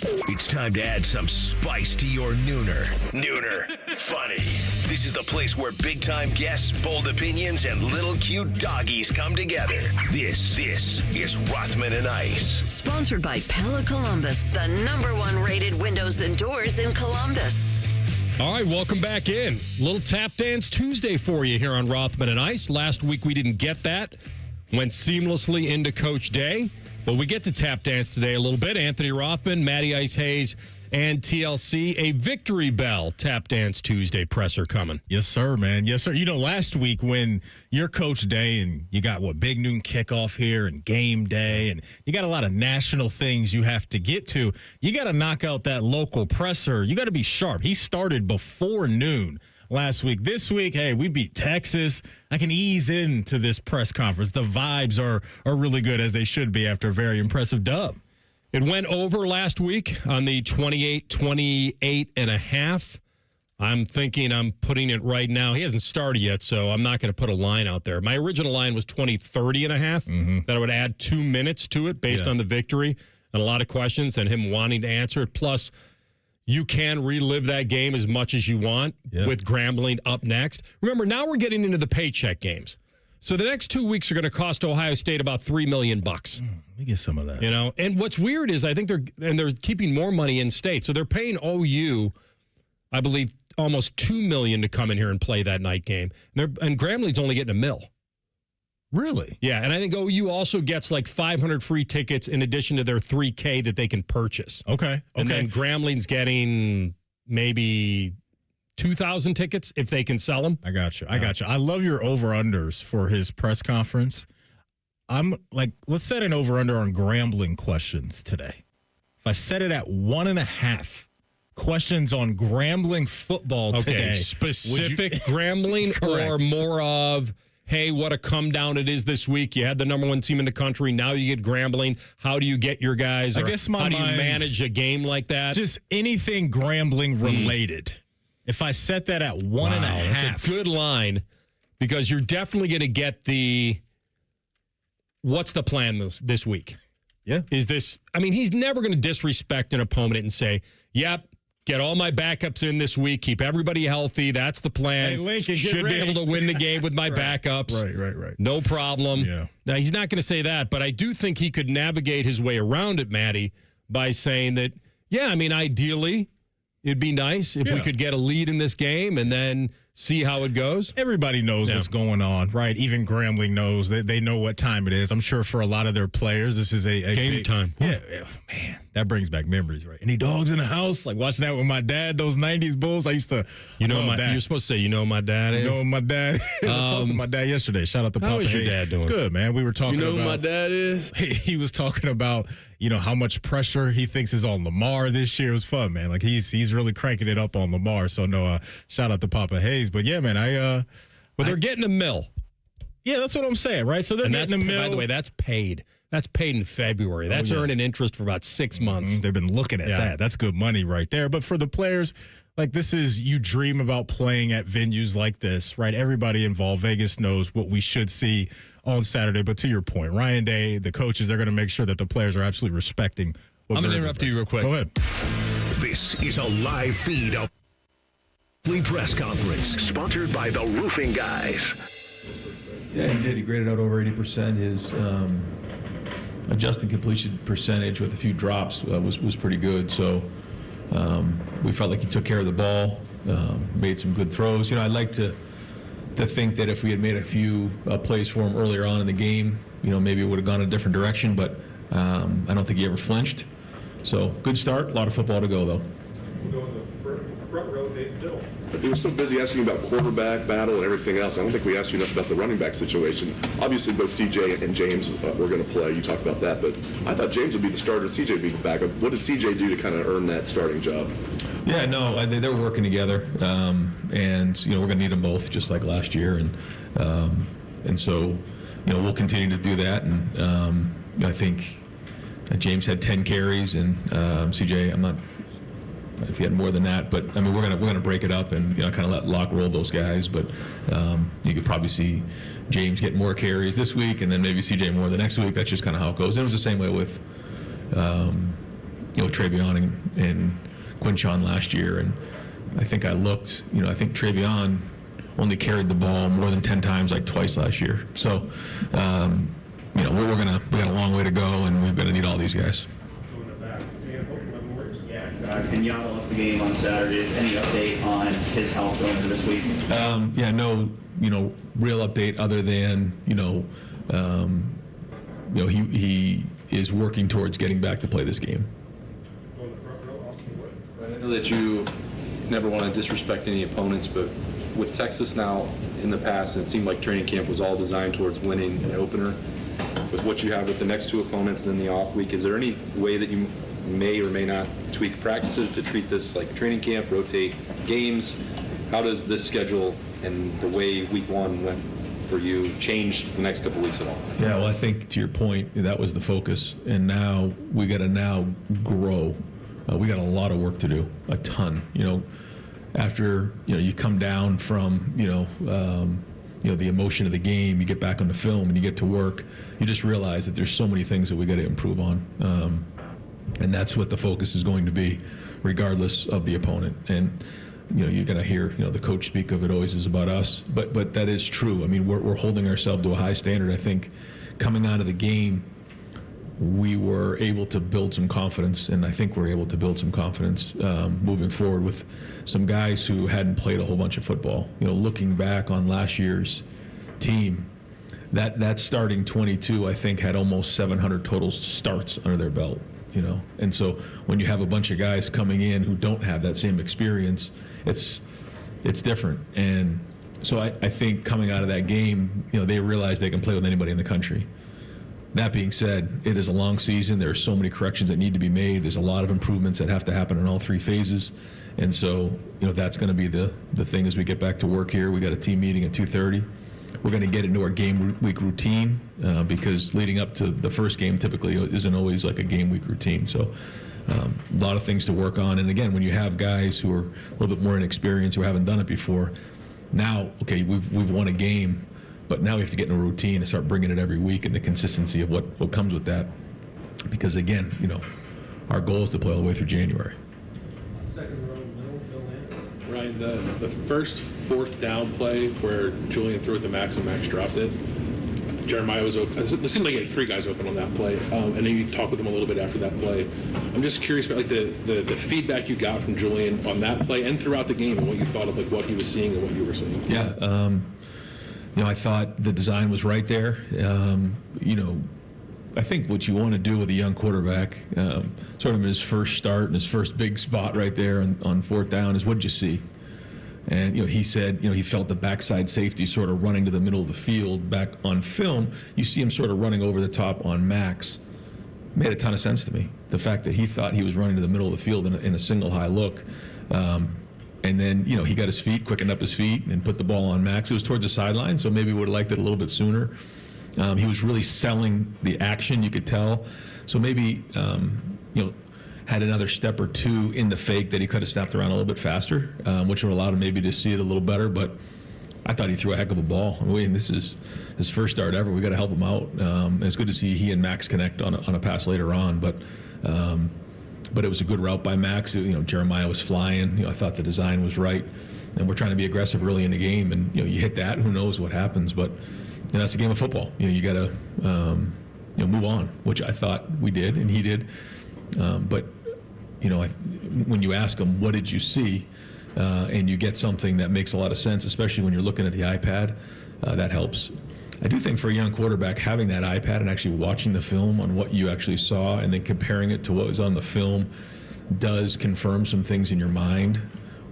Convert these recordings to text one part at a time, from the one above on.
It's time to add some spice to your nooner. Nooner funny. This is the place where big-time guests, bold opinions, and little cute doggies come together. This is Rothman and Ice. Sponsored by Pella Columbus, the #1 rated windows and doors in Columbus. All right, welcome back in. Little Tap Dance Tuesday for you here on Rothman and Ice. Last week we didn't get that. Went seamlessly into Coach Day. But we get to tap dance today a little bit. Anthony Rothman, Matty Ice Hayes, and TLC. A Victory Bell Tap Dance Tuesday presser coming. Yes, sir, man. Yes, sir. You know, last week when you're Coach Day and you got, big noon kickoff here and game day, and you got a lot of national things you have to get to, you got to knock out that local presser. You got to be sharp. He started before noon last week. This week, hey, we beat Texas. I can ease into this press conference. The vibes are really good, as they should be after a very impressive dub. It went over last week on the 28-28.5. I'm thinking I'm putting it right now. He hasn't started yet, so I'm not going to put a line out there. My original line was 20-30.5. That I would add 2 minutes to it based on the victory and a lot of questions and him wanting to answer it. Plus, you can relive that game as much as you want with Grambling up next. Remember, now we're getting into the paycheck games. So the next 2 weeks are going to cost Ohio State about $3 million. Let me get some of that. You know, and what's weird is I think they're keeping more money in state. So they're paying OU, I believe, almost $2 million to come in here and play that night game. And Grambling's only getting $1 million. Really? Yeah, and I think OU also gets like 500 free tickets in addition to their $3K that they can purchase. Okay. And then Grambling's getting maybe 2,000 tickets if they can sell them. I got you. I love your over-unders for his press conference. I'm like, let's set an over-under on Grambling questions today. If I set it at 1.5 questions on Grambling football today. Specific Grambling or more of, hey, what a come down it is this week. You had the #1 team in the country. Now you get Grambling. How do you get your guys? I guess how do you manage a game like that? Just anything Grambling related. If I set that at 1.5. That's a good line because you're definitely going to get the what's the plan this week? Yeah. Is this, I mean, he's never going to disrespect an opponent and say, yep, get all my backups in this week. Keep everybody healthy. That's the plan. Hey, Lincoln, should be able to win the game with my backups. Right. No problem. Yeah. Now, he's not going to say that, but I do think he could navigate his way around it, Matty, by saying that, yeah, I mean, ideally, it'd be nice if we could get a lead in this game and then see how it goes. Everybody knows what's going on, right? Even Grambling knows. They know what time it is. I'm sure for a lot of their players, this is a game big time. Yeah, man, that brings back memories, right? Any dogs in the house? Like watching that with my dad, those 90s Bulls. I used to love that. You're supposed to say, you know my dad is? You know who my dad is? I talked to my dad yesterday. Shout out to Papa How is your Hayes. dad doing? It's good, man. We were talking about... You know who my dad is? He was talking about, how much pressure he thinks is on Lamar this year. It was fun, man. Like, he's really cranking it up on Lamar. So, no, shout out to Papa Hayes. But, yeah, man, But they're getting $1 million. Yeah, that's what I'm saying, right? So they're getting $1 million. By the way, that's paid. That's paid in February. That's earning interest for about 6 months. They've been looking at that. That's good money right there. But for the players, like you dream about playing at venues like this, right? Everybody involved, Vegas knows what we should see on Saturday. But to your point, Ryan Day, the coaches, they're going to make sure that the players are absolutely respecting what I'm going to interrupt you real quick. Go ahead. This is a live feed of the press conference sponsored by the Roofing Guys. Yeah, he did. He graded out over 80%. His adjusted completion percentage with a few drops was pretty good. So we felt like he took care of the ball, made some good throws. I'd like to think that if we had made a few plays for him earlier on in the game, maybe it would have gone a different direction. But I don't think he ever flinched. So good start. A lot of football to go, though. We'll go in the front row, Dave Dill. We were so busy asking about quarterback battle and everything else. I don't think we asked you enough about the running back situation. Obviously, both CJ and James were going to play. You talked about that, but I thought James would be the starter, CJ would be the backup. What did CJ do to kind of earn that starting job? Yeah, no, they're working together, and we're going to need them both, just like last year, and so we'll continue to do that. And I think James had 10 carries, and CJ, I'm not. If he had more than that, but I mean, we're gonna break it up and kind of let Locke roll those guys. But you could probably see James get more carries this week, and then maybe CJ more the next week. That's just kind of how it goes. And it was the same way with Travion and Quinshon last year, and I think I looked, I think Travion only carried the ball more than 10 times, like twice last year. So, we got a long way to go, and we're going to need all these guys. Going to back. Yeah, Kenyatta left the game on Saturday. Is any update on his health going into this week? No, real update other than, he is working towards getting back to play this game. Going to the front row, Austin Wood. I know that you never want to disrespect any opponents, but with Texas now in the past, it seemed like training camp was all designed towards winning an opener. With what you have with the next two opponents and then the off week, is there any way that you may or may not tweak practices to treat this like training camp, rotate games? How does this schedule and the way week one went for you change the next couple weeks at all? Yeah, well, I think to your point, that was the focus, and now we got to grow. We got a lot of work to do, a ton. After you come down from the emotion of the game, you get back on the film and you get to work. You just realize that there's so many things that we got to improve on, and that's what the focus is going to be, regardless of the opponent. And you're going to hear the coach speak of it always is about us, but that is true. I mean, we're holding ourselves to a high standard. I think coming out of the game, we were able to build some confidence, and I think we're able to build some confidence moving forward with some guys who hadn't played a whole bunch of football. Looking back on last year's team, that starting 22, I think, had almost 700 total starts under their belt. And so when you have a bunch of guys coming in who don't have that same experience, it's different. And so I think coming out of that game, they realize they can play with anybody in the country. That being said, it is a long season. There are so many corrections that need to be made. There's a lot of improvements that have to happen in all three phases. And so, that's going to be the thing as we get back to work here. We got a team meeting at 2:30. We're going to get into our game week routine because leading up to the first game typically isn't always like a game week routine. So a lot of things to work on. And again, when you have guys who are a little bit more inexperienced, who haven't done it before, now, okay, we've won a game, but now we have to get in a routine and start bringing it every week and the consistency of what comes with that. Because again, our goal is to play all the way through January. Second row, middle, Bill Landry. Ryan, the first fourth down play where Julian threw it to Max and Max dropped it, Jeremiah was open. It seemed like he had three guys open on that play, and then you talked with him a little bit after that play. I'm just curious about like the feedback you got from Julian on that play and throughout the game, and what you thought of like what he was seeing and what you were seeing. Yeah, I thought the design was right there. I think what you want to do with a young quarterback, sort of in his first start and his first big spot right there on fourth down, is what did you see? And he said he felt the backside safety sort of running to the middle of the field. Back on film, you see him sort of running over the top on Max. Made a ton of sense to me. The fact that he thought he was running to the middle of the field in a single high look. And then, he got his feet, quickened up his feet, and put the ball on Max. It was towards the sideline, so maybe we would have liked it a little bit sooner. He was really selling the action, you could tell. So maybe, had another step or two in the fake that he could have snapped around a little bit faster, which would have allowed him maybe to see it a little better. But I thought he threw a heck of a ball. I mean, this is his first start ever. We got to help him out. And it's good to see he and Max connect on a pass later on. But it was a good route by Max. Jeremiah was flying. I thought the design was right. And we're trying to be aggressive early in the game. And, you hit that, who knows what happens. But that's a game of football. You got to move on, which I thought we did and he did. But when you ask him, what did you see? And you get something that makes a lot of sense, especially when you're looking at the iPad, that helps. I do think for a young quarterback, having that iPad and actually watching the film on what you actually saw and then comparing it to what was on the film does confirm some things in your mind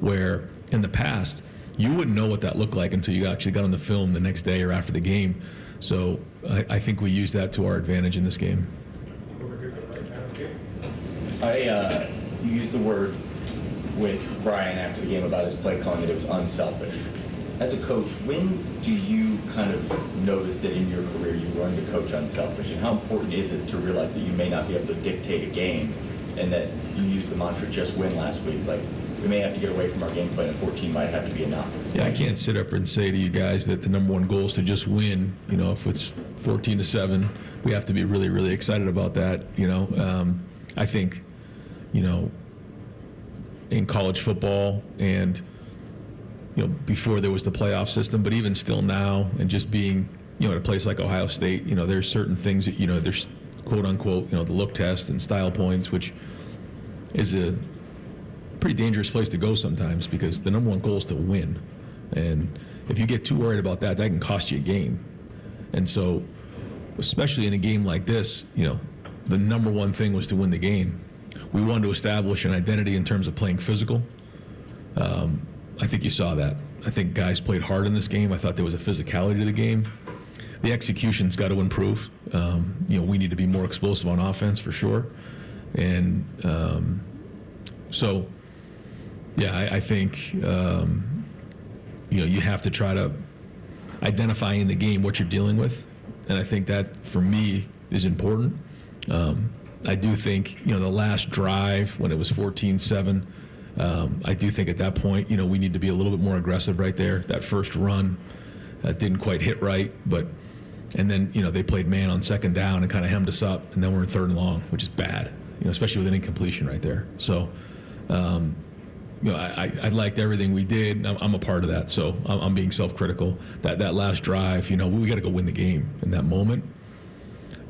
where in the past, you wouldn't know what that looked like until you actually got on the film the next day or after the game. So I think we use that to our advantage in this game. You used the word with Brian after the game about his play calling that it was unselfish. As a coach, when do you kind of notice that in your career you learn to coach unselfish, and how important is it to realize that you may not be able to dictate a game and that you used the mantra just win last week? Like, we may have to get away from our game plan and 14 might have to be enough. Yeah, I can't sit up and say to you guys that the number one goal is to just win. If it's 14-7, we have to be really, really excited about that. I think in college football and, before there was the playoff system, but even still now, and just being, at a place like Ohio State, there's certain things that, there's quote unquote, the look test and style points, which is a pretty dangerous place to go sometimes because the number one goal is to win. And if you get too worried about that, that can cost you a game. And so, especially in a game like this, the number one thing was to win the game. We wanted to establish an identity in terms of playing physical. I think you saw that. I think guys played hard in this game. I thought there was a physicality to the game. The execution's got to improve. We need to be more explosive on offense for sure. And I think, you have to try to identify in the game what you're dealing with. And I think that, for me, is important. I do think, the last drive when it was 14-7, I do think at that point, we need to be a little bit more aggressive right there. That first run didn't quite hit right, and then, they played man on second down and kind of hemmed us up, and then we're in third and long, which is bad, especially with an incompletion right there. So, I liked everything we did. I'm a part of that, so I'm being self-critical. That last drive, we got to go win the game in that moment.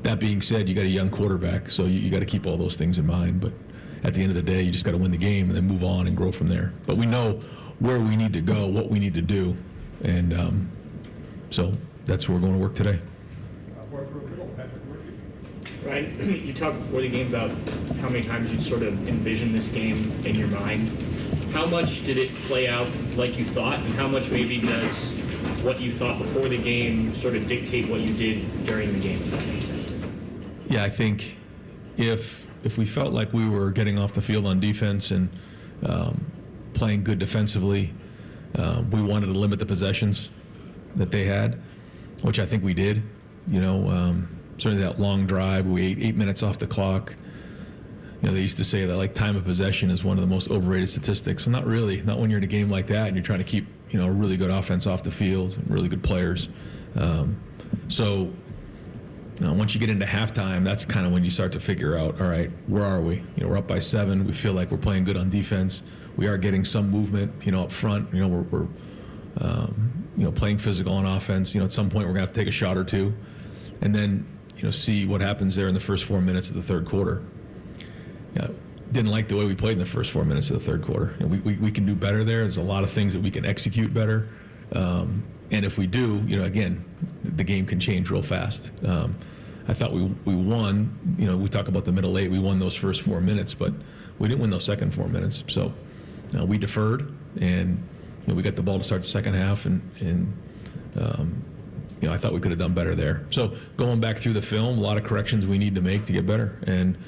That being said, you got a young quarterback, so you got to keep all those things in mind. But at the end of the day, you just got to win the game and then move on and grow from there. But we know where we need to go, what we need to do, and so that's where we're going to work today. Fourth row middle, Patrick Murphy. Ryan, you talked before the game about how many times you sort of envisioned this game in your mind. How much did it play out like you thought, and how much maybe does what you thought before the game sort of dictate what you did during the game, if that makes sense? Yeah, I think if we felt like we were getting off the field on defense and playing good defensively, we wanted to limit the possessions that they had, which I think we did. Certainly that long drive, we ate 8 minutes off the clock. They used to say that time of possession is one of the most overrated statistics. And not really, not when you're in a game like that and you're trying to keep, a really good offense off the field and really good players. Once you get into halftime, that's kind of when you start to figure out, all right, where are we? We're up by 7. We feel like we're playing good on defense. We are getting some movement, up front. We're playing physical on offense. At some point we're going to have to take a shot or two. And then, see what happens there in the first 4 minutes of the third quarter. Didn't like the way we played in the first 4 minutes of the third quarter. We can do better there. There's a lot of things that we can execute better. And if we do, again, the game can change real fast. I thought we won. We talk about the middle 8. We won those first 4 minutes, but we didn't win those second 4 minutes. So we deferred, and we got the ball to start the second half, and I thought we could have done better there. So going back through the film, a lot of corrections we need to make to get better. And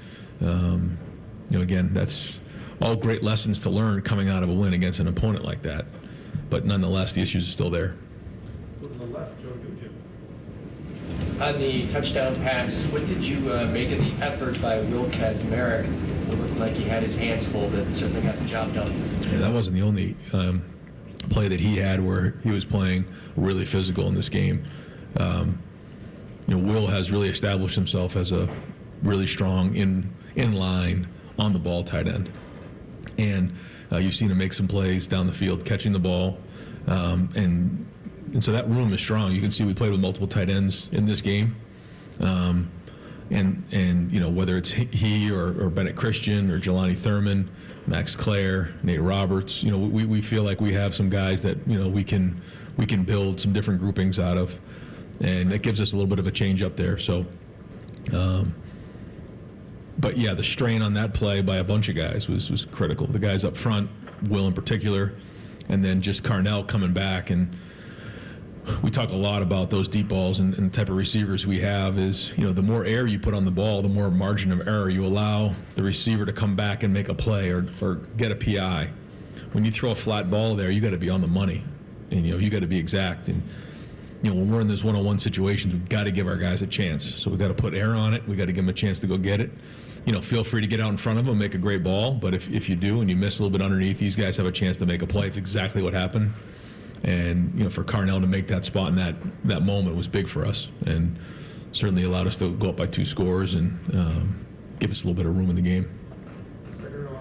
again, that's all great lessons to learn coming out of a win against an opponent like that. But nonetheless, the issues are still there. To the left, Joe Nugent. On the touchdown pass, what did you make of the effort by Will Kazmarek? It looked like he had his hands full, but certainly got the job done. Yeah, that wasn't the only play that he had where he was playing really physical in this game. Will has really established himself as a really strong in line on the ball tight end, and you've seen him make some plays down the field catching the ball, and so that room is strong. You can see we played with multiple tight ends in this game, and whether it's he or Bennett Christian or Jelani Thurman, Max Clare, Nate Roberts, we feel like we have some guys that we can build some different groupings out of, and that gives us a little bit of a change up there. So. But yeah, the strain on that play by a bunch of guys was critical. The guys up front, Will in particular, and then just Carnell coming back. And we talk a lot about those deep balls and the type of receivers we have is, the more air you put on the ball, the more margin of error you allow the receiver to come back and make a play or get a PI. When you throw a flat ball there, you got to be on the money, and you got to be exact. And when we're in those one-on-one situations, we've got to give our guys a chance. So we've got to put air on it. We've got to give them a chance to go get it. Feel free to get out in front of them and make a great ball. But if you do and you miss a little bit underneath, these guys have a chance to make a play. It's exactly what happened. And, for Carnell to make that spot in that moment was big for us. And certainly allowed us to go up by 2 scores and give us a little bit of room in the game. Second row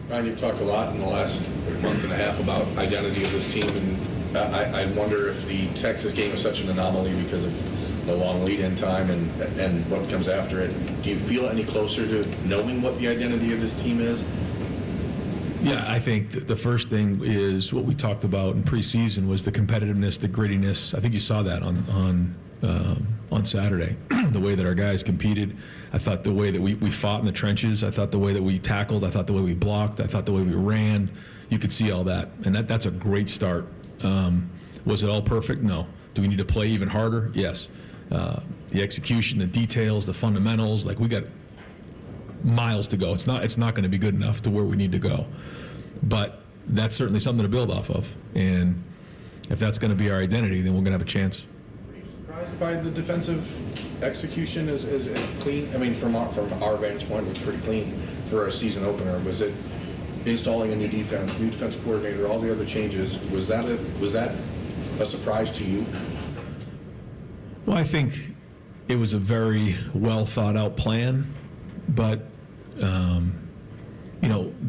Ryan, you've talked a lot in the last month and a half about identity of this team, and I wonder if the Texas game is such an anomaly because of the long lead-in time and what comes after it. Do you feel any closer to knowing what the identity of this team is? Yeah, I think the first thing is what we talked about in preseason was the competitiveness, the grittiness. I think you saw that on Saturday, the way that our guys competed. I thought the way that we fought in the trenches. I thought the way that we tackled. I thought the way we blocked. I thought the way we ran. You could see all that, and that's a great start. Was it all perfect? No. Do we need to play even harder? Yes. The execution, the details, the fundamentals, like we got miles to go. It's not going to be good enough to where we need to go. But that's certainly something to build off of. And if that's going to be our identity, then we're going to have a chance. Were you surprised by the defensive execution as clean? I mean, from our vantage point, it was pretty clean for a season opener. Was it installing a new defense coordinator, all the other changes? Was that a surprise to you? Well, I think it was a very well thought out plan, but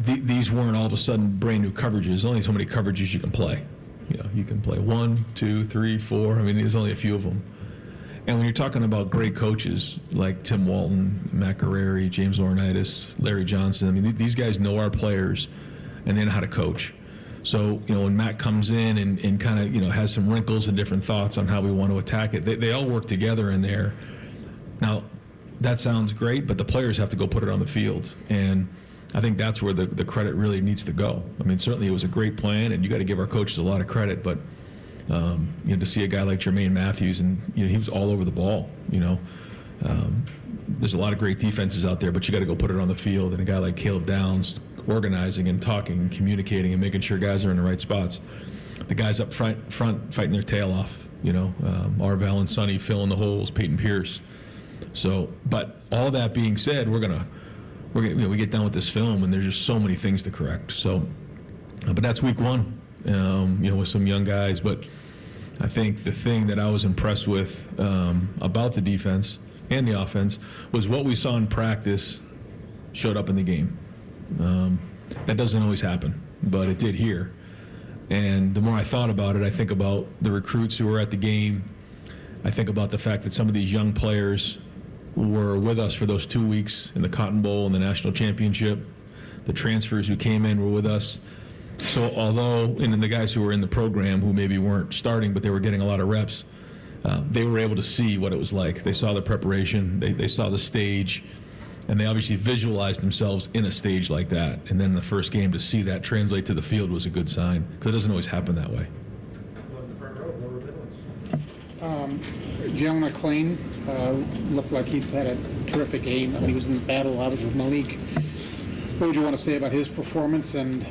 these weren't all of a sudden brand new coverages. There's only so many coverages you can play. You can play 1, 2, 3, 4. I mean, there's only a few of them. And when you're talking about great coaches like Tim Walton, Matt Guerrieri, James Laurinaitis, Larry Johnson, I mean, these guys know our players and they know how to coach. So, when Matt comes in and kind of, has some wrinkles and different thoughts on how we want to attack it, they all work together in there. Now, that sounds great, but the players have to go put it on the field. And I think that's where the credit really needs to go. I mean, certainly it was a great plan, and you got to give our coaches a lot of credit, but to see a guy like Jermaine Matthews, and he was all over the ball. There's a lot of great defenses out there, but you got to go put it on the field. And a guy like Caleb Downs organizing and talking and communicating and making sure guys are in the right spots. The guys up front fighting their tail off. Arvell and Sonny filling the holes, Peyton Pierce. So, but all that being said, we get done with this film, and there's just so many things to correct. So, but that's week one. With some young guys, but I think the thing that I was impressed with about the defense and the offense was what we saw in practice showed up in the game. That doesn't always happen, but it did here. And the more I thought about it, I think about the recruits who were at the game. I think about the fact that some of these young players were with us for those 2 weeks in the Cotton Bowl and the national championship. The transfers who came in were with us. So and the guys who were in the program who maybe weren't starting, but they were getting a lot of reps, they were able to see what it was like. They saw the preparation, they saw the stage, and they obviously visualized themselves in a stage like that. And then the first game to see that translate to the field was a good sign, because it doesn't always happen that way. Jalen McClain looked like he had a terrific game. I mean, he was in the battle, obviously, with Malik. What would you want to say about his performance and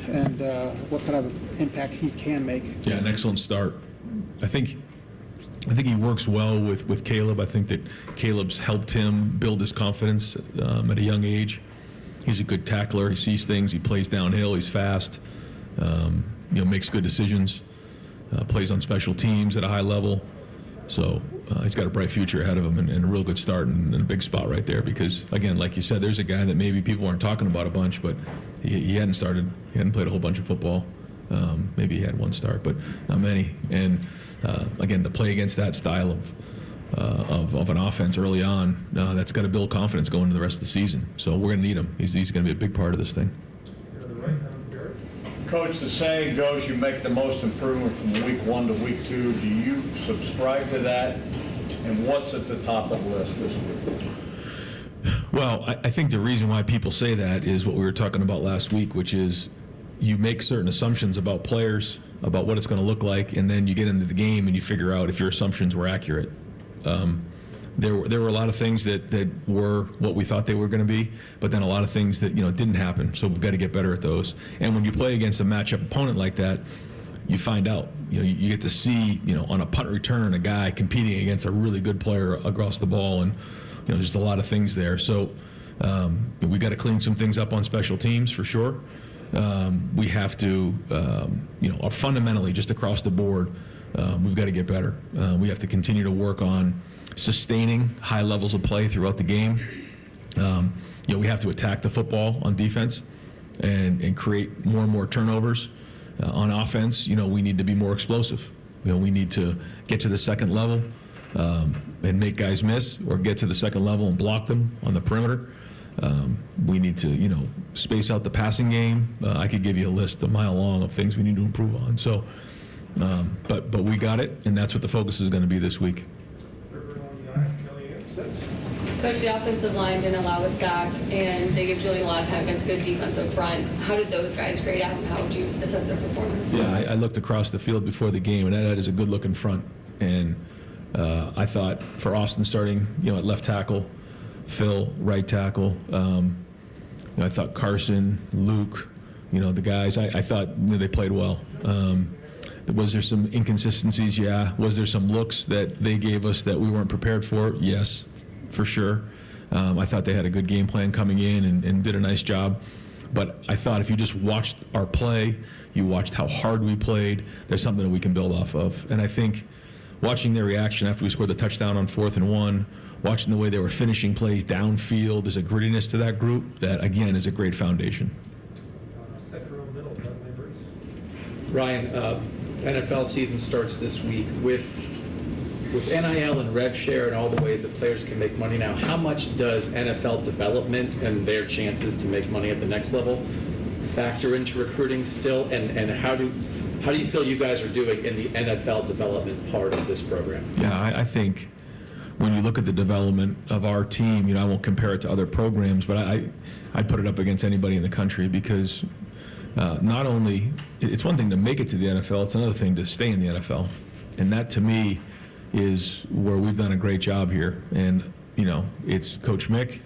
what kind of impact he can make? Yeah, an excellent start. I think he works well with Caleb. I think that Caleb's helped him build his confidence at a young age. He's a good tackler. He sees things. He plays downhill. He's fast. Makes good decisions. Plays on special teams at a high level. So he's got a bright future ahead of him and a real good start and a big spot right there because, again, like you said, there's a guy that maybe people aren't talking about a bunch, but he hadn't started. He hadn't played a whole bunch of football. Maybe he had one start, but not many. And, again, to play against that style of an offense early on, that's got to build confidence going into the rest of the season. So we're going to need him. He's going to be a big part of this thing. Coach, the saying goes you make the most improvement from week 1 to week 2. Do you subscribe to that? And what's at the top of the list this week? Well, I think the reason why people say that is what we were talking about last week, which is you make certain assumptions about players, about what it's going to look like, and then you get into the game and you figure out if your assumptions were accurate. There were a lot of things that were what we thought they were going to be, but then a lot of things that didn't happen. So we've got to get better at those. And when you play against a matchup opponent like that, you find out. You get to see on a punt return a guy competing against a really good player across the ball, and there's just a lot of things there. So we got to clean some things up on special teams for sure. We have to, fundamentally just across the board, we've got to get better. We have to continue to work on sustaining high levels of play throughout the game. We have to attack the football on defense. and create more and more turnovers. On offense, we need to be more explosive. We need to get to the second level and make guys miss, or get to the second level and block them on the perimeter. We need to, space out the passing game. I could give you a list a mile long of things we need to improve on. So, but we got it, and that's what the focus is going to be this week. Coach, the offensive line didn't allow a sack, and they gave Julian a lot of time against good defensive front. How did those guys grade out, and how would you assess their performance? Yeah, I looked across the field before the game, and that is a good-looking front. And I thought for Austin starting, at left tackle, Phil, right tackle, I thought Carson, Luke, the guys, I thought they played well. Was there some inconsistencies? Yeah. Was there some looks that they gave us that we weren't prepared for? Yes, for sure. I thought they had a good game plan coming in and did a nice job. But I thought if you just watched our play, you watched how hard we played, there's something that we can build off of. And I think watching their reaction after we scored the touchdown on 4th and 1, watching the way they were finishing plays downfield, there's a grittiness to that group that, again, is a great foundation. Ryan, NFL season starts this week. With NIL and rev share and all the ways that players can make money now, how much does NFL development and their chances to make money at the next level factor into recruiting still? And how do you feel you guys are doing in the NFL development part of this program? Yeah, I think when you look at the development of our team, I won't compare it to other programs, but I'd put it up against anybody in the country, because not only, it's one thing to make it to the NFL, it's another thing to stay in the NFL. And that, to me, is where we've done a great job here. And, it's Coach Mick,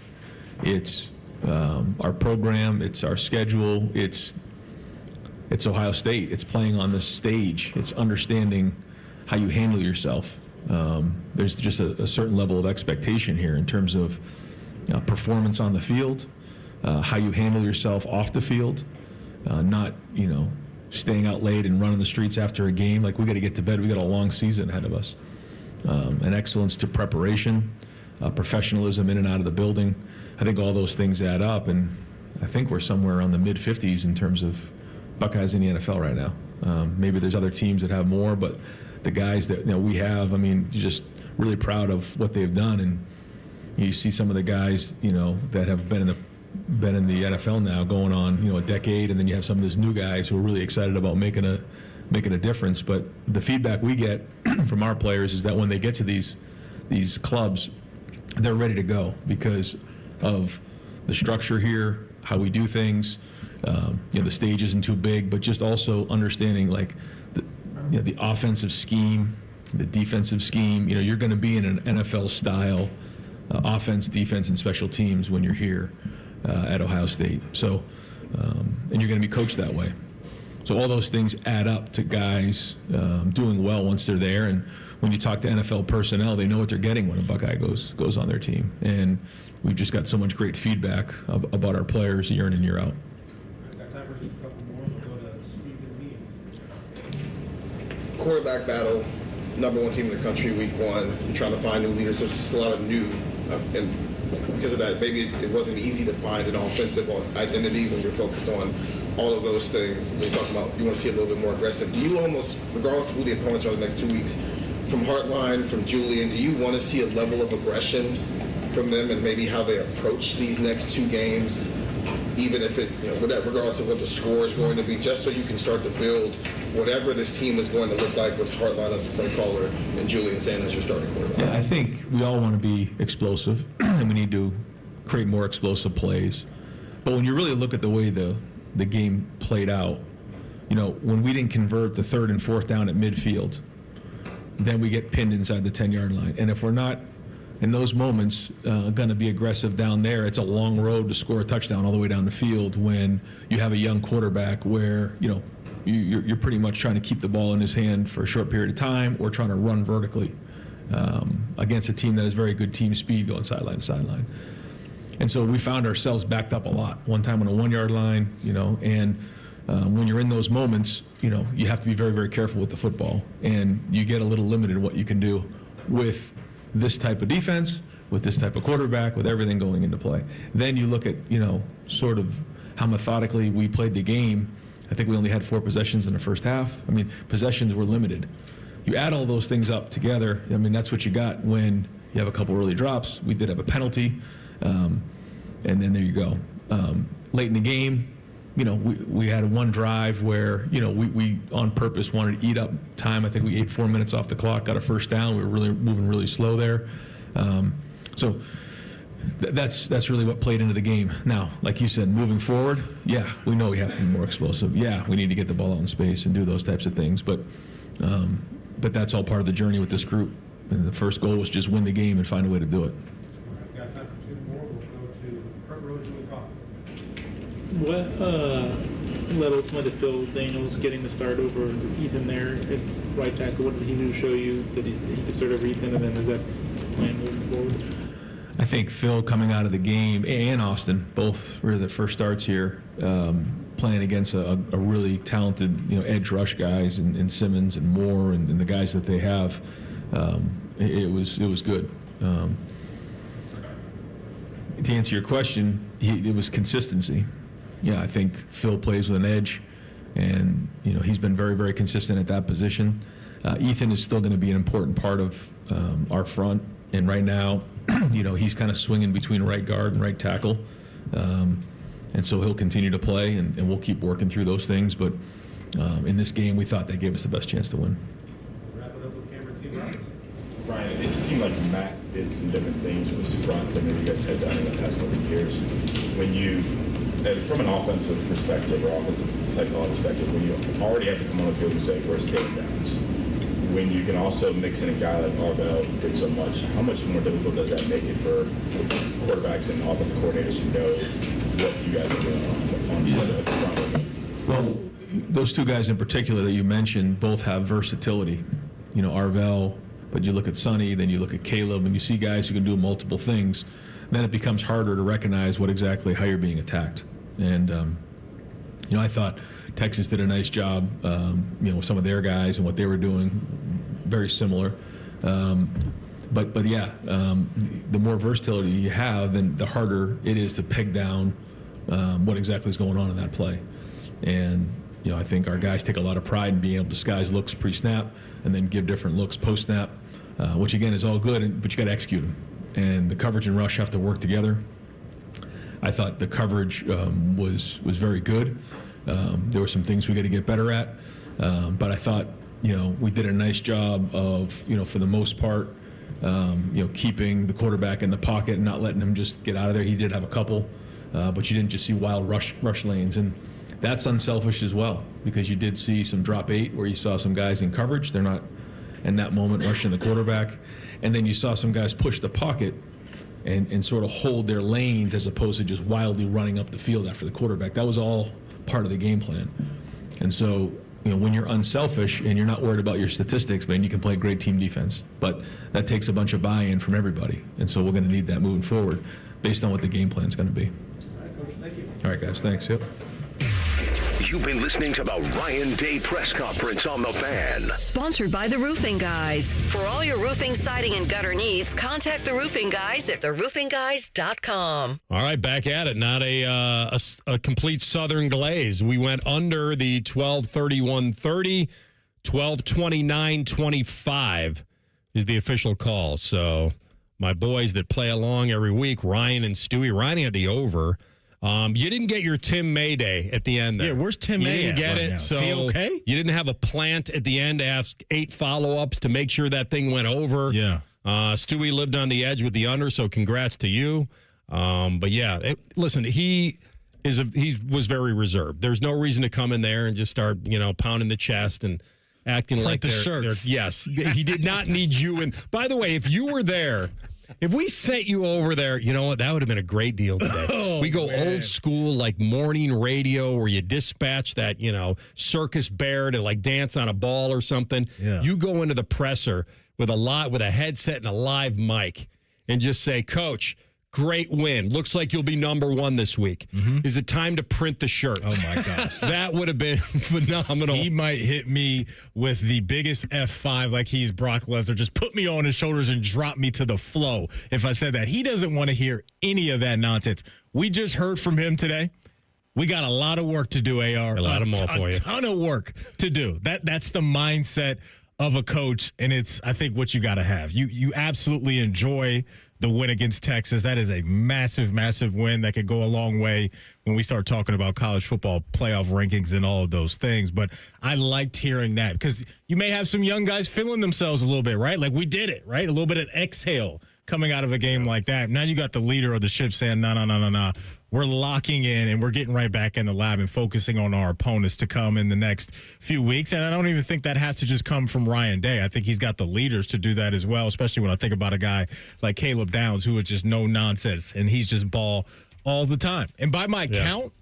it's our program, it's our schedule, it's Ohio State. It's playing on this stage. It's understanding how you handle yourself. There's just a certain level of expectation here in terms of performance on the field, how you handle yourself off the field, not, staying out late and running the streets after a game. Like, we got to get to bed. We got a long season ahead of us. An excellence to preparation, professionalism in and out of the building. I think all those things add up, and I think we're somewhere around the mid-50s in terms of Buckeyes in the NFL right now. Maybe there's other teams that have more, but the guys that we have, just really proud of what they've done. And you see some of the guys, that have been in the NFL now going on, a decade, and then you have some of those new guys who are really excited about making a difference. But the feedback we get from our players is that when they get to these clubs, they're ready to go because of the structure here, how we do things. The stage isn't too big, but just also understanding the offensive scheme, the defensive scheme. You're going to be in an NFL style offense, defense, and special teams when you're here at Ohio State. So, and you're going to be coached that way. So all those things add up to guys doing well once they're there. And when you talk to NFL personnel, they know what they're getting when a Buckeye goes on their team. And we've just got so much great feedback about our players year in and year out. Quarterback battle, #1 team in the country, week 1. You're trying to find new leaders. There's just a lot of new, and because of that, maybe it wasn't easy to find an offensive identity when you're focused on all of those things. You're talking about you want to see a little bit more aggressive. Do you almost, regardless of who the opponents are the next 2 weeks, from Hartline, from Julian, do you want to see a level of aggression from them and maybe how they approach these next 2 games, even if it, regardless of what the score is going to be, just so you can start to build whatever this team is going to look like with Hartline as a play caller and Julian Sand as your starting quarterback? Yeah, I think we all want to be explosive, and we need to create more explosive plays. But when you really look at the way the game played out, when we didn't convert the 3rd and 4th down at midfield, then we get pinned inside the 10-yard line. And if we're not, in those moments, going to be aggressive down there, it's a long road to score a touchdown all the way down the field when you have a young quarterback where, you're pretty much trying to keep the ball in his hand for a short period of time or trying to run vertically against a team that has very good team speed going sideline to sideline. And so we found ourselves backed up a lot. One time on a 1-yard line, and when you're in those moments, you have to be very, very careful with the football. And you get a little limited in what you can do with this type of defense, with this type of quarterback, with everything going into play. Then you look at, sort of how methodically we played the game, I think we only had 4 possessions in the first half. I mean, possessions were limited. You add all those things up together, I mean, that's what you got when you have a couple early drops. We did have a penalty, and then there you go. Late in the game, you know, we had one drive where, you know, we on purpose wanted to eat up time. I think we ate 4 minutes off the clock, got a first down. We were really moving really slow there. So that's really what played into the game. Now, like you said, moving forward, yeah, we know we have to be more explosive. Yeah, we need to get the ball out in space and do those types of things. But that's all part of the journey with this group. And the first goal was just win the game and find a way to do it. We've got time for 2 more. We'll go to front row Julie Coffey. What led ultimately to Phil Daniels getting the start over Ethan there at right tackle? What did he do to show you that he could start over Ethan, and then is that plan moving forward? I think Phil coming out of the game, and Austin, both were the first starts here, playing against a really talented, you know, edge rush guys and Simmons and Moore and the guys that they have. It was good. To answer your question, it was consistency. Yeah, I think Phil plays with an edge, and you know he's been very, very consistent at that position. Ethan is still going to be an important part of our front, and right now, you know, he's kind of swinging between right guard and right tackle, and so he'll continue to play, and we'll keep working through those things. But in this game, we thought that gave us the best chance to win. Wrap it up with Cameron T. Roberts. Ryan, it seemed like Matt did some different things with his front than maybe you guys had done in the past couple of years. When you, from an offensive perspective or offensive play call perspective, when you already have to come on the field and say, where's takedowns? When you can also mix in a guy like Arvell did so much, how much more difficult does that make it for quarterbacks and offensive coordinators to know what you guys are doing on the front? Well, those 2 guys in particular that you mentioned both have versatility. You know, Arvell, but you look at Sonny, then you look at Caleb, and you see guys who can do multiple things. Then it becomes harder to recognize how you're being attacked. And, you know, I thought Texas did a nice job, you know, with some of their guys and what they were doing, very similar. But yeah, the more versatility you have, then the harder it is to peg down what exactly is going on in that play. And, you know, I think our guys take a lot of pride in being able to disguise looks pre-snap and then give different looks post-snap, which again is all good, but you got to execute them. And the coverage and rush have to work together. I thought the coverage was very good. There were some things we got to get better at, but I thought, you know, we did a nice job of, you know, for the most part, you know, keeping the quarterback in the pocket and not letting him just get out of there. He did have a couple, but you didn't just see wild rush lanes, and that's unselfish as well, because you did see some drop 8 where you saw some guys in coverage. They're not in that moment rushing the quarterback, and then you saw some guys push the pocket and sort of hold their lanes as opposed to just wildly running up the field after the quarterback. That was all part of the game plan. And so, you know, when you're unselfish and you're not worried about your statistics, man, you can play great team defense. But that takes a bunch of buy-in from everybody. And so we're going to need that moving forward based on what the game plan is going to be. All right, Coach, thank you. All right, guys, thanks. Yep. You've been listening to the Ryan Day Press Conference on the Fan. Sponsored by The Roofing Guys. For all your roofing, siding, and gutter needs, contact The Roofing Guys at theroofingguys.com. All right, back at it. Not a complete Southern glaze. We went under the 12:31:30, 12:29:25 is the official call. So my boys that play along every week, Ryan and Stewie, Ryan had the over. You didn't get your Tim May Day at the end there. Yeah, where's Tim May You didn't get right it, now? so Is he okay? you didn't have a plant at the end to ask 8 follow-ups to make sure that thing went over. Yeah. Stewie lived on the edge with the under, so congrats to you. But yeah, listen, he was very reserved. There's no reason to come in there and just start, you know, pounding the chest and acting like the they're shirts. yes, he did not need you. And by the way, if you were there. If we sent you over there, you know what? That would have been a great deal today. We go old school, like morning radio, where you dispatch that, you know, circus bear to like dance on a ball or something. Yeah. You go into the presser with a headset and a live mic and just say, Coach, great win. Looks like you'll be number 1 this week. Mm-hmm. Is it time to print the shirts? Oh, my gosh. That would have been phenomenal. He might hit me with the biggest F5 like he's Brock Lesnar. Just put me on his shoulders and drop me to the flow if I said that. He doesn't want to hear any of that nonsense. We just heard from him today. We got a lot of work to do, AR. A lot of more for you. A ton of work to do. That's the mindset of a coach, and it's, I think, what you got to have. You absolutely enjoy the win against Texas. That is a massive, massive win that could go a long way when we start talking about college football playoff rankings and all of those things. But I liked hearing that because you may have some young guys feeling themselves a little bit, right? Like we did it, right? A little bit of exhale coming out of a game like that. Now you got the leader of the ship saying, no. We're locking in and we're getting right back in the lab and focusing on our opponents to come in the next few weeks. And I don't even think that has to just come from Ryan Day. I think he's got the leaders to do that as well, especially when I think about a guy like Caleb Downs, who is just no nonsense, and he's just ball all the time. And by my count,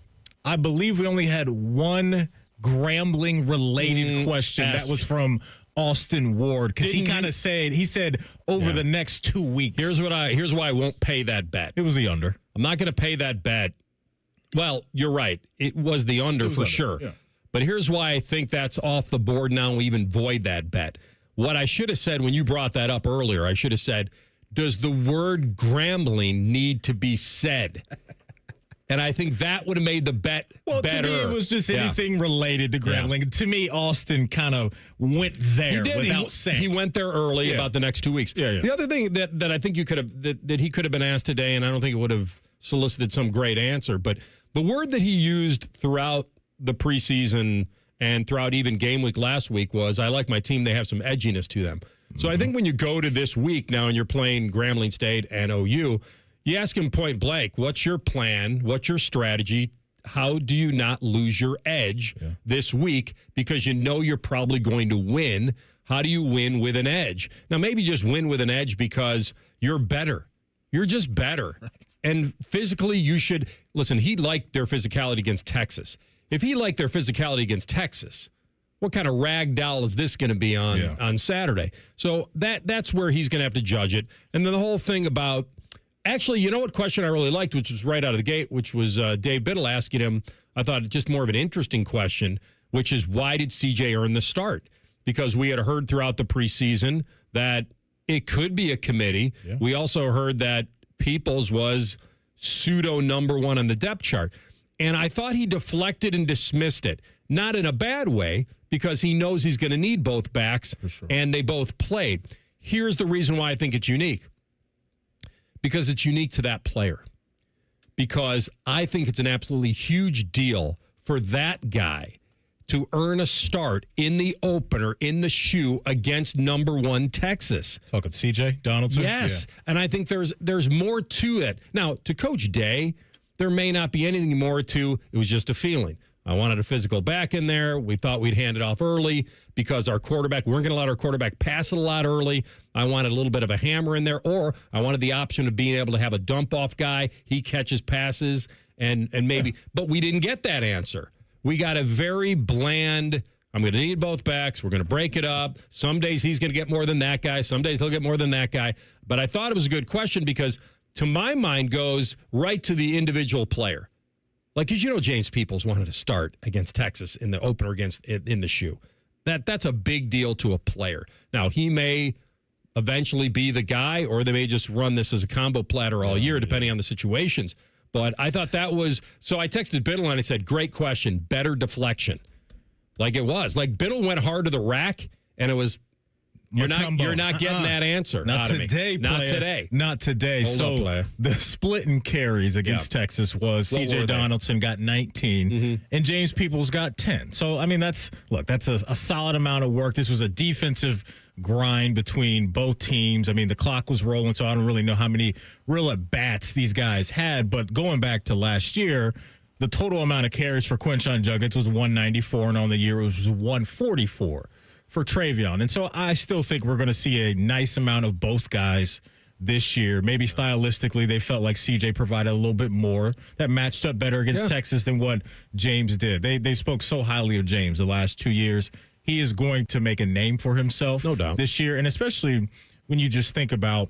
I believe we only had one Grambling-related question. That was from Austin Ward, because he kind of said, over the next 2 weeks. Here's why I won't pay that bet. It was the under. I'm not going to pay that bet. Well, you're right. It was the under for sure. Yeah. But here's why I think that's off the board now. We even void that bet. What I should have said when you brought that up earlier, I should have said, does the word Grambling need to be said? And I think that would have made the bet better. To me, it was just anything related to Grambling. Yeah. To me, Austin kind of went there without saying. He went there early about the next 2 weeks. Yeah. The other thing that I think you could have that he could have been asked today, and I don't think it would have solicited some great answer, but the word that he used throughout the preseason and throughout even game week last week was, I like my team, they have some edginess to them. So I think when you go to this week now and you're playing Grambling State and OU, you ask him point blank, what's your plan? What's your strategy? How do you not lose your edge this week? Because you know you're probably going to win. How do you win with an edge? Now, maybe just win with an edge because you're better. You're just better. Right. And physically, you should – listen, he liked their physicality against Texas. If he liked their physicality against Texas, what kind of rag doll is this going to be on Saturday? So that's where he's going to have to judge it. And then the whole thing about – actually, you know what question I really liked, which was right out of the gate, which was Dave Biddle asking him, I thought just more of an interesting question, which is why did CJ earn the start? Because we had heard throughout the preseason that it could be a committee. Yeah. We also heard that Peoples was pseudo number one on the depth chart. And I thought he deflected and dismissed it. Not in a bad way, because he knows he's going to need both backs, and they both played. Here's the reason why I think it's unique. Because it's unique to that player. Because I think it's an absolutely huge deal for that guy to earn a start in the opener, in the shoe, against number one Texas. Talking CJ Donaldson? Yes. Yeah. And I think there's more to it. Now, to Coach Day, there may not be anything more to it was just a feeling. I wanted a physical back in there. We thought we'd hand it off early because we weren't going to let our quarterback pass it a lot early. I wanted a little bit of a hammer in there, or I wanted the option of being able to have a dump-off guy. He catches passes, and maybe – but we didn't get that answer. We got a very bland – I'm going to need both backs. We're going to break it up. Some days he's going to get more than that guy. Some days he'll get more than that guy. But I thought it was a good question because, to my mind, goes right to the individual player. Like, because James Peoples wanted to start against Texas in the opener in the shoe. That's a big deal to a player. Now, he may eventually be the guy, or they may just run this as a combo platter all year, depending on the situations. But I thought that was – so I texted Biddle and I said, great question, better deflection. Like it was. Like Biddle went hard to the rack, and it was – You're not getting that answer. Not today, Not today. Not today. So the split in carries against Texas was CJ Donaldson got 19 and James Peoples got 10. So I mean that's a solid amount of work. This was a defensive grind between both teams. I mean the clock was rolling, so I don't really know how many real at-bats these guys had. But going back to last year, the total amount of carries for Quinshon Judkins was 194, and on the year it was 144. For Travion. And so I still think we're going to see a nice amount of both guys this year. Maybe stylistically they felt like CJ provided a little bit more that matched up better against Texas than what James did. They spoke so highly of James the last 2 years. He is going to make a name for himself this year, and especially when you just think about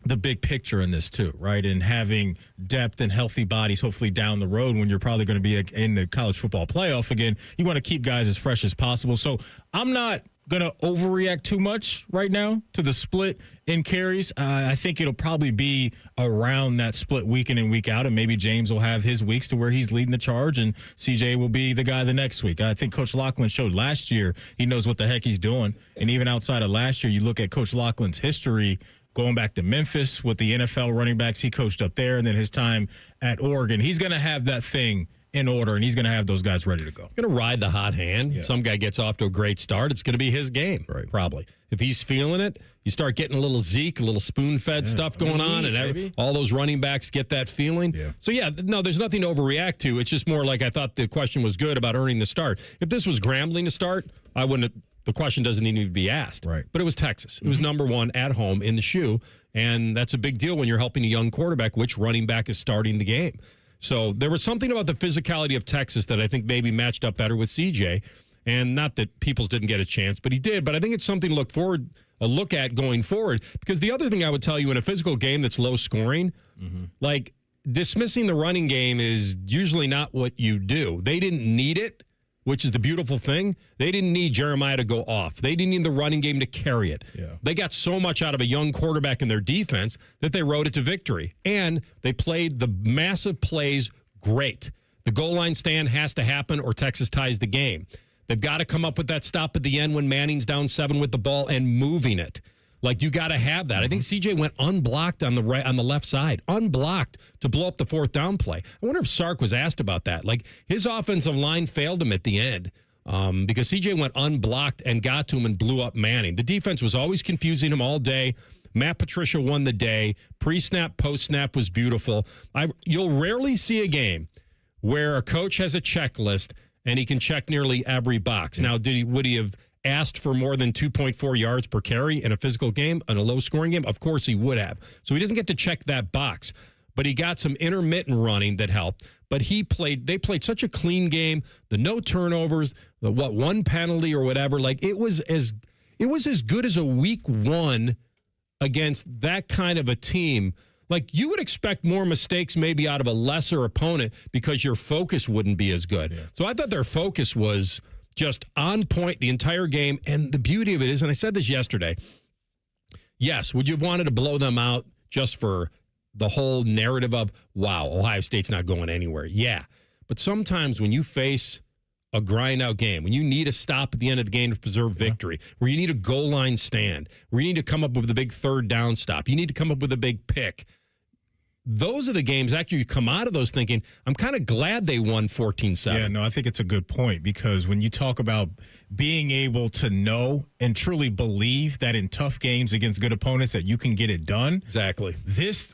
the big picture in this too, right? And having depth and healthy bodies, hopefully down the road when you're probably going to be in the college football playoff again, you want to keep guys as fresh as possible. So I'm not going to overreact too much right now to the split in carries. I think it'll probably be around that split week in and week out, and maybe James will have his weeks to where he's leading the charge, and CJ will be the guy the next week. I think Coach Loughlin showed last year he knows what the heck he's doing, and even outside of last year, you look at Coach Loughlin's history going back to Memphis with the NFL running backs he coached up there, and then his time at Oregon. He's going to have that thing in order, and he's going to have those guys ready to go. Going to ride the hot hand. Yeah. Some guy gets off to a great start. It's going to be his game, probably. If he's feeling it, you start getting a little Zeke, a little spoon-fed stuff going on, and all those running backs get that feeling. Yeah. So, no, there's nothing to overreact to. It's just more like I thought the question was good about earning the start. If this was Grambling to start, I wouldn't have, the question doesn't need to be asked. Right. But it was Texas. It was number one at home in the shoe, and that's a big deal when you're helping a young quarterback, which running back is starting the game. So there was something about the physicality of Texas that I think maybe matched up better with CJ. And not that Peoples didn't get a chance, but he did. But I think it's something to look at going forward. Because the other thing I would tell you in a physical game that's low scoring, like dismissing the running game is usually not what you do. They didn't need it, which is the beautiful thing. They didn't need Jeremiah to go off. They didn't need the running game to carry it. Yeah. They got so much out of a young quarterback in their defense that they rode it to victory. And they played the massive plays great. The goal line stand has to happen or Texas ties the game. They've got to come up with that stop at the end when Manning's down 7 with the ball and moving it. Like, you got to have that. I think CJ went unblocked on the left side, unblocked to blow up the fourth down play. I wonder if Sark was asked about that. Like, his offensive line failed him at the end because CJ went unblocked and got to him and blew up Manning. The defense was always confusing him all day. Matt Patricia won the day. Pre-snap, post-snap was beautiful. You'll rarely see a game where a coach has a checklist and he can check nearly every box. Now, would he have asked for more than 2.4 yards per carry in a physical game, in a low-scoring game? Of course he would have. So he doesn't get to check that box. But he got some intermittent running that helped. But they played such a clean game. The no turnovers, the one penalty or whatever. Like, it was as good as a week one against that kind of a team. Like, you would expect more mistakes maybe out of a lesser opponent because your focus wouldn't be as good. Yeah. So I thought their focus was just on point the entire game. And the beauty of it is, and I said this yesterday, yes, would you have wanted to blow them out just for the whole narrative of, wow, Ohio State's not going anywhere? Yeah. But sometimes when you face a grind-out game, when you need a stop at the end of the game to preserve victory, where you need a goal line stand, where you need to come up with a big third down stop, you need to come up with a big pick, those are the games actually you come out of those thinking, I'm kind of glad they won 14-7. Yeah, no, I think it's a good point because when you talk about being able to know and truly believe that in tough games against good opponents that you can get it done. Exactly.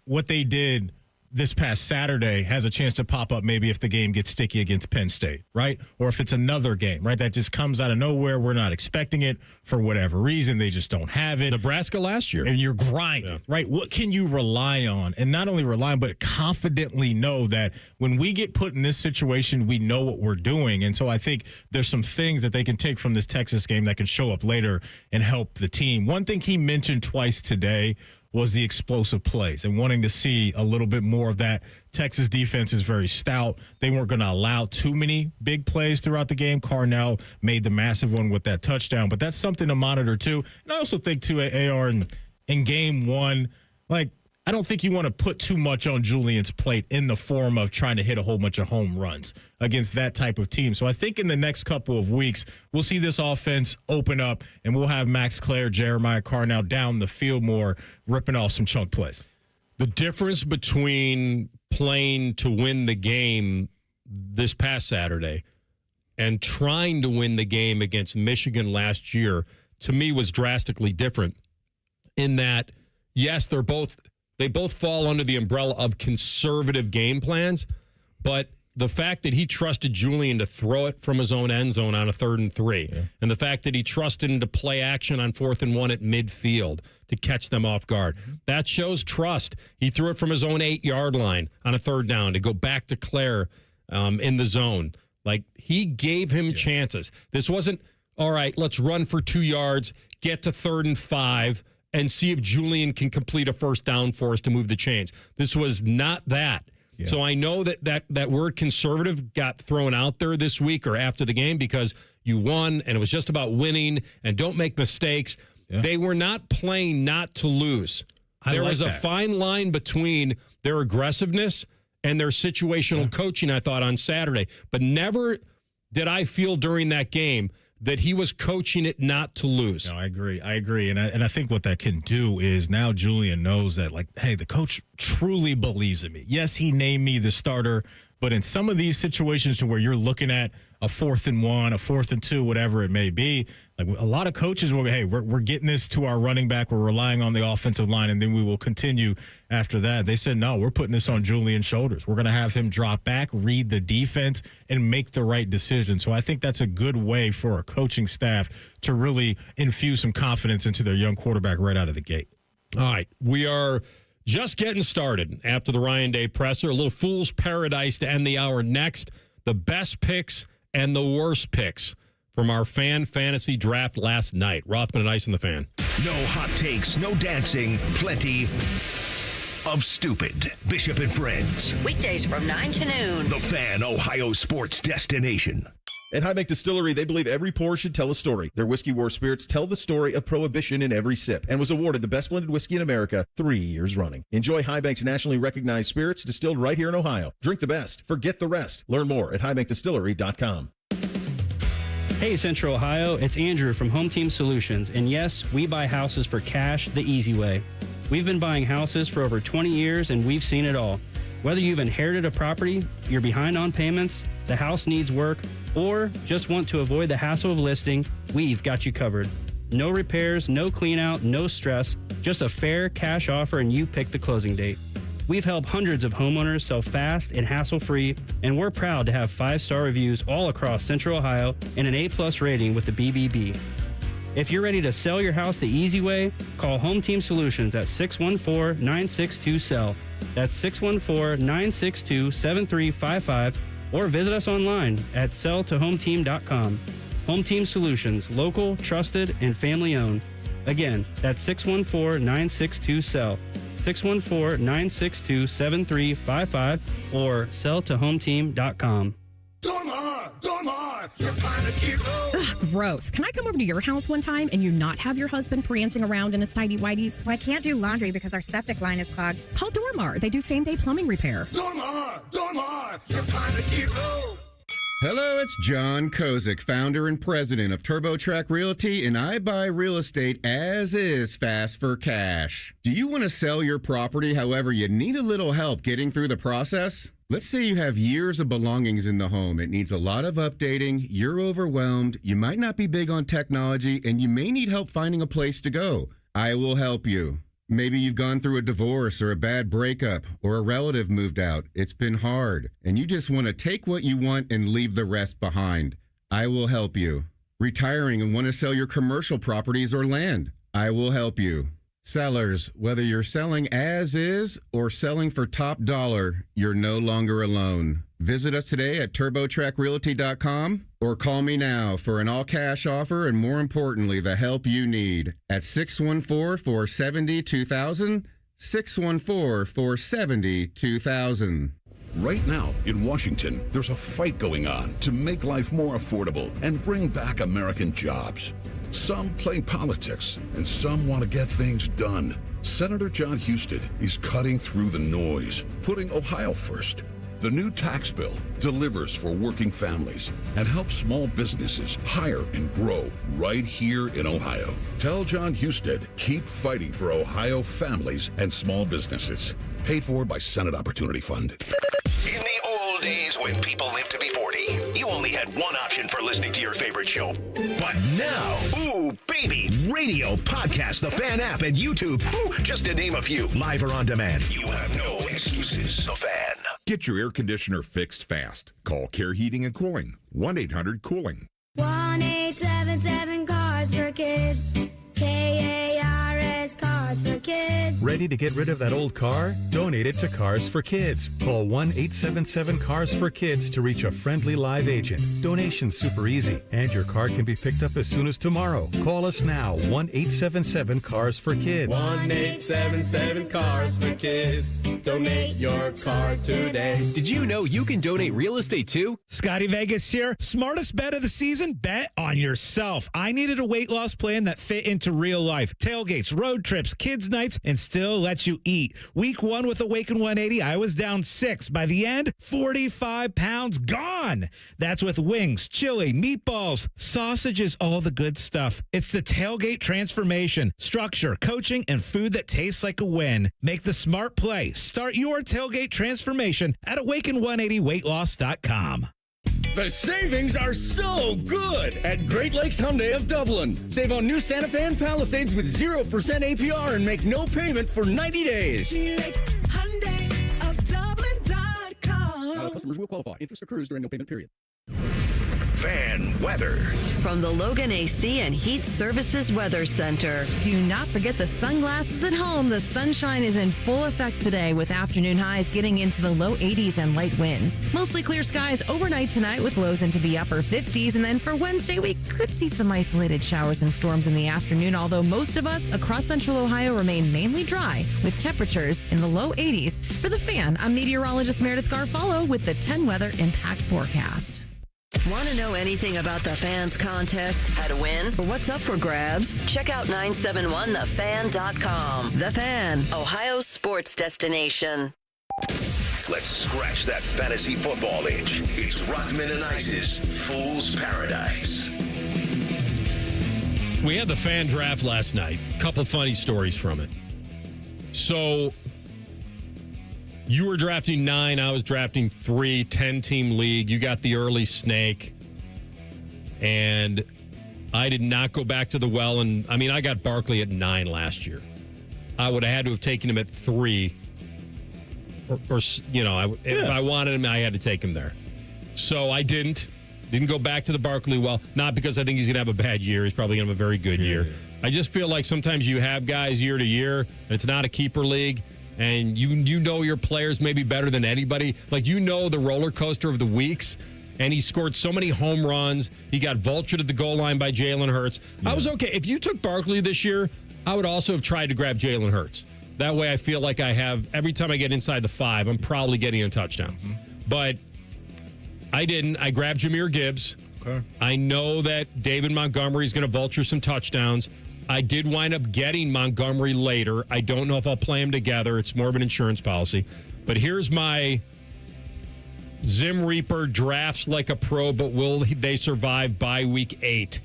What they did this past Saturday has a chance to pop up maybe if the game gets sticky against Penn State, right? Or if it's another game, right, that just comes out of nowhere. We're not expecting it for whatever reason. They just don't have it. Nebraska last year. And you're grinding, right? What can you rely on? And not only rely on, but confidently know that when we get put in this situation, we know what we're doing. And so I think there's some things that they can take from this Texas game that can show up later and help the team. One thing he mentioned twice today was the explosive plays and wanting to see a little bit more of that. Texas defense is very stout. They weren't going to allow too many big plays throughout the game. Carnell made the massive one with that touchdown, but that's something to monitor too. And I also think too, AR, in game one, like, I don't think you want to put too much on Julian's plate in the form of trying to hit a whole bunch of home runs against that type of team. So I think in the next couple of weeks, we'll see this offense open up, and we'll have Max Clare, Jeremiah Carnell down the field more, ripping off some chunk plays. The difference between playing to win the game this past Saturday and trying to win the game against Michigan last year, to me, was drastically different in that, yes, they both fall under the umbrella of conservative game plans, but the fact that he trusted Julian to throw it from his own end zone on a 3rd and 3, and the fact that he trusted him to play action on 4th and 1 at midfield to catch them off guard, that shows trust. He threw it from his own 8-yard line on a 3rd down to go back to Claire in the zone. Like, he gave him chances. This wasn't, all right, let's run for 2 yards, get to 3rd and 5, and see if Julian can complete a first down for us to move the chains. This was not that. Yeah. So I know that word conservative got thrown out there this week or after the game because you won and it was just about winning and don't make mistakes. Yeah. They were not playing not to lose. There was a fine line between their aggressiveness and their situational coaching, I thought, on Saturday. But never did I feel during that game that he was coaching it not to lose. No, I agree. And I think what that can do is now Julian knows that, like, hey, the coach truly believes in me. Yes, he named me the starter, but in some of these situations to where you're looking at a 4th and 1, a 4th and 2, whatever it may be, like a lot of coaches will go, hey, we're getting this to our running back. We're relying on the offensive line, and then we will continue after that. They said, no, we're putting this on Julian's shoulders. We're going to have him drop back, read the defense, and make the right decision. So I think that's a good way for a coaching staff to really infuse some confidence into their young quarterback right out of the gate. All right, we are just getting started after the Ryan Day presser. A little fool's paradise to end the hour next. The best picks and the worst picks from our fan fantasy draft last night. Rothman and Ice and the Fan. No hot takes, no dancing, plenty of stupid. Bishop and Friends. Weekdays from 9 to noon. The Fan, Ohio sports destination. At High Bank Distillery, they believe every pour should tell a story. Their Whiskey War spirits tell the story of Prohibition in every sip and was awarded the best blended whiskey in America 3 years running. Enjoy High Bank's nationally recognized spirits distilled right here in Ohio. Drink the best. Forget the rest. Learn more at highbankdistillery.com. Hey Central Ohio, it's Andrew from Home Team Solutions, and yes, we buy houses for cash the easy way. We've been buying houses for over 20 years and we've seen it all. Whether you've inherited a property, you're behind on payments, the house needs work, or just want to avoid the hassle of listing, we've got you covered. No repairs, no clean out, no stress, just a fair cash offer and you pick the closing date. We've helped hundreds of homeowners sell fast and hassle-free, and we're proud to have 5-star reviews all across Central Ohio and an A+ rating with the BBB. If you're ready to sell your house the easy way, call Home Team Solutions at 614-962-SELL. That's 614-962-7355, or visit us online at selltohometeam.com. Home Team Solutions, local, trusted, and family-owned. Again, that's 614-962-SELL. 614-962-7355 or selltohometeam.com. Ugh, gross. Can I come over to your house one time and you not have your husband prancing around in its tidy whities? Well, I can't do laundry because our septic line is clogged. Call Dormar. They do same-day plumbing repair. Dormar, you're kind of cute. Hello, it's John Kozik, founder and president of TurboTrack Realty, and I buy real estate as is fast for cash. Do you want to sell your property, however, you need a little help getting through the process? Let's say you have years of belongings in the home. It needs a lot of updating, you're overwhelmed, you might not be big on technology, and you may need help finding a place to go. I will help you. Maybe you've gone through a divorce or a bad breakup or a relative moved out. It's been hard, and you just want to take what you want and leave the rest behind. I will help you. Retiring and want to sell your commercial properties or land. I will help you. Sellers, whether you're selling as is or selling for top dollar, you're no longer alone. Visit us today at TurboTrackRealty.com or call me now for an all-cash offer and, more importantly, the help you need at 614-470-2000, 614-470-2000. Right now in Washington, there's a fight going on to make life more affordable and bring back American jobs. Some play politics, and some want to get things done. Senator John Husted is cutting through the noise, putting Ohio first. The new tax bill delivers for working families and helps small businesses hire and grow right here in Ohio. Tell John Husted, keep fighting for Ohio families and small businesses. Paid for by Senate Opportunity Fund. In the old days when people lived to be 40, you only had one option for listening to your favorite show. But now, ooh, baby, radio, podcast, the Fan app, and YouTube, ooh, just to name a few, live or on demand. You have no excuses. The Fan. Get your air conditioner fixed fast. Call Care Heating and Cooling. 1-800-COOLING. 1-877-CARS for kids. KARS Cars. Cars for Kids. Ready to get rid of that old car? Donate it to Cars for Kids. Call 1-877-CARS-FOR-KIDS to reach a friendly live agent. Donation's super easy, and your car can be picked up as soon as tomorrow. Call us now, 1-877-CARS-FOR-KIDS. 1-877-CARS-FOR-KIDS. Donate your car today. Did you know you can donate real estate too? Scotty Vegas here. Smartest bet of the season? Bet on yourself. I needed a weight loss plan that fit into real life. Tailgates, road trips, kids' nights, and still lets you eat. Week 1 with Awaken 180, I was down 6. By the end, 45 pounds gone. That's with wings, chili, meatballs, sausages, all the good stuff. It's the Tailgate transformation. Structure, coaching, and food that tastes like a win. Make the smart play. Start your Tailgate transformation at awaken180weightloss.com. The savings are so good at Great Lakes Hyundai of Dublin. Save on new Santa Fe and Palisades with 0% APR and make no payment for 90 days. HyundaiofDublin.com. Customers will qualify. Interest accrues during no payment period. Fan weather. From the Logan AC and Heat Services Weather Center. Do not forget the sunglasses at home. The sunshine is in full effect today with afternoon highs getting into the low 80s and light winds. Mostly clear skies overnight tonight with lows into the upper 50s. And then for Wednesday, we could see some isolated showers and storms in the afternoon, although most of us across central Ohio remain mainly dry with temperatures in the low 80s. For The Fan, I'm meteorologist Meredith Garfalo with the 10 Weather Impact Forecast. Want to know anything about the Fans contest, how to win, or what's up for grabs? Check out 971thefan.com. The Fan, Ohio's sports destination. Let's scratch that fantasy football itch. It's Rothman and Ice's Fool's Paradise. We had the Fan draft last night. A couple funny stories from it. So you were drafting 9, I was drafting 3, 10-team league. You got the early snake. And I did not go back to the well. And I mean, I got Barkley at 9 last year. I would have had to have taken him at 3. Or you know, if I wanted him, I had to take him there. So I didn't. Didn't go back to the Barkley well. Not because I think he's going to have a bad year. He's probably going to have a very good year. I just feel like sometimes you have guys year to year, and it's not a keeper league. And you know your players maybe better than anybody. Like, you know the roller coaster of the weeks. And he scored so many home runs. He got vultured at the goal line by Jalen Hurts. Yeah. I was okay. If you took Barkley this year, I would also have tried to grab Jalen Hurts. That way I feel like I have, every time I get inside the 5, I'm probably getting a touchdown. Mm-hmm. But I didn't. I grabbed Jahmyr Gibbs. Okay. I know that David Montgomery is going to vulture some touchdowns. I did wind up getting Montgomery later. I don't know if I'll play them together. It's more of an insurance policy. But here's my Zim Reaper drafts like a pro, but will they survive by week 8?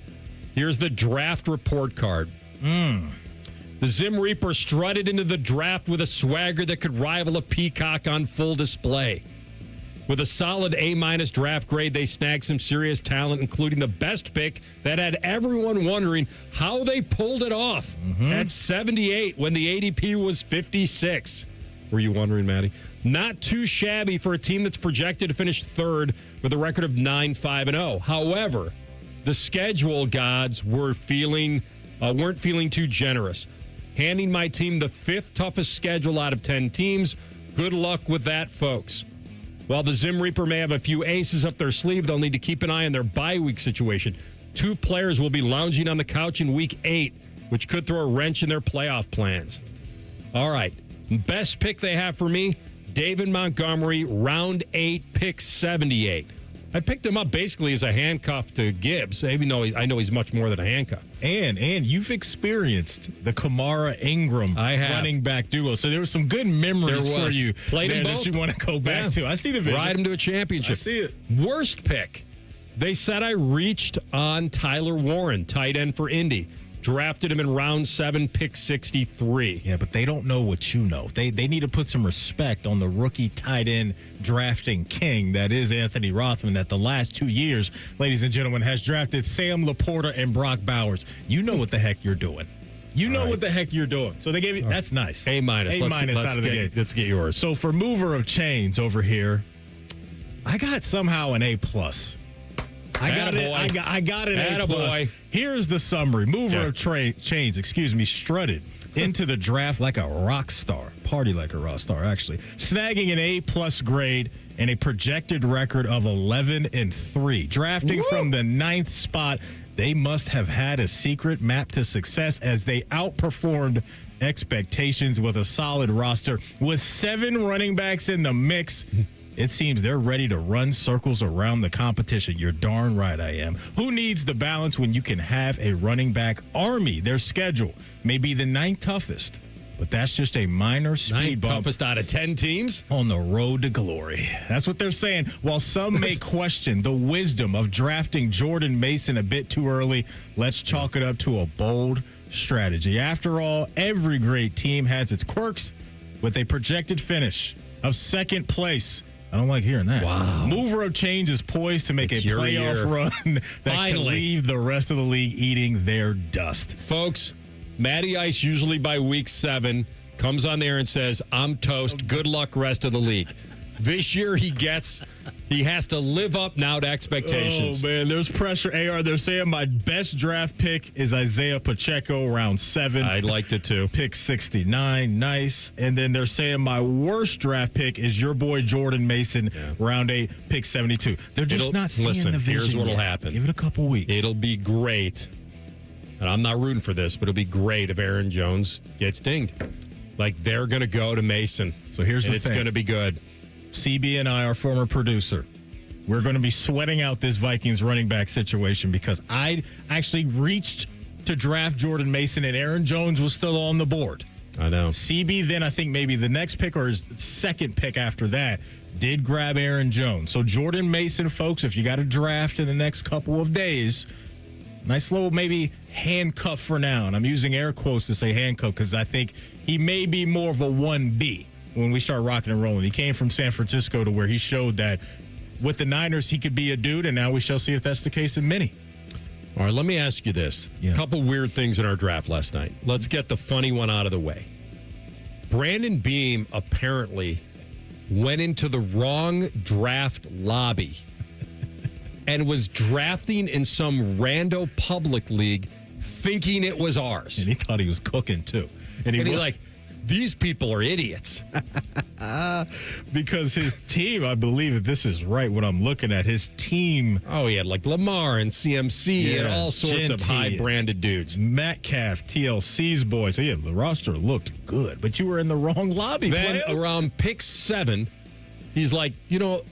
Here's the draft report card. The Zim Reaper strutted into the draft with a swagger that could rival a peacock on full display. With a solid A- draft grade, they snagged some serious talent, including the best pick that had everyone wondering how they pulled it off at 78 when the ADP was 56. Were you wondering, Maddie? Not too shabby for a team that's projected to finish 3rd with a record of 9-5-0. However, the schedule gods weren't feeling too generous, handing my team the 5th toughest schedule out of 10 teams. Good luck with that, folks. While the Zim Reaper may have a few aces up their sleeve, they'll need to keep an eye on their bye week situation. 2 players will be lounging on the couch in week 8, which could throw a wrench in their playoff plans. All right. Best pick they have for me, David Montgomery, round 8, pick 78. I picked him up basically as a handcuff to Gibbs, even though I know he's much more than a handcuff. And you've experienced the Kamara Ingram running back duo, so there were some good memories for you there that you want to go back to. I see the vision. Ride him to a championship. I see it. Worst pick. They said I reached on Tyler Warren, tight end for Indy. Drafted him in round 7, pick 63. Yeah, but they don't know what you know. They need to put some respect on the rookie tight end drafting king that is Anthony Rothman that the last 2 years, ladies and gentlemen, has drafted Sam Laporta and Brock Bowers. You know what the heck you're doing. You know what the heck you're doing. So they gave you, that's nice. A-. Out of the gate. Let's get yours. So for mover of chains over here, I got somehow an A+. I got it. I got it. A+. Here's the summary. Mover of chains, strutted into the draft like a rock star. Party like a rock star, actually. Snagging an A+ grade and a projected record of 11-3. Drafting from the 9th spot, they must have had a secret map to success as they outperformed expectations with a solid roster. With 7 running backs in the mix, it seems they're ready to run circles around the competition. You're darn right I am. Who needs the balance when you can have a running back army? Their schedule may be the 9th toughest, but that's just a minor speed bump. Toughest out of 10 teams? On the road to glory. That's what they're saying. While some may question the wisdom of drafting Jordan Mason a bit too early, let's chalk it up to a bold strategy. After all, every great team has its quirks with a projected finish of 2nd place. I don't like hearing that. Wow. Mover of change is poised to make a playoff run that can leave the rest of the league eating their dust. Folks, Matty Ice usually by week 7 comes on there and says, I'm toast. Good luck rest of the league. This year he has to live up now to expectations. Oh, man, there's pressure. AR, they're saying my best draft pick is Isaiah Pacheco, round 7. I liked it too. Pick 69. Nice. And then they're saying my worst draft pick is your boy Jordan Mason, round 8, pick 72. They're just not seeing the vision. Here's what'll yet. happen. Give it a couple weeks. It'll be great. And I'm not rooting for this, but it'll be great if Aaron Jones gets dinged. Like, they're going to go to Mason. So here's the thing. It's going to be good. CB and I, our former producer, we're going to be sweating out this Vikings running back situation because I actually reached to draft Jordan Mason and Aaron Jones was still on the board. I know. CB then I think maybe the next pick or his 2nd pick after that did grab Aaron Jones. So Jordan Mason, folks, if you got a draft in the next couple of days, nice little maybe handcuff for now. And I'm using air quotes to say handcuff because I think he may be more of a 1B. When we start rocking and rolling. He came from San Francisco to where he showed that with the Niners, he could be a dude, and now we shall see if that's the case in many. All right, let me ask you this. A couple weird things in our draft last night. Let's get the funny one out of the way. Brandon Beam apparently went into the wrong draft lobby and was drafting in some rando public league thinking it was ours. And he thought he was cooking, too. And he's like, these people are idiots. Because his team, I believe if this is right, what I'm looking at, his team. Oh, he had like Lamar and CMC and all sorts of high-branded dudes. Metcalf, TLC's boys. So, the roster looked good, but you were in the wrong lobby. Then around pick 7, he's like,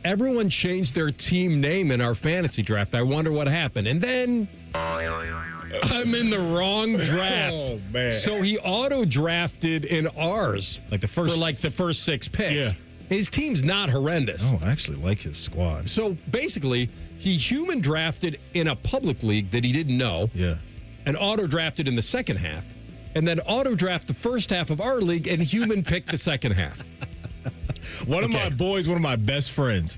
everyone changed their team name in our fantasy draft. I wonder what happened. And then I'm in the wrong draft. Oh, man. So he auto-drafted in ours. Like the first... For the first 6 picks. Yeah. His team's not horrendous. Oh, I actually like his squad. So basically, he human drafted in a public league that he didn't know. Yeah. And auto-drafted in the second half. And then auto-draft the first half of our league and human picked the second half. One of my boys, one of my best friends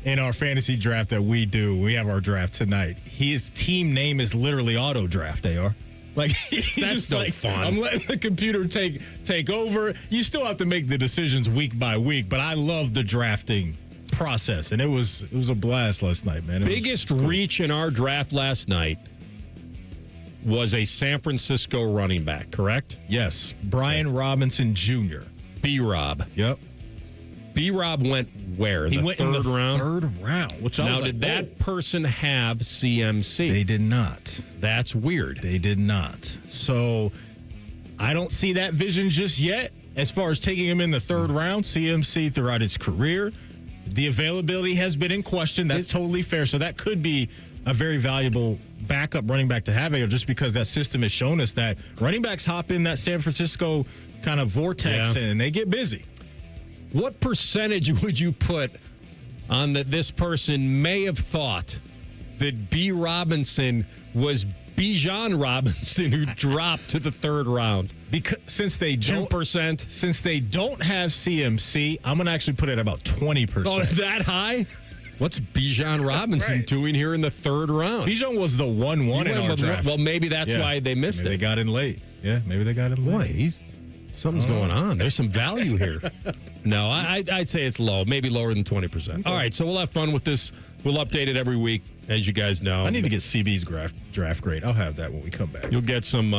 in our fantasy draft that we do, we have our draft tonight. His team name is literally auto draft, AR. Like, he's That's just no like, fun. I'm letting the computer take over. You still have to make the decisions week by week, but I love the drafting process. And it was a blast last night, man. Biggest reach in our draft last night was a San Francisco running back, correct? Yes. Brian Robinson Jr. B-Rob. Yep. B-Rob went where? He the went third in the round? third round. Which I now, was like, did that person have CMC? They did not. That's weird. They did not. So I don't see that vision just yet. As far as taking him in the third round, CMC throughout his career, the availability has been in question. That's totally fair. So that could be a very valuable backup running back to have, just because that system has shown us that running backs hop in that San Francisco kind of vortex and they get busy. What percentage would you put on that this person may have thought that B. Robinson was Bijan Robinson who dropped to the third round? Because since they don't 2%, since they don't have CMC, I'm gonna actually put it at about 20%. Oh, that high? What's Bijan Robinson doing here in the third round? Bijan was the 1-1 in our draft. Well, maybe that's why they missed maybe it. They got in late. Yeah, maybe they got in late. Boy, something's going on. There's some value here. No, I'd say it's low, maybe lower than 20%. All right, so we'll have fun with this We'll update it every week, as you guys know. I need to get CB's draft grade. I'll have that when we come back. You'll get some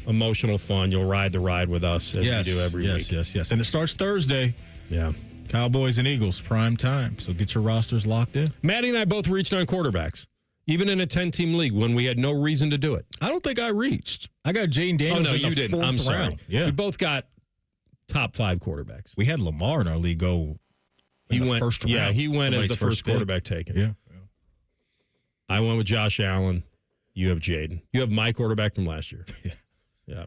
emotional fun. You'll ride the ride with us as we do every week. Yes. And it starts Thursday. Yeah. Cowboys and Eagles, prime time. So get your rosters locked in. Maddie and I both reached on quarterbacks, even in a 10-team league when we had no reason to do it. I don't think I reached. I got Jane Daniels in the you didn't. fourth I'm sorry. round. Yeah. We both got top 5 quarterbacks. We had Lamar in our league go in the first round. Yeah, he went Somebody's as the first pick. quarterback taken. Yeah. I went with Josh Allen. You have Jaden. You have my quarterback from last year. Yeah.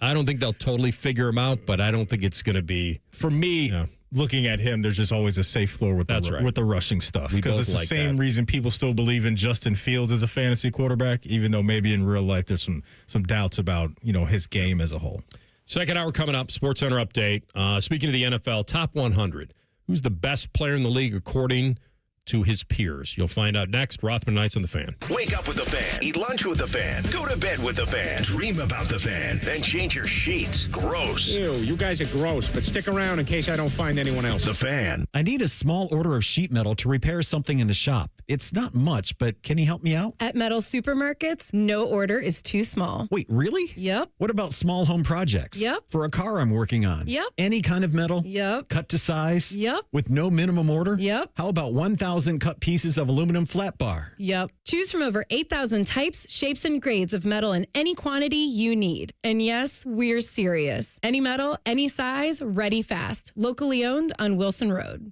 I don't think they'll totally figure him out, but I don't think it's going to be. For me, looking at him, there's just always a safe floor with the rushing stuff. Because it's the same reason people still believe in Justin Fields as a fantasy quarterback, even though maybe in real life there's some doubts about his game as a whole. Second hour coming up, SportsCenter update. Speaking of the NFL, top 100. Who's the best player in the league according to his peers? You'll find out next. Rothman Nights on the Fan. Wake up with the Fan. Eat lunch with the Fan. Go to bed with the Fan. Dream about the Fan. Then change your sheets. Gross. Ew, you guys are gross, but stick around in case I don't find anyone else. The Fan. I need a small order of sheet metal to repair something in the shop. It's not much, but can you help me out? At Metal Supermarkets, no order is too small. Wait, really? Yep. What about small home projects? Yep. For a car I'm working on? Yep. Any kind of metal? Yep. Cut to size? Yep. With no minimum order? Yep. How about 1,000 cut pieces of aluminum flat bar? Yep. Choose from over 8,000 types, shapes, and grades of metal in any quantity you need. And yes, we're serious. Any metal, any size, ready fast. Locally owned on Wilson Road.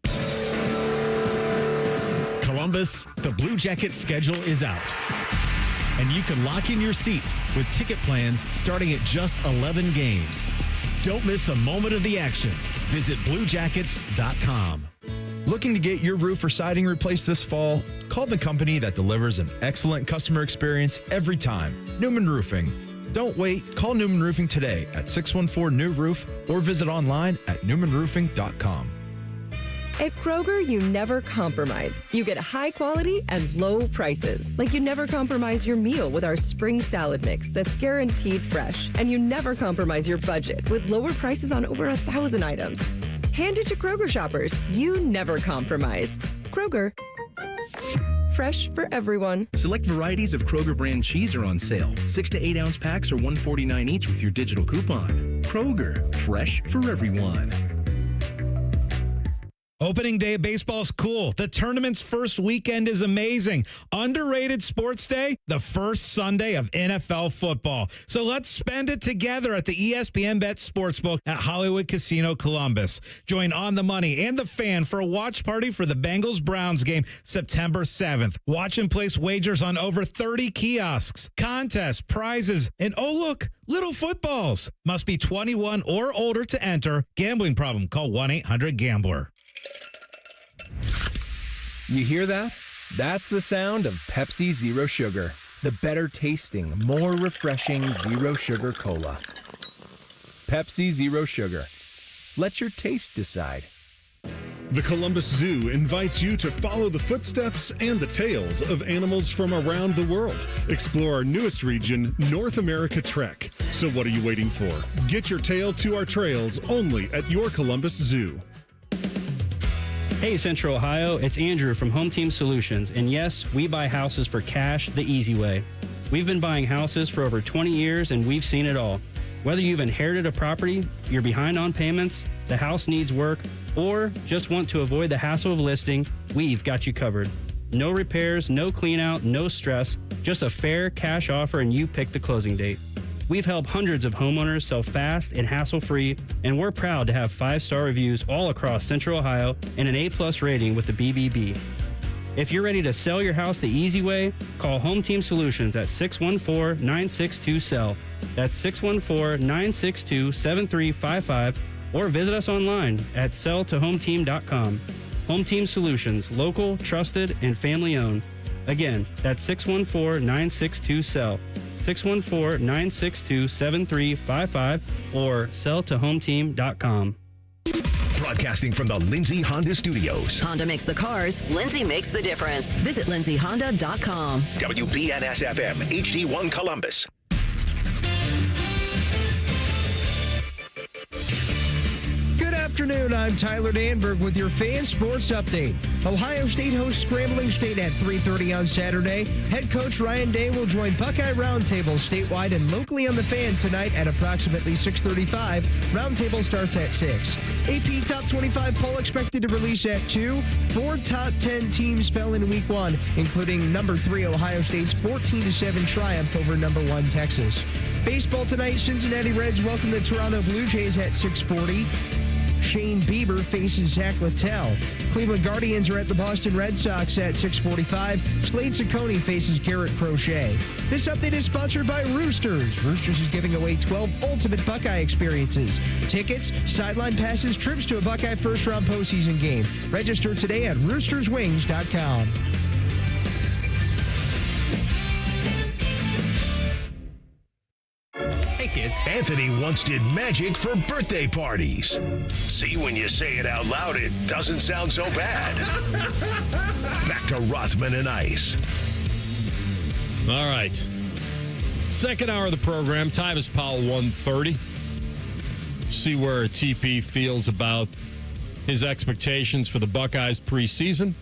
Columbus, the Blue Jackets schedule is out. And you can lock in your seats with ticket plans starting at just 11 games. Don't miss a moment of the action. Visit BlueJackets.com. Looking to get your roof or siding replaced this fall? Call the company that delivers an excellent customer experience every time. Newman Roofing. Don't wait. Call Newman Roofing today at 614-NEW-ROOF or visit online at newmanroofing.com. At Kroger, you never compromise. You get high quality and low prices. Like you never compromise your meal with our spring salad mix that's guaranteed fresh. And you never compromise your budget with lower prices on over 1,000 items. Hand it to Kroger shoppers. You never compromise. Kroger. Fresh for everyone. Select varieties of Kroger brand cheese are on sale. 6 to 8 ounce packs are $1.49 each with your digital coupon. Kroger, fresh for everyone. Opening day of baseball is cool. The tournament's first weekend is amazing. Underrated sports day, the first Sunday of NFL football. So let's spend it together at the ESPN Bet Sportsbook at Hollywood Casino Columbus. Join On the Money and The Fan for a watch party for the Bengals-Browns game September 7th. Watch and place wagers on over 30 kiosks, contests, prizes, and oh look, little footballs. Must be 21 or older to enter. Gambling problem? Call 1-800-GAMBLER. You hear that? That's the sound of Pepsi Zero Sugar. The better tasting, more refreshing Zero Sugar Cola. Pepsi Zero Sugar. Let your taste decide. The Columbus Zoo invites you to follow the footsteps and the tales of animals from around the world. Explore our newest region, North America Trek. So what are you waiting for? Get your tail to our trails only at your Columbus Zoo. Hey Central Ohio, it's Andrew from Home Team Solutions, and yes, we buy houses for cash the easy way. We've been buying houses for over 20 years and we've seen it all. Whether you've inherited a property, you're behind on payments, the house needs work, or just want to avoid the hassle of listing, we've got you covered. No repairs, no clean out, no stress, just a fair cash offer and you pick the closing date. We've helped hundreds of homeowners sell fast and hassle-free, and we're proud to have 5-star reviews all across Central Ohio and an A+ rating with the BBB. If you're ready to sell your house the easy way, call Home Team Solutions at 614-962-SELL. That's 614-962-7355, or visit us online at selltohometeam.com. Home Team Solutions, local, trusted, and family-owned. Again, that's 614-962-SELL. 614-962-7355 or selltohometeam.com. Broadcasting from the Lindsay Honda Studios. Honda makes the cars. Lindsay makes the difference. Visit lindsayhonda.com. WBNS-FM, HD1 Columbus. Good afternoon. I'm Tyler Danberg with your fan sports update. Ohio State hosts Scrambling State at 3:30 on Saturday. Head coach Ryan Day will join Buckeye Roundtable statewide and locally on the Fan tonight at approximately 6:35. Roundtable starts at 6. AP Top 25 poll expected to release at 2. 4 top 10 teams fell in Week 1, including number 3 Ohio State's 14-7 triumph over number 1 Texas. Baseball tonight, Cincinnati Reds welcome the Toronto Blue Jays at 6:40. Shane Bieber faces Zach Littell. Cleveland Guardians are at the Boston Red Sox at 6:45. Slade Ciccone faces Garrett Crochet. This update is sponsored by Roosters. Roosters is giving away 12 ultimate Buckeye experiences. Tickets, sideline passes, trips to a Buckeye first-round postseason game. Register today at roosterswings.com. Hey kids, Anthony once did magic for birthday parties. See, when you say it out loud, it doesn't sound so bad. Back to Rothman and Ice. All right. Second hour of the program, Tyvis, Powell, 1:30. See where TP feels about his expectations for the Buckeyes preseason.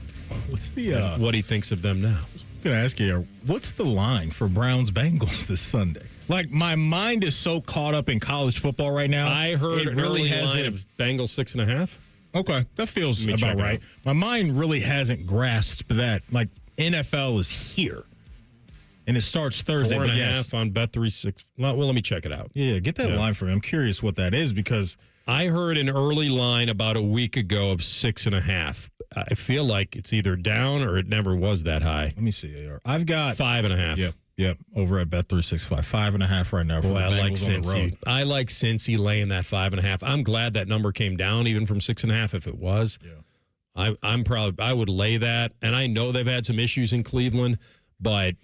What's the what he thinks of them now. I'm going to ask you, what's the line for Browns-Bengals this Sunday? Like, my mind is so caught up in college football right now. I heard an early line of Bengals 6.5. Okay, that feels about right. My mind really hasn't grasped that, like, NFL is here. And it starts Thursday. 4.5 on Bet365. Well, let me check it out. Yeah, get that line for me. I'm curious what that is because I heard an early line about a week ago of 6.5. I feel like it's either down or it never was that high. Let me see, AR. I've got 5.5. Yep. Over at Bet365. 5.5 right now for the I like Bengals on the road. I like Cincy laying that 5.5. I'm glad that number came down even from 6.5 if it was. Yeah. I would lay that. And I know they've had some issues in Cleveland, but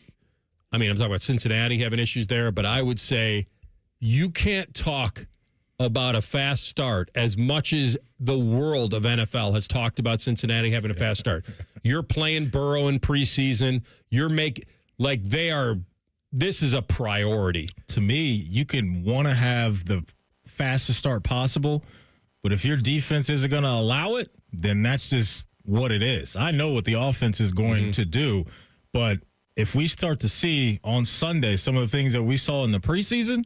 I mean, I'm talking about Cincinnati having issues there, but I would say you can't talk about a fast start as much as the world of NFL has talked about Cincinnati having a fast start. You're playing Burrow in preseason. This is a priority. To me, you can want to have the fastest start possible, but if your defense isn't going to allow it, then that's just what it is. I know what the offense is going to do, but if we start to see on Sunday some of the things that we saw in the preseason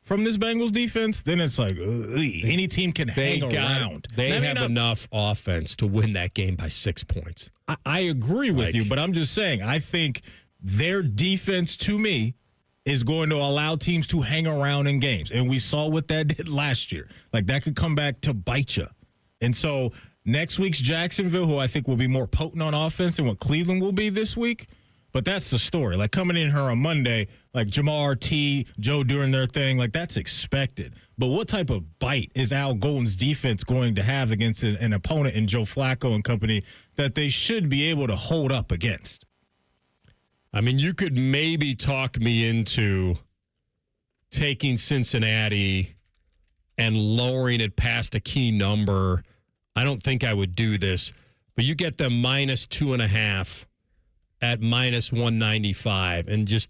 from this Bengals defense, then it's like any team can hang around. They have enough offense to win that game by 6 points. I agree with you, but I'm just saying, I think their defense, to me, is going to allow teams to hang around in games. And we saw what that did last year. Like, that could come back to bite you. And so next week's Jacksonville, who I think will be more potent on offense than what Cleveland will be this week, but that's the story. Like, coming in here on Monday, like Jamar, T, Joe doing their thing, like, that's expected. But what type of bite is Al Golden's defense going to have against an opponent in Joe Flacco and company that they should be able to hold up against? I mean, you could maybe talk me into taking Cincinnati and lowering it past a key number. I don't think I would do this, but you get them minus 2.5 at minus 195 and just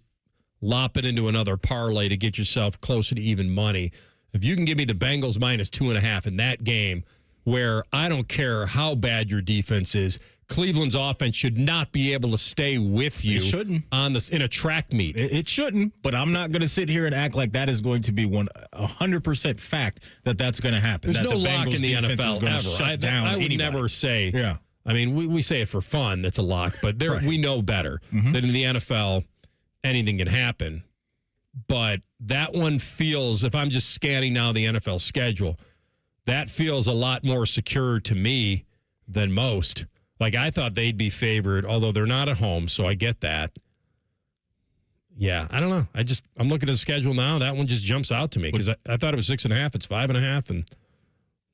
lop it into another parlay to get yourself closer to even money. If you can give me the Bengals minus 2.5 in that game, where I don't care how bad your defense is, Cleveland's offense should not be able to stay with you. It shouldn't. In a track meet. It shouldn't, but I'm not going to sit here and act like that is going to be 100% fact that that's going to happen. There's no lock in the NFL ever. I would never say. Yeah. I mean, we say it for fun. That's a lock, but we know better that in the NFL, anything can happen. But that one feels, if I'm just scanning now the NFL schedule, that feels a lot more secure to me than most. Like, I thought they'd be favored, although they're not at home, so I get that. Yeah, I don't know. I'm looking at the schedule now. That one just jumps out to me because I thought it was 6.5. It's 5.5, and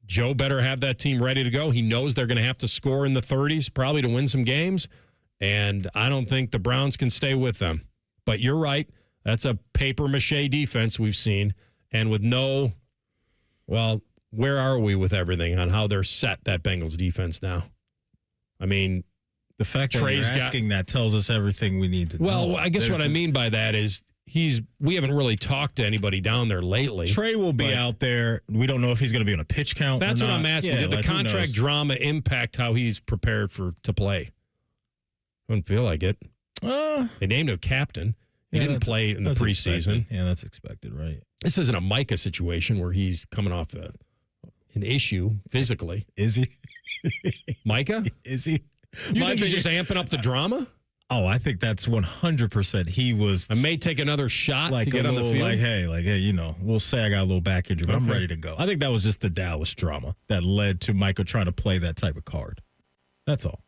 Joe better have that team ready to go. He knows they're going to have to score in the 30s probably to win some games, and I don't think the Browns can stay with them. But you're right. That's a papier-mâché defense we've seen, and with where are we with everything on how they're set, that Bengals defense now? I mean, the fact that you're asking that tells us everything we need to know. Well, I guess what I mean by that is we haven't really talked to anybody down there lately. Trey will be out there. We don't know if he's going to be on a pitch count. That's or what not. I'm asking. Yeah, Did the contract drama impact how he's prepared to play? Doesn't feel like it. They named him a captain. He didn't play in the preseason. Expected. Yeah, that's expected, right? This isn't a Micah situation where he's coming off an issue physically. Is he? Micah? Is he? You think he's just amping up the drama? Oh, I think that's 100%. He was. I may take another shot like to get on the field. Like, hey, we'll say I got a little back injury, but I'm ready to go. I think that was just the Dallas drama that led to Micah trying to play that type of card. That's all.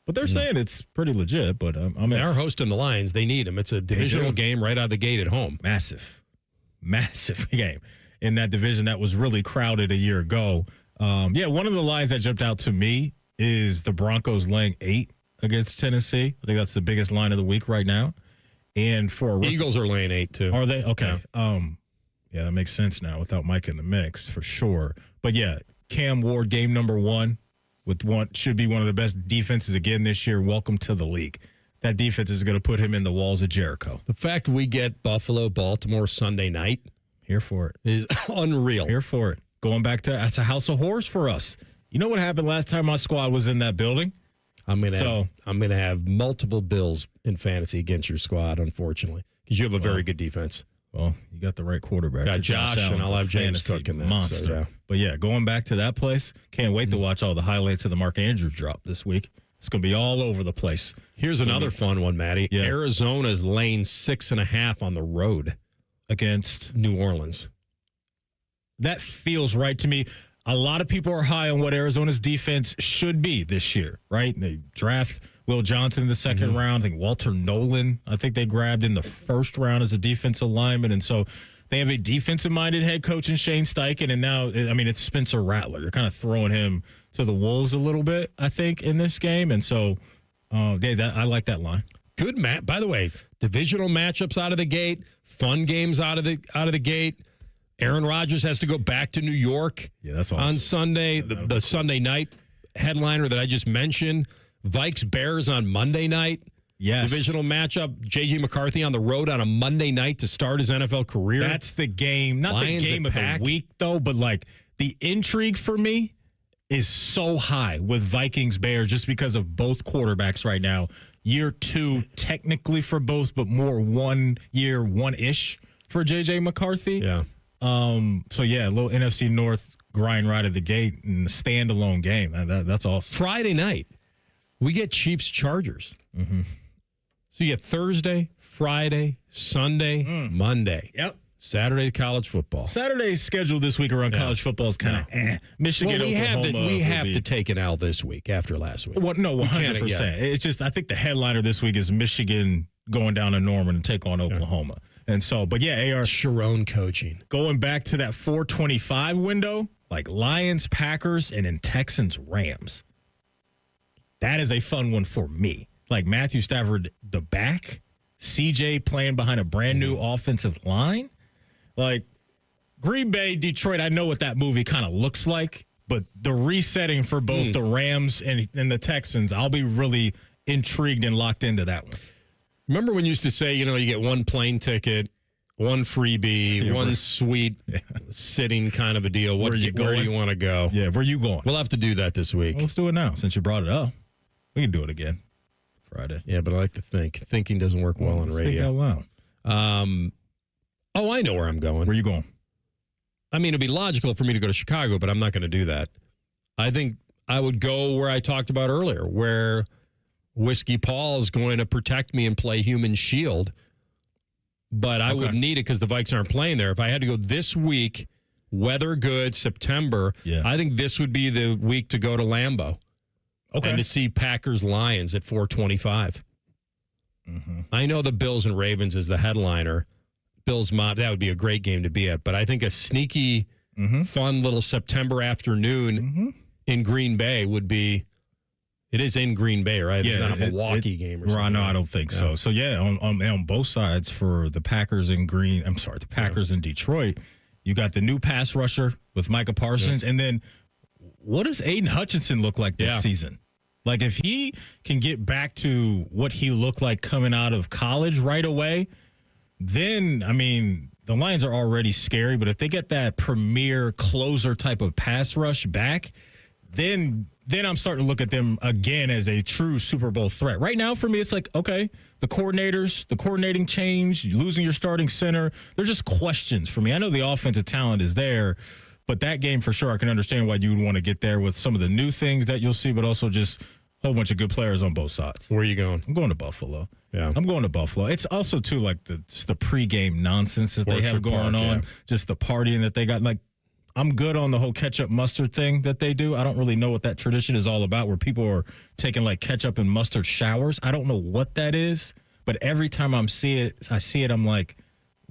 But they're saying it's pretty legit. But they are hosting the Lions. They need him. It's a divisional game right out of the gate at home. Massive game in that division that was really crowded a year ago. One of the lines that jumped out to me is the Broncos laying 8 against Tennessee. I think that's the biggest line of the week right now. And for Eagles are laying 8 too. Are they? Okay. Yeah. That makes sense now without Mike in the mix for sure. But yeah, Cam Ward, game number 1 with what should be one of the best defenses again this year. Welcome to the league. That defense is going to put him in the walls of Jericho. The fact we get Buffalo, Baltimore Sunday night. Here for it. Is unreal. Here for it. Going back to, that's a house of horrors for us. You know what happened last time my squad was in that building? I'm gonna have multiple Bills in fantasy against your squad, unfortunately, because you have a very good defense. Well, you got the right quarterback. Got Josh and I'll have James Cook in that. Monster. So, yeah. But yeah, going back to that place, can't wait to watch all the highlights of the Mark Andrews drop this week. It's going to be all over the place. Here's another fun one, Matty. Yeah. Arizona's laying 6.5 on the road against New Orleans. That feels right to me. A lot of people are high on what Arizona's defense should be this year, right? They draft Will Johnson in the second round. I think Walter Nolan, I think they grabbed in the first round as a defensive lineman. And so they have a defensive-minded head coach in Shane Steichen. And now, it's Spencer Rattler. You're kind of throwing him to the wolves a little bit, I think, in this game. And so I like that line. Good, Matt. By the way, divisional matchups out of the gate, fun games out of the gate. Aaron Rodgers has to go back to New York that's awesome. On Sunday. The Sunday night headliner that I just mentioned. Vikes Bears on Monday night. Yes. Divisional matchup. J.J. McCarthy on the road on a Monday night to start his NFL career. That's the game. Not Lions the game of the week, though, but like the intrigue for me is so high with Vikings Bears just because of both quarterbacks right now. Year 2 technically for both, but more 1 year, 1-ish for J.J. McCarthy. Yeah. So yeah, a little NFC North grind right at the gate and the standalone game. That's awesome. Friday night, we get Chiefs Chargers. Mm-hmm. So you get Thursday, Friday, Sunday, Monday. Yep. Saturday college football. Saturday's schedule this week around college football is kind of Michigan, Oklahoma. We have to take an L this week after last week. Well, no, 100%. It's just I think the headliner this week is Michigan going down to Norman and take on Oklahoma. Yeah. And so, but yeah, AR Sharon coaching. Going back to that 425 window, like Lions, Packers, and then Texans, Rams. That is a fun one for me. Like Matthew Stafford, the back, CJ playing behind a brand new offensive line. Like Green Bay, Detroit, I know what that movie kind of looks like, but the resetting for both the Rams and the Texans, I'll be really intrigued and locked into that one. Remember when you used to say, you get one plane ticket, one freebie, one sweet sitting kind of a deal. Where do you want to go? Yeah, where you going? We'll have to do that this week. Well, let's do it now since you brought it up. We can do it again Friday. Yeah, but I like to think. Thinking doesn't work well on radio. Think out loud. I know where I'm going. Where you going? I mean, it'd be logical for me to go to Chicago, but I'm not going to do that. I think I would go where I talked about earlier, where Whiskey Paul is going to protect me and play human shield, but I wouldn't need it because the Vikes aren't playing there. If I had to go this week, weather good, September, I think this would be the week to go to Lambeau and to see Packers-Lions at 425. Mm-hmm. I know the Bills and Ravens is the headliner. Bills mob, that would be a great game to be at, but I think a sneaky, fun little September afternoon in Green Bay would be. It is in Green Bay, right? Yeah, it's not a Milwaukee game or something. No, I don't think so. So, yeah, on both sides for the Packers and the Packers in Detroit, you got the new pass rusher with Micah Parsons. And then what does Aiden Hutchinson look like this season? Like, if he can get back to what he looked like coming out of college right away, then, I mean, the Lions are already scary, but if they get that premier closer type of pass rush back, then I'm starting to look at them again as a true Super Bowl threat. Right now, for me, it's like, okay, the coordinating change, losing your starting center, there's just questions for me. I know the offensive talent is there, but that game for sure, I can understand why you would want to get there with some of the new things that you'll see, but also just a whole bunch of good players on both sides. Where are you going? I'm going to Buffalo. Yeah. I'm going to Buffalo. It's also, too, like the pregame nonsense that they have going on, just the partying that they got. Like, I'm good on the whole ketchup mustard thing that they do. I don't really know what that tradition is all about, where people are taking like ketchup and mustard showers. I don't know what that is, but every time I see it, I'm like,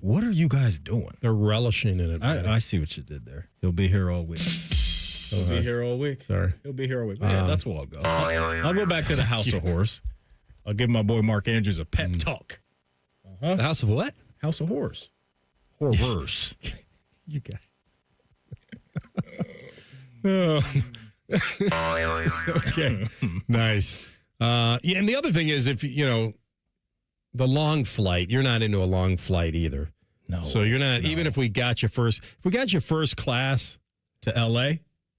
what are you guys doing? They're relishing in it. I see what you did there. He'll be here all week. He'll be here all week. Sorry. He'll be here all week. Yeah, that's where I'll go. I'll go back to the House of Horrors. I'll give my boy Mark Andrews a pep talk. The House of what? House of Horrors. Horrors. You got Oh. Okay. Nice. Yeah, and the other thing is, if the long flight, you're not into a long flight either. No. So you're not, even if we got you first class to LA.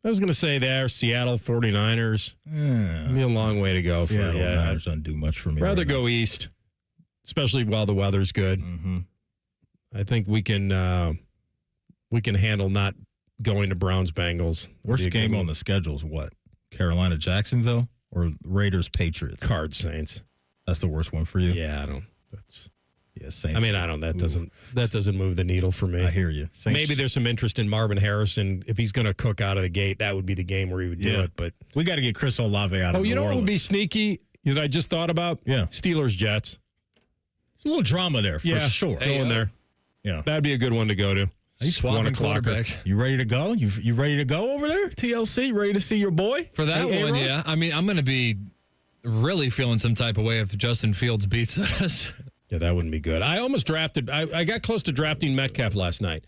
I was going to say there, Seattle 49ers. It'd be a long way to go for Seattle you. Niners don't do much for me. Rather right go now. east, especially while the weather's good. Mm-hmm. I think we can handle not going to Browns Bengals. Worst game on the schedule is what? Carolina Jacksonville or Raiders Patriots? Cards Saints. That's the worst one for you. Yeah, I don't. That's. Yeah, Saints. I mean, I don't. That doesn't move the needle for me. I hear you. Saints. Maybe there's some interest in Marvin Harrison. If he's going to cook out of the gate, that would be the game where he would do it. But we got to get Chris Olave out of New you know Orleans. what would be sneaky that I just thought about? Yeah. Steelers Jets. There's a little drama there for sure. Go in there. Yeah. That'd be a good one to go to. Are you swapping quarterbacks? You ready to go? You ready to go over there? TLC, ready to see your boy? For that one, yeah. I mean, I'm going to be really feeling some type of way if Justin Fields beats us. Yeah, that wouldn't be good. I almost drafted. I got close to drafting Metcalf last night.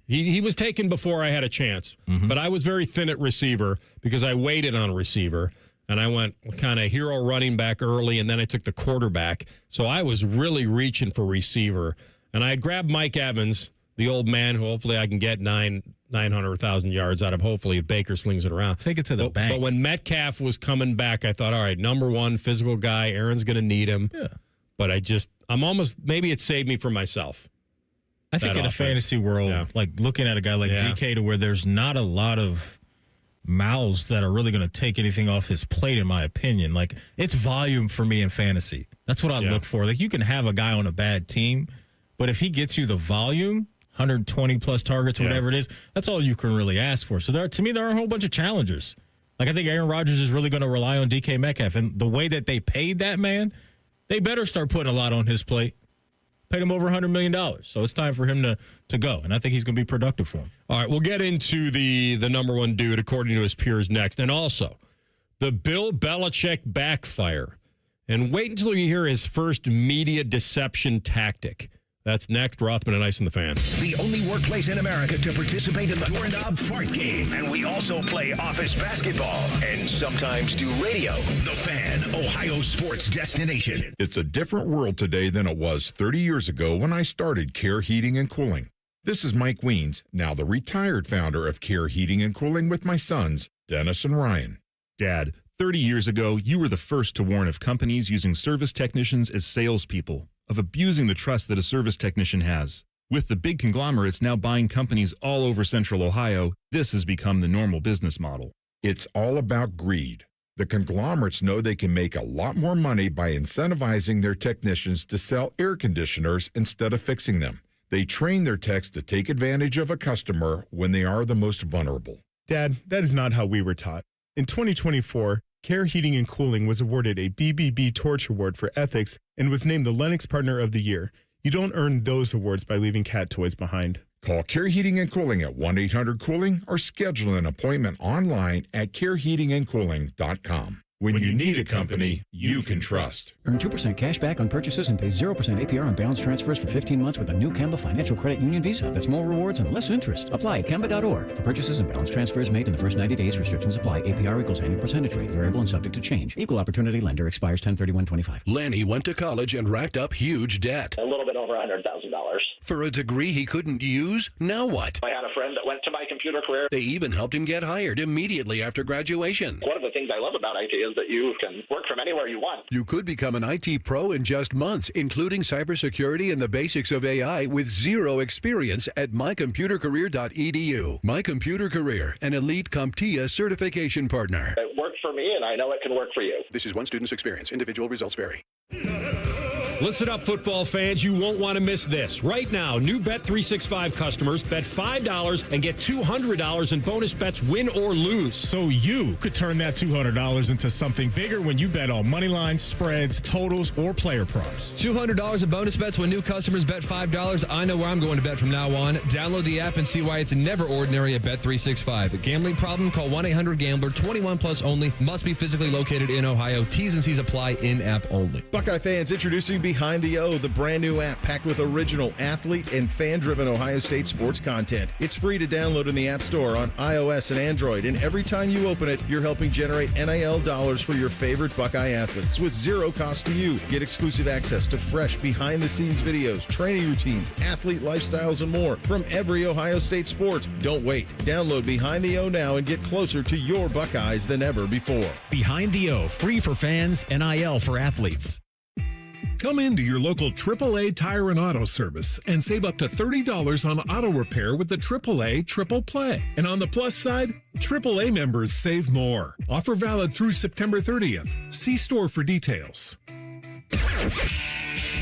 He was taken before I had a chance, but I was very thin at receiver because I waited on a receiver, and I went kind of hero running back early, and then I took the quarterback. So I was really reaching for receiver, and I had grabbed Mike Evans, the old man who hopefully I can get 900,000 yards out of, hopefully, if Baker slings it around. Take it to the bank. But when Metcalf was coming back, I thought, all right, number one, physical guy. Aaron's going to need him. Yeah. But I'm almost, maybe it saved me from myself. I think in a fantasy world, like looking at a guy like DK to where there's not a lot of mouths that are really going to take anything off his plate, in my opinion. Like, it's volume for me in fantasy. That's what I look for. Like, you can have a guy on a bad team, but if he gets you the volume, 120 plus targets, whatever it is, that's all you can really ask for. So to me, there are a whole bunch of challengers. Like, I think Aaron Rodgers is really going to rely on DK Metcalf. And the way that they paid that man, they better start putting a lot on his plate. Paid him over $100 million. So it's time for him to go. And I think he's going to be productive for him. All right, we'll get into the number one dude, according to his peers, next. And also, the Bill Belichick backfire. And wait until you hear his first media deception tactic. That's next. Rothman and Ice in the Fan. The only workplace in America to participate in the doorknob fart game. And we also play office basketball and sometimes do radio. The Fan, Ohio sports destination. It's a different world today than it was 30 years ago when I started Care Heating and Cooling. This is Mike Weens, now the retired founder of Care Heating and Cooling with my sons, Dennis and Ryan. Dad, 30 years ago, you were the first to warn of companies using service technicians as salespeople, of abusing the trust that a service technician has. With the big conglomerates now buying companies all over Central Ohio, this has become the normal business model. It's all about greed. The conglomerates know they can make a lot more money by incentivizing their technicians to sell air conditioners instead of fixing them. They train their techs to take advantage of a customer when they are the most vulnerable. Dad, that is not how we were taught. In 2024, Care Heating and Cooling was awarded a BBB Torch Award for ethics and was named the Lennox Partner of the Year. You don't earn those awards by leaving cat toys behind. Call Care Heating and Cooling at 1-800-COOLING or schedule an appointment online at careheatingandcooling.com. When you need a company you can trust. Earn 2% cash back on purchases and pay 0% APR on balance transfers for 15 months with a new Kemba Financial Credit Union Visa. That's more rewards and less interest. Apply at Kemba.org. For purchases and balance transfers made in the first 90 days, restrictions apply. APR equals annual percentage rate. Variable and subject to change. Equal opportunity lender expires 10/31/25. Lanny went to college and racked up huge debt. A little bit over $100,000. For a degree he couldn't use, now what? I had a friend that went to my computer career. They even helped him get hired immediately after graduation. One of the things I love about IT is that you can work from anywhere you want. You could become an IT pro in just months, including cybersecurity and the basics of AI with zero experience at mycomputercareer.edu. My Computer Career, an elite CompTIA certification partner. It worked for me, and I know it can work for you. This is one student's experience. Individual results vary. Listen up, football fans. You won't want to miss this. Right now, new Bet365 customers bet $5 and get $200 in bonus bets, win or lose. So you could turn that $200 into something bigger when you bet on money lines, spreads, totals, or player props. $200 in bonus bets when new customers bet $5. I know where I'm going to bet from now on. Download the app and see why it's never ordinary at Bet365. A gambling problem? Call 1-800-GAMBLER. 21 plus only. Must be physically located in Ohio. T's and C's apply. In-app only. Buckeye fans, introducing Behind the O, the brand new app packed with original athlete and fan-driven Ohio State sports content. It's free to download in the App Store on iOS and Android, and every time you open it, you're helping generate NIL dollars for your favorite Buckeye athletes with zero cost to you. Get exclusive access to fresh behind-the-scenes videos, training routines, athlete lifestyles, and more from every Ohio State sport. Don't wait. Download Behind the O now and get closer to your Buckeyes than ever before. Behind the O, free for fans, NIL for athletes. Come into your local AAA Tire and Auto Service and save up to $30 on auto repair with the AAA Triple Play. And on the plus side, AAA members save more. Offer valid through September 30th. See store for details.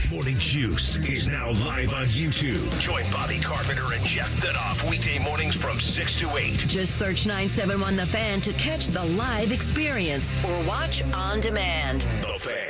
Morning Juice is now live on YouTube. Join Bobby Carpenter and Jeff Thidoff weekday mornings from 6 to 8. Just search 971 The Fan to catch the live experience or watch on demand. The Fan.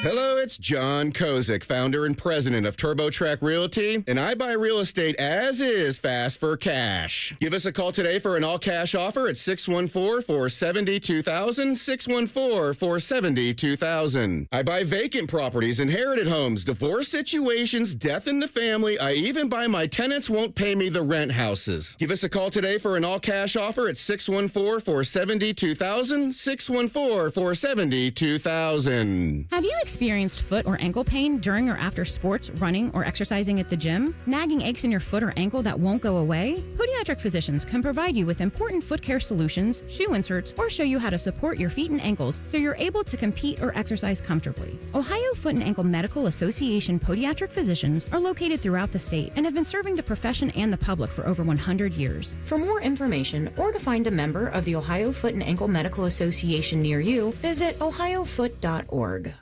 Hello, it's John Kozik, founder and president of TurboTrack Realty, and I buy real estate as is fast for cash. Give us a call today for an all-cash offer at 614-470-2000, 614-470-2000. I buy vacant properties, inherited homes, divorce situations, death in the family. I even buy my tenants won't pay me the rent houses. Give us a call today for an all-cash offer at 614-470-2000, 614-470-2000. Have you experienced foot or ankle pain during or after sports, running, or exercising at the gym? Nagging aches in your foot or ankle that won't go away? Podiatric physicians can provide you with important foot care solutions, shoe inserts, or show you how to support your feet and ankles so you're able to compete or exercise comfortably. Ohio Foot and Ankle Medical Association podiatric physicians are located throughout the state and have been serving the profession and the public for over 100 years. For more information or to find a member of the Ohio Foot and Ankle Medical Association near you, visit ohiofoot.org.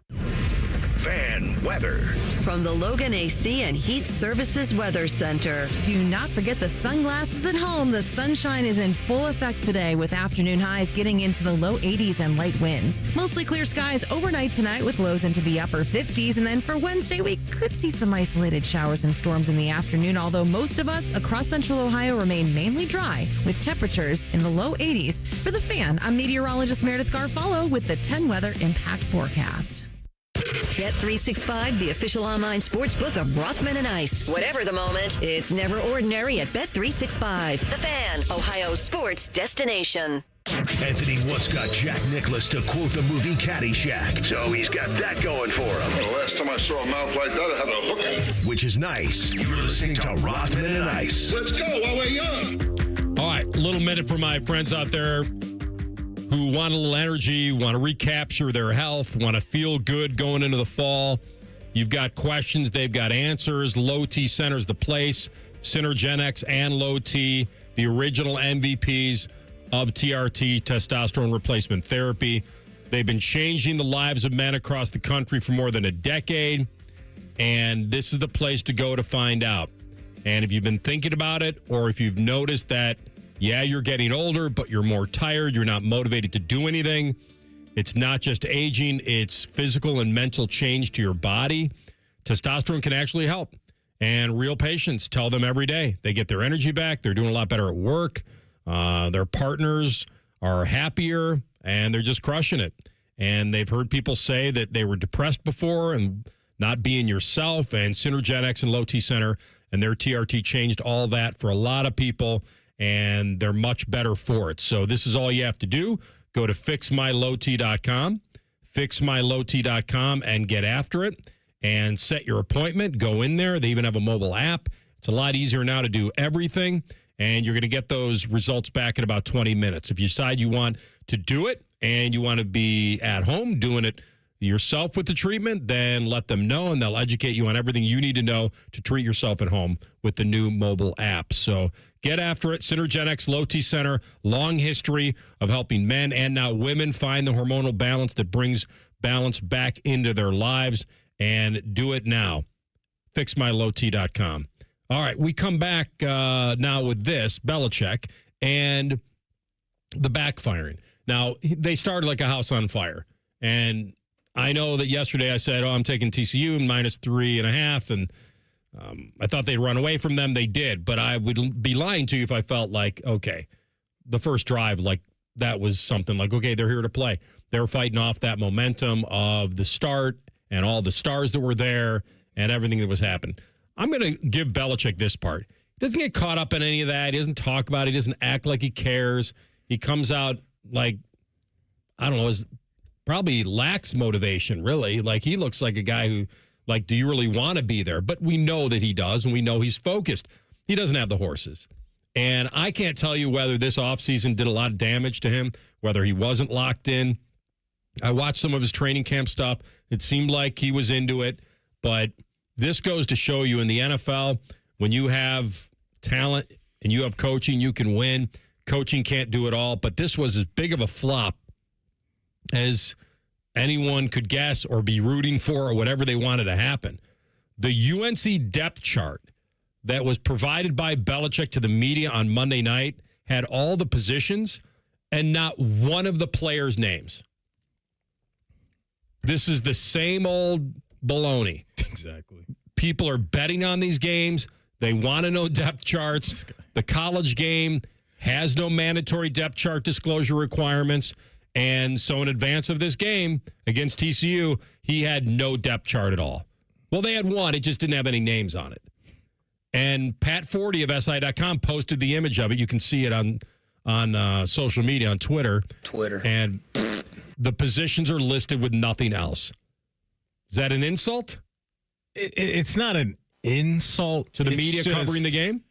Fan weather. From the Logan AC and Heat Services Weather Center. Do not forget the sunglasses at home. The sunshine is in full effect today with afternoon highs getting into the low 80s and light winds. Mostly clear skies overnight tonight with lows into the upper 50s. And then for Wednesday, we could see some isolated showers and storms in the afternoon, although most of us across central Ohio remain mainly dry with temperatures in the low 80s. For The Fan, I'm meteorologist Meredith Garfalo with the 10 Weather Impact Forecast. Bet365, the official online sports book of Rothman and Ice. Whatever the moment, it's never ordinary at Bet365. The Fan, Ohio's sports destination. Anthony once got Jack Nicklaus to quote the movie Caddyshack, so he's got that going for him. The last time I saw a mouth like that, I had a hook. Which is nice. You're listening to Rothman and Ice. Let's go while we're young. All right, a little minute for my friends out there who want a little energy, want to recapture their health, want to feel good going into the fall. You've got questions, they've got answers. Low T Center's the place. Synergenics and Low T, the original MVPs of TRT, testosterone replacement therapy. They've been changing the lives of men across the country for more than a decade, and this is the place to go to find out. And if you've been thinking about it, or if you've noticed that yeah, you're getting older, but you're more tired. You're not motivated to do anything. It's not just aging. It's physical and mental change to your body. Testosterone can actually help. And real patients tell them every day they get their energy back. They're doing a lot better at work. Their partners are happier. and they're just crushing it. And they've heard people say that they were depressed before and not being yourself, and Synergenics and Low T Center and their TRT changed all that for a lot of people, and they're much better for it. So this is all you have to do. Go to fixmylowt.com, fixmylowt.com, and get after it and set your appointment. Go in there. They even have a mobile app. It's a lot easier now to do everything, and you're going to get those results back in about 20 minutes. If you decide you want to do it and you want to be at home doing it yourself with the treatment, then let them know, and they'll educate you on everything you need to know to treat yourself at home with the new mobile app. So get after it. Synergenics Low T Center, long history of helping men and now women find the hormonal balance that brings balance back into their lives, and do it now. FixMyLowT.com. All right, we come back now with this, Belichick, and the backfiring. Now, they started like a house on fire, and I know that yesterday I said, I'm taking TCU and -3.5, and I thought they'd run away from them. They did, but I would be lying to you if I felt like, okay, the first drive, like that was something like, okay, they're here to play. They're fighting off that momentum of the start and all the stars that were there and everything that was happening. I'm going to give Belichick this part. He doesn't get caught up in any of that. He doesn't talk about it. He doesn't act like he cares. He comes out like, I don't know, probably lacks motivation, really. Like, he looks like a guy who, like, do you really want to be there? But we know that he does, and we know he's focused. He doesn't have the horses. And I can't tell you whether this offseason did a lot of damage to him, whether he wasn't locked in. I watched some of his training camp stuff. It seemed like he was into it. But this goes to show you in the NFL, when you have talent and you have coaching, you can win. Coaching can't do it all. But this was as big of a flop as anyone could guess or be rooting for or whatever they wanted to happen. The UNC depth chart that was provided by Belichick to the media on Monday night had all the positions and not one of the players' names. This is the same old baloney. Exactly. People are betting on these games. They want to know depth charts. The college game has no mandatory depth chart disclosure requirements. And so in advance of this game against TCU, he had no depth chart at all. Well, they had one. It just didn't have any names on it. And Pat Forty of SI.com posted the image of it. You can see it on social media, on Twitter. And the positions are listed with nothing else. Is that an insult? It's not an insult. To the media covering the game?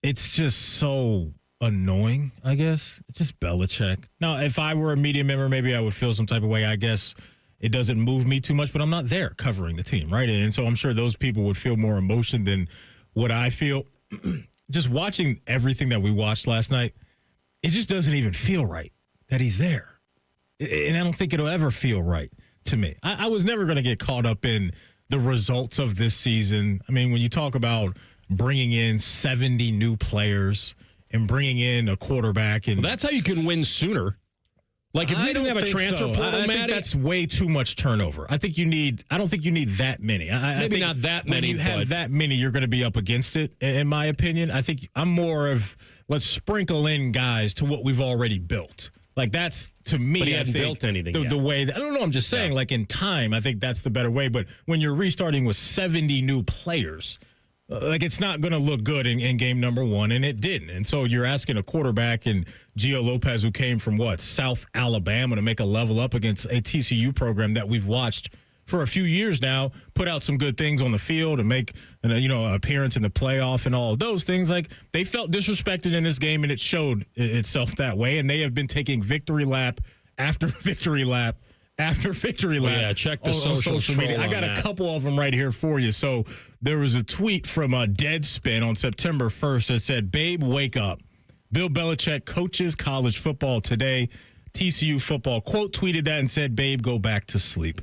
It's just so annoying, I guess. Just Belichick. Now, if I were a media member, maybe I would feel some type of way. I guess it doesn't move me too much, but I'm not there covering the team, right? And so I'm sure those people would feel more emotion than what I feel. Just watching everything that we watched last night, it just doesn't even feel right that he's there. And I don't think it'll ever feel right to me. I was never going to get caught up in the results of this season. I mean, when you talk about bringing in 70 new players and bringing in a quarterback, and that's how you can win sooner. Like, if we didn't have a transfer portal, I think that's way too much turnover. I don't think you need that many. I think not that many. When you have that many, you're going to be up against it, in my opinion. I think I'm more of, let's sprinkle in guys to what we've already built. Like, that's, to me, but he hadn't built anything yet. The way that, I don't know, I'm just saying, like, in time, I think that's the better way. But when you're restarting with 70 new players, like, it's not going to look good in game number one, and it didn't. And so you're asking a quarterback in Gio Lopez, who came from, South Alabama, to make a level up against a TCU program that we've watched for a few years now, put out some good things on the field and make an appearance in the playoff and all of those things. Like, they felt disrespected in this game, and it showed itself that way. And they have been taking victory lap after victory lap after victory lap. Yeah, check the on social media. I got a couple of them right here for you. So there was a tweet from Deadspin on September 1st that said, "Babe, wake up. Bill Belichick coaches college football today. TCU football." Quote tweeted that and said, "Babe, go back to sleep."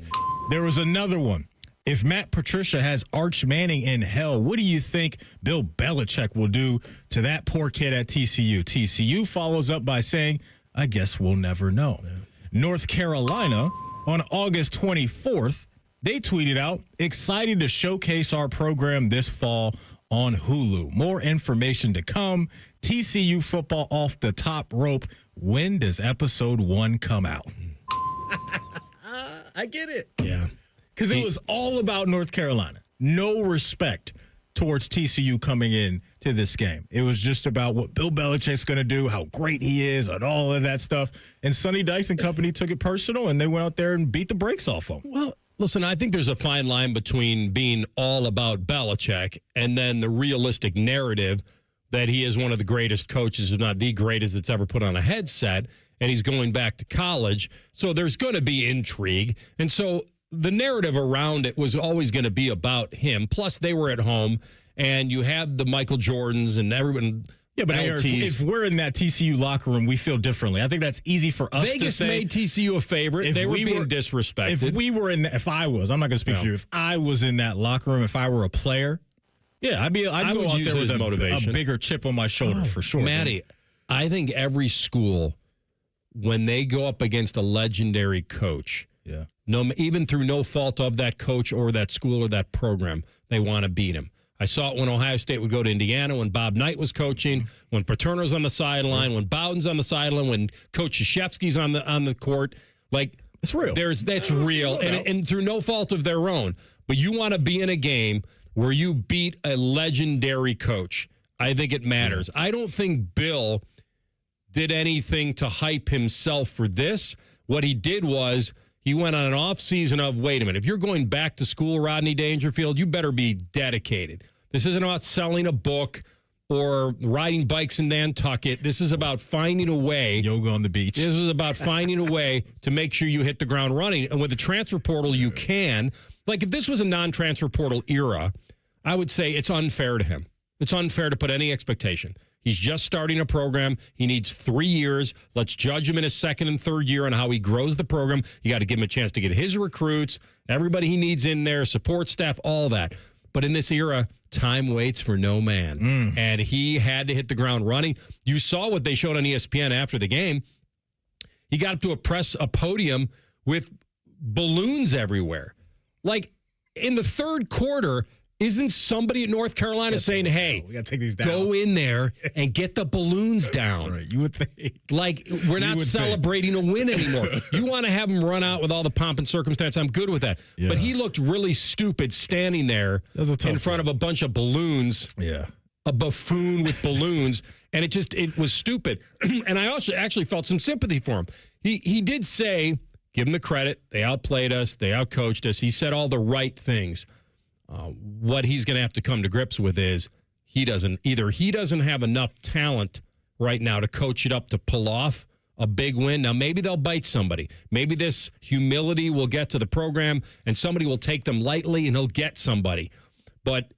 There was another one. "If Matt Patricia has Arch Manning in hell, what do you think Bill Belichick will do to that poor kid at TCU?" TCU follows up by saying, "I guess we'll never know." Yeah. North Carolina, on August 24th, they tweeted out, "Excited to showcase our program this fall on Hulu. More information to come. TCU football off the top rope. When does episode 1 come out? I get it. Yeah. Because it was all about North Carolina. No respect towards TCU coming in to this game. It was just about what Bill Belichick's going to do, how great he is, and all of that stuff. And Sonny Dice and company took it personal, and they went out there and beat the brakes off them. Well, listen, I think there's a fine line between being all about Belichick and then the realistic narrative that he is one of the greatest coaches, if not the greatest that's ever put on a headset, and he's going back to college. So there's going to be intrigue. And so the narrative around it was always going to be about him. Plus, they were at home, and you have the Michael Jordans and everyone. Yeah, but if we're in that TCU locker room, we feel differently. I think that's easy for us to say. Vegas made TCU a favorite. They were being disrespected. If I was, I'm not going to speak for you. If I was in that locker room, if I were a player, yeah, I'd go out there with a bigger chip on my shoulder for sure. Matty, I think every school, when they go up against a legendary coach, even through no fault of that coach or that school or that program, they want to beat him. I saw it when Ohio State would go to Indiana, when Bob Knight was coaching, when Paterno's on the sideline, when Bowden's on the sideline, when Coach Krzyzewski's on the court. Like, it's real. That's real, and through no fault of their own. But you want to be in a game where you beat a legendary coach. I think it matters. I don't think Bill did anything to hype himself for this. What he did was he went on an offseason of, wait a minute, if you're going back to school, Rodney Dangerfield, you better be dedicated. This isn't about selling a book or riding bikes in Nantucket. This is about finding a way. Yoga on the beach. This is about finding a way to make sure you hit the ground running. And with the transfer portal, you can. Like, if this was a non-transfer portal era, I would say it's unfair to him. It's unfair to put any expectation. He's just starting a program. He needs 3 years. Let's judge him in his second and third year on how he grows the program. You got to give him a chance to get his recruits, everybody he needs in there, support staff, all that. But in this era, time waits for no man. And he had to hit the ground running. You saw what they showed on ESPN after the game. He got up to a podium with balloons everywhere. Like, in the third quarter, isn't somebody at North Carolina saying, hey, we gotta take these down. Go in there and get the balloons down? Right, you would think. Like, we're not celebrating a win anymore. You want to have him run out with all the pomp and circumstance. I'm good with that. Yeah. But he looked really stupid standing there in front of a bunch of balloons. Yeah. A buffoon with balloons. And it was stupid. And I also actually felt some sympathy for him. He did say, give him the credit. They outplayed us. They outcoached us. He said all the right things. What he's going to have to come to grips with is he doesn't have enough talent right now to coach it up to pull off a big win. Now, maybe they'll bite somebody. Maybe this humility will get to the program and somebody will take them lightly and he'll get somebody.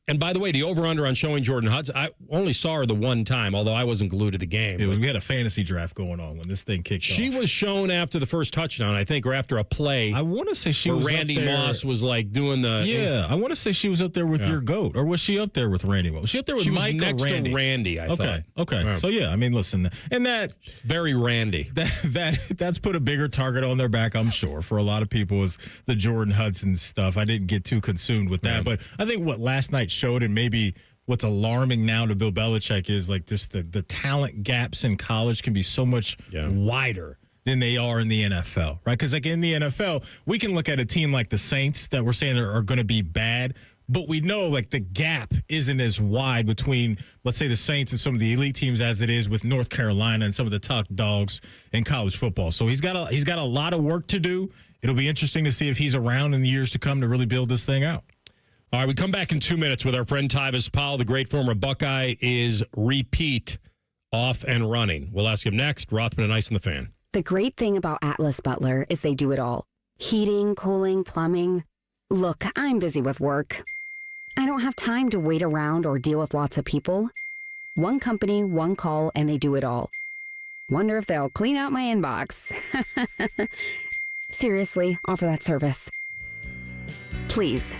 And by the way, the over-under on showing Jordan Hudson, I only saw her the one time, although I wasn't glued to the game. We had a fantasy draft going on when this thing kicked off. She was shown after the first touchdown, I think, or after a play. I want to say she was Randy up there. Moss was like doing the... Yeah, I want to say she was up there with your GOAT. Or was she up there with Randy Moss? Was she up there with Mike or Randy? She was next to Randy, I thought. Okay. Yeah. So, yeah, I mean, listen. And that... Very Randy. That's put a bigger target on their back, I'm sure. For a lot of people, is the Jordan Hudson stuff. I didn't get too consumed with that. But I think what last night showed, and maybe what's alarming now to Bill Belichick, is like this: the talent gaps in college can be so much wider than they are in the NFL, right? Because like in the NFL, we can look at a team like the Saints that we're saying are going to be bad, but we know like the gap isn't as wide between, let's say, the Saints and some of the elite teams as it is with North Carolina and some of the top dogs in college football. So he's got a lot of work to do. It'll be interesting to see if he's around in the years to come to really build this thing out. All right, we come back in 2 minutes with our friend Tyvis Powell. The great former Buckeye is repeat off and running. We'll ask him next. Rothman and Ice in the Fan. The great thing about Atlas Butler is they do it all. Heating, cooling, plumbing. Look, I'm busy with work. I don't have time to wait around or deal with lots of people. One company, one call, and they do it all. Wonder if they'll clean out my inbox. Seriously, offer that service. Please.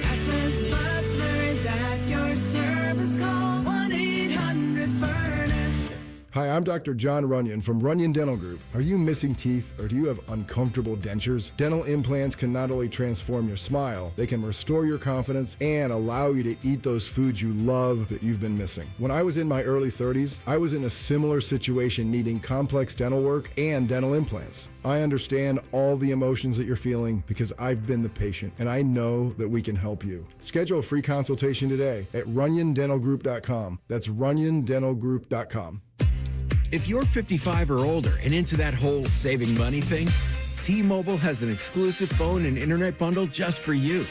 Atlas Butler is at your service. Call 1-800-FURNACE. Hi, I'm Dr. John Runyon from Runyon Dental Group. Are you missing teeth or do you have uncomfortable dentures? Dental implants can not only transform your smile, they can restore your confidence and allow you to eat those foods you love that you've been missing. When I was in my early 30s, I was in a similar situation needing complex dental work and dental implants. I understand all the emotions that you're feeling because I've been the patient and I know that we can help you. Schedule a free consultation today at runyondentalgroup.com. That's runyondentalgroup.com. If you're 55 or older and into that whole saving money thing, T-Mobile has an exclusive phone and internet bundle just for you.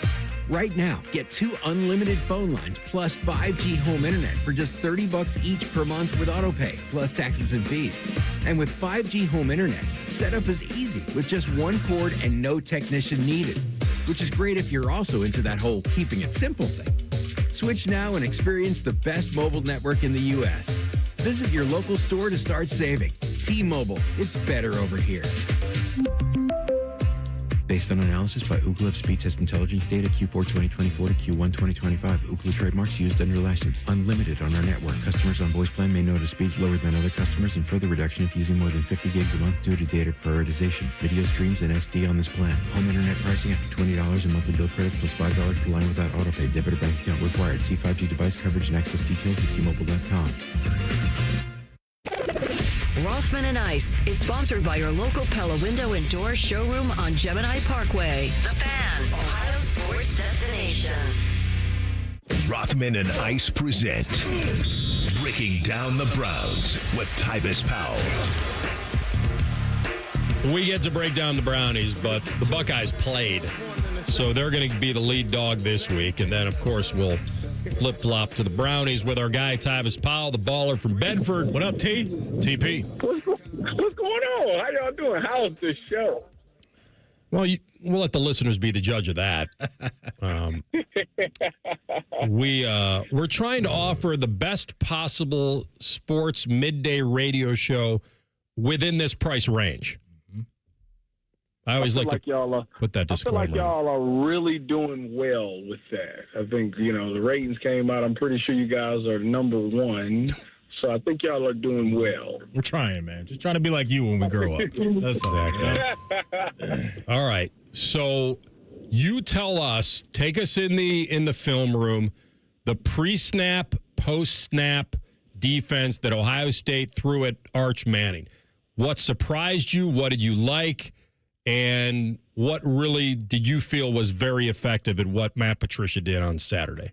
Right now, get 2 unlimited phone lines plus 5G home internet for just $30 each per month with autopay, plus taxes and fees. And with 5G home internet, setup is easy with just one cord and no technician needed, which is great if you're also into that whole keeping it simple thing. Switch now and experience the best mobile network in the U.S. Visit your local store to start saving. T-Mobile, it's better over here. Based on analysis by Ookla Speed Test Intelligence data Q4 2024 to Q1 2025. Ookla trademarks used under license. Unlimited on our network. Customers on voice plan may notice speeds lower than other customers and further reduction if using more than 50 gigs a month due to data prioritization. Video streams and SD on this plan. Home internet pricing after $20 in monthly bill credit plus $5 per line without autopay. Debit or bank account required. See 5G device coverage and access details at tmobile.com. Rothman and Ice is sponsored by your local Pella Window and Door showroom on Gemini Parkway. The Fan, Ohio sports destination. Rothman and Ice present Breaking Down the Browns with Tyvis Powell. We get to break down the Brownies, but the Buckeyes played. So they're going to be the lead dog this week. And then, of course, we'll flip-flop to the Brownies with our guy, Tyvis Powell, the baller from Bedford. What up, T? TP. What's going on? How y'all doing? How's the show? Well, we'll let the listeners be the judge of that. We're trying to offer the best possible sports midday radio show within this price range. I always like to put that disclaimer. I feel like y'all are really doing well with that. I think, the ratings came out. I'm pretty sure you guys are number one. So I think y'all are doing well. We're trying, man. Just trying to be like you when we grow up. That's all. All right. So you tell us, take us in the film room, the pre-snap, post-snap defense that Ohio State threw at Arch Manning. What surprised you? What did you like? And what really did you feel was very effective at what Matt Patricia did on Saturday?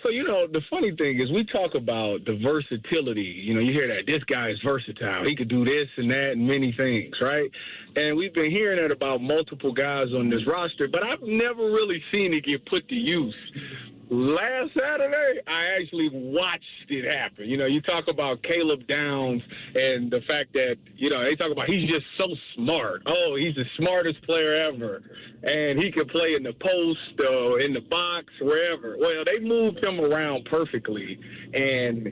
So, the funny thing is we talk about the versatility. You hear that this guy is versatile. He could do this and that and many things, right? And we've been hearing that about multiple guys on this roster, but I've never really seen it get put to use. Last Saturday, I actually watched it happen. You talk about Caleb Downs and the fact that, they talk about he's just so smart. Oh, he's the smartest player ever. And he could play in the post, in the box, wherever. Well, they moved him around perfectly. And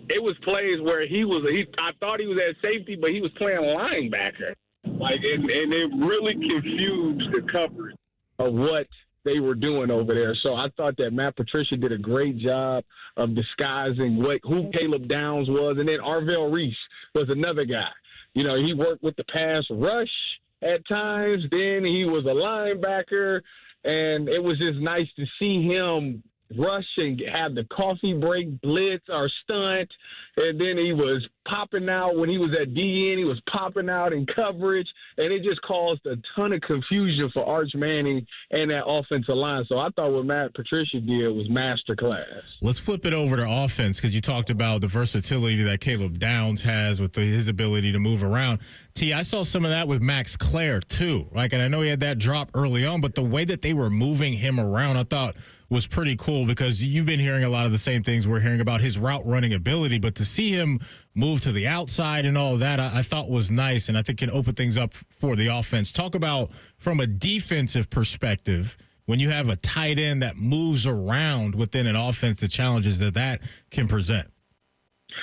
it was plays where I thought he was at safety, but he was playing linebacker. And it really confused the coverage of what they were doing over there. So I thought that Matt Patricia did a great job of disguising who Caleb Downs was. And then Arvell Reese was another guy. He worked with the pass rush at times. Then he was a linebacker. And it was just nice to see him rush and have the coffee break blitz or stunt. And then he was popping out when he was at DN. He was popping out in coverage. And it just caused a ton of confusion for Arch Manning and that offensive line. So I thought what Matt Patricia did was masterclass. Let's flip it over to offense because you talked about the versatility that Caleb Downs has with his ability to move around. T, I saw some of that with Max Clare too. And I know he had that drop early on, but the way that they were moving him around, I thought was pretty cool because you've been hearing a lot of the same things we're hearing about his route running ability, but to see him move to the outside and all of that, I thought was nice, and I think can open things up for the offense. Talk about from a defensive perspective, when you have a tight end that moves around within an offense, the challenges that can present.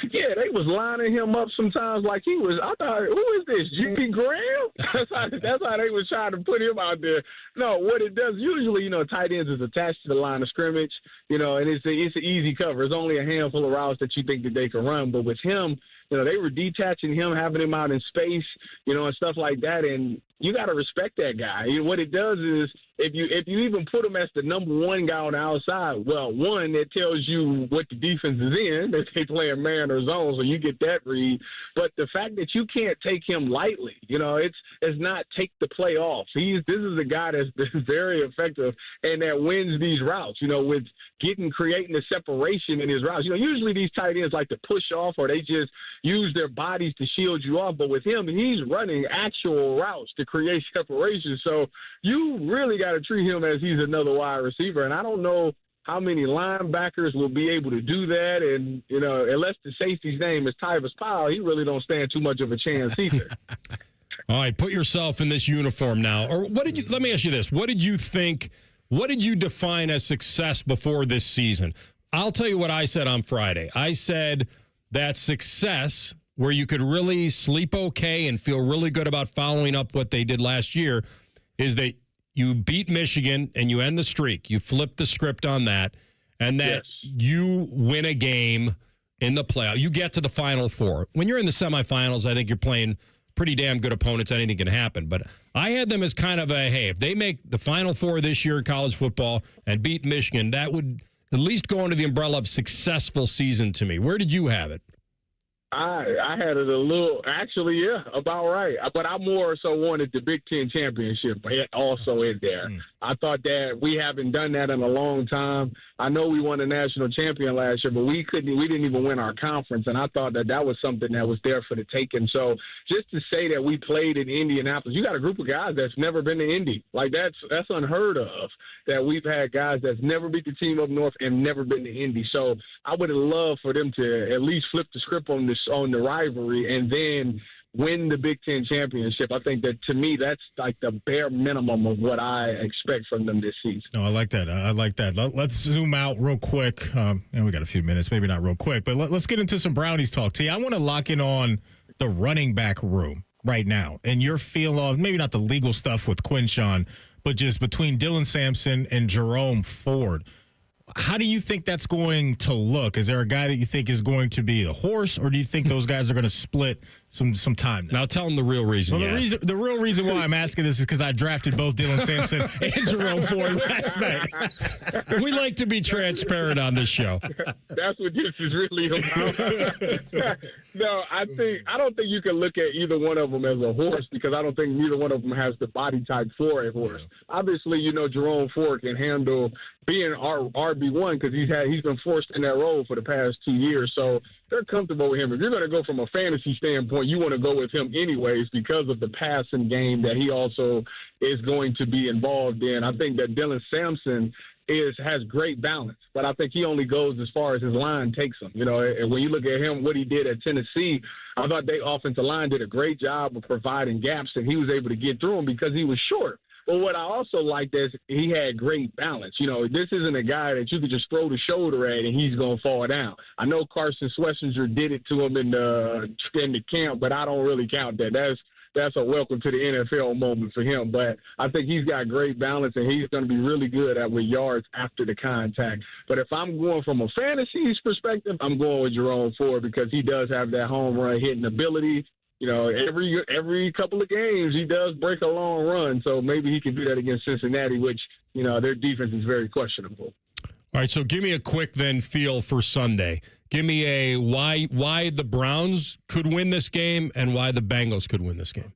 Yeah, they was lining him up sometimes like he was. I thought, who is this, Jimmy Graham? That's how they was trying to put him out there. No, what it does usually, tight ends is attached to the line of scrimmage, and it's an easy cover. It's only a handful of routes that you think that they can run, but with him, they were detaching him, having him out in space, and stuff like that. And you got to respect that guy. What it does is if you even put him as the number one guy on the outside, well, one, it tells you what the defense is in, if they play a man or zone, so you get that read. But the fact that you can't take him lightly, it's not take the play off. This is a guy that's very effective and that wins these routes, with creating the separation in his routes. Usually these tight ends like to push off or they just use their bodies to shield you off. But with him, he's running actual routes to create separation. So you really got to treat him as he's another wide receiver. And I don't know how many linebackers will be able to do that. And, unless the safety's name is Tyvis Powell, he really don't stand too much of a chance either. All right, put yourself in this uniform now. Or let me ask you this. What did you think? What did you define as success before this season? I'll tell you what I said on Friday. I said that success, where you could really sleep okay and feel really good about following up what they did last year, is that you beat Michigan and you end the streak. You flip the script on that, and that you win a game in the playoff. You get to the Final Four. When you're in the semifinals, I think you're playing pretty damn good opponents. Anything can happen. But I had them as kind of hey, if they make the Final Four this year in college football and beat Michigan, that would at least go under the umbrella of successful season to me. Where did you have it? I had it a little, actually, yeah, about right. But I more so wanted the Big Ten championship also in there. I thought that we haven't done that in a long time. I know we won a national champion last year, but we didn't even win our conference. And I thought that was something that was there for the taking. So just to say that we played in Indianapolis, you got a group of guys that's never been to Indy. Like that's unheard of, that we've had guys that's never beat the team up north and never been to Indy. So I would have loved for them to at least flip the script on the rivalry and then win the Big Ten championship. I think that, to me, that's like the bare minimum of what I expect from them this season. No, I like that. Let's zoom out real quick. And we got a few minutes, maybe not real quick, but let's get into some Brownies talk. T, I want to lock in on the running back room right now and your feel of maybe not the legal stuff with Quinshawn, but just between Dylan Sampson and Jerome Ford. How do you think that's going to look? Is there a guy that you think is going to be a horse, or do you think those guys are going to split some time now? Now tell them the real reason. Well, the real reason why I'm asking this is because I drafted both Dylan Sampson and Jerome Ford last night. We like to be transparent on this show. That's what this is really about. No, I don't think you can look at either one of them as a horse, because I don't think neither one of them has the body type for a horse. Obviously, Jerome Ford can handle being RB1 because he's been forced in that role for the past 2 years. So they're comfortable with him. If you're going to go from a fantasy standpoint, you want to go with him anyways because of the passing game that he also is going to be involved in. I think that Dylan Sampson has great balance, but I think he only goes as far as his line takes him. And when you look at him, what he did at Tennessee, I thought the offensive line did a great job of providing gaps, and he was able to get through them because he was short. But what I also liked is he had great balance. This isn't a guy that you could just throw the shoulder at and he's going to fall down. I know Carson Schlesinger did it to him in the camp, but I don't really count that. That's a welcome to the NFL moment for him. But I think he's got great balance, and he's going to be really good with yards after the contact. But if I'm going from a fantasy perspective, I'm going with Jerome Ford because he does have that home run hitting ability. Every couple of games he does break a long run, so maybe he can do that against Cincinnati, which, their defense is very questionable. All right, so give me a quick then feel for Sunday. Give me a why the Browns could win this game and why the Bengals could win this game.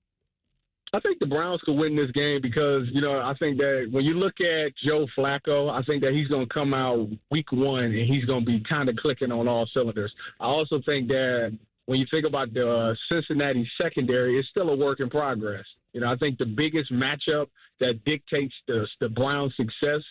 I think the Browns could win this game because, I think that when you look at Joe Flacco, I think that he's going to come out week one and he's going to be kind of clicking on all cylinders. I also think that when you think about the Cincinnati secondary, it's still a work in progress. I think the biggest matchup that dictates the Browns' success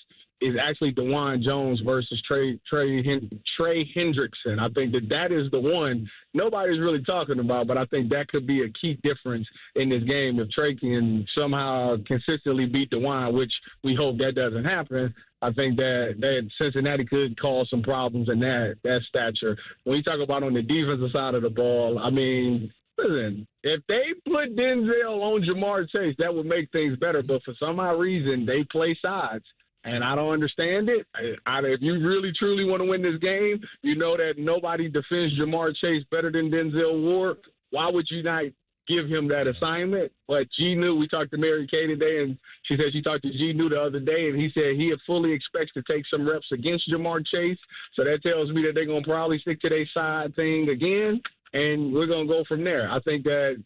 is actually DeJuan Jones versus Trey Hendrickson. I think that is the one nobody's really talking about, but I think that could be a key difference in this game if Trey can somehow consistently beat DeJuan, which we hope that doesn't happen. I think that Cincinnati could cause some problems in that stature. When you talk about on the defensive side of the ball, I mean, listen, if they put Denzel on Jamar Chase, that would make things better. But for some odd reason, they play sides. and I don't understand it. If you really, truly want to win this game, you know that nobody defends Jamar Chase better than Denzel Ward. Why would you not give him that assignment? But G knew. We talked to Mary Kay today, and she said she talked to G knew the other day, and he said he fully expects to take some reps against Jamar Chase. So that tells me that they're going to probably stick to their side thing again, and we're going to go from there. I think that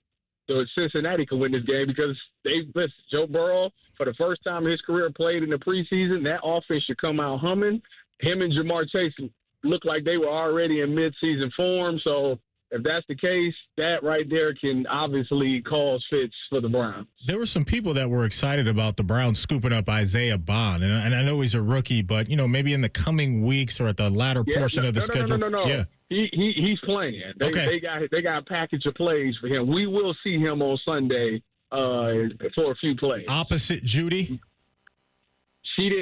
Cincinnati could win this game because Joe Burrow, for the first time in his career, played in the preseason. That offense should come out humming. Him and Jamar Chase looked like they were already in midseason form. So if that's the case, that right there can obviously cause fits for the Browns. There were some people that were excited about the Browns scooping up Isaiah Bond. And I know he's a rookie, but, maybe in the coming weeks or at the latter portion of the schedule. No. Yeah. He's playing. They got a package of plays for him. We will see him on Sunday for a few plays. Opposite Judy?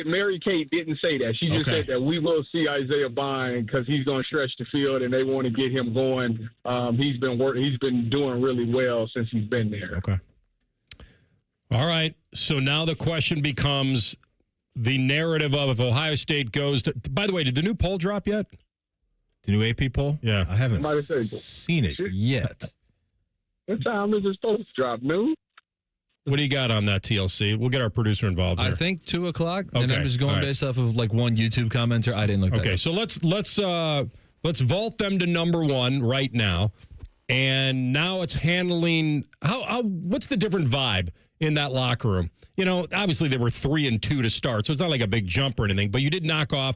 Mary Kate didn't say that. She just said that we will see Isaiah Bond because he's going to stretch the field and they want to get him going. He's been doing really well since he's been there. Okay. All right. So now the question becomes the narrative of if Ohio State goes to. By the way, did the new poll drop yet? The new AP poll? Yeah. I haven't seen it yet. What time is it supposed to drop? Noon? What do you got on that, TLC? We'll get our producer involved here. I think 2 o'clock. Okay. And I'm just going based off of like one YouTube commenter. I didn't look that up. Okay, so let's vault them to number 1 right now. And now it's handling what's the different vibe in that locker room? Obviously they were 3-2 to start, so it's not like a big jump or anything, but you did knock off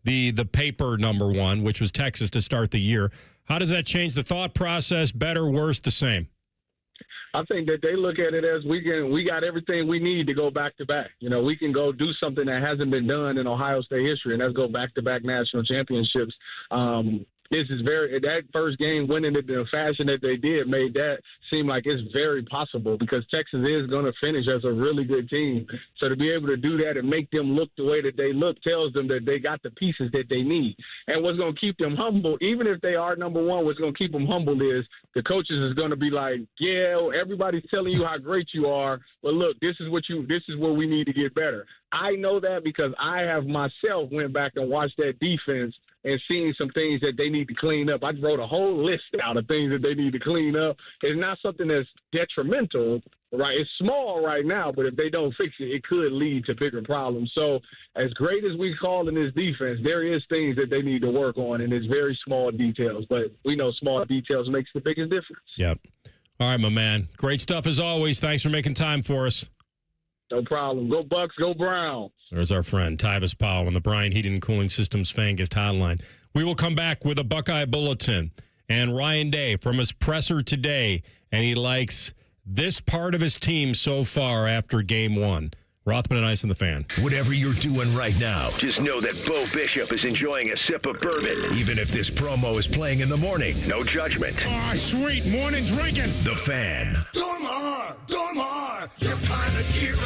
the paper number 1, which was Texas to start the year. How does that change the thought process? Better, worse, the same? I think that they look at it as we got everything we need to go back to back. We can go do something that hasn't been done in Ohio State history, and that's go back to back national championships. That first game winning it in the fashion that they did made that seem like it's very possible because Texas is going to finish as a really good team. So to be able to do that and make them look the way that they look tells them that they got the pieces that they need. And what's going to keep them humble, even if they are number 1, what's going to keep them humble is the coaches is going to be like, yeah, everybody's telling you how great you are. But look, this is where we need to get better. I know that because I have myself went back and watched that defense and seeing some things that they need to clean up. I wrote a whole list out of things that they need to clean up. It's not something that's detrimental, right? It's small right now, but if they don't fix it, it could lead to bigger problems. So as great as we call in this defense, there is things that they need to work on, and it's very small details. But we know small details makes the biggest difference. Yep. All right, my man. Great stuff as always. Thanks for making time for us. No problem. Go Bucks, go Browns. There's our friend Tyvis Powell on the Bryant Heating and Cooling Systems Fangist Hotline. We will come back with a Buckeye Bulletin and Ryan Day from his presser today, and he likes this part of his team so far after Game 1. Rothman and Ice and the Fan. Whatever you're doing right now, just know that Bo Bishop is enjoying a sip of bourbon, even if this promo is playing in the morning. No judgment. Ah, sweet morning drinking. The Fan. Don't hard, you're kind of hero.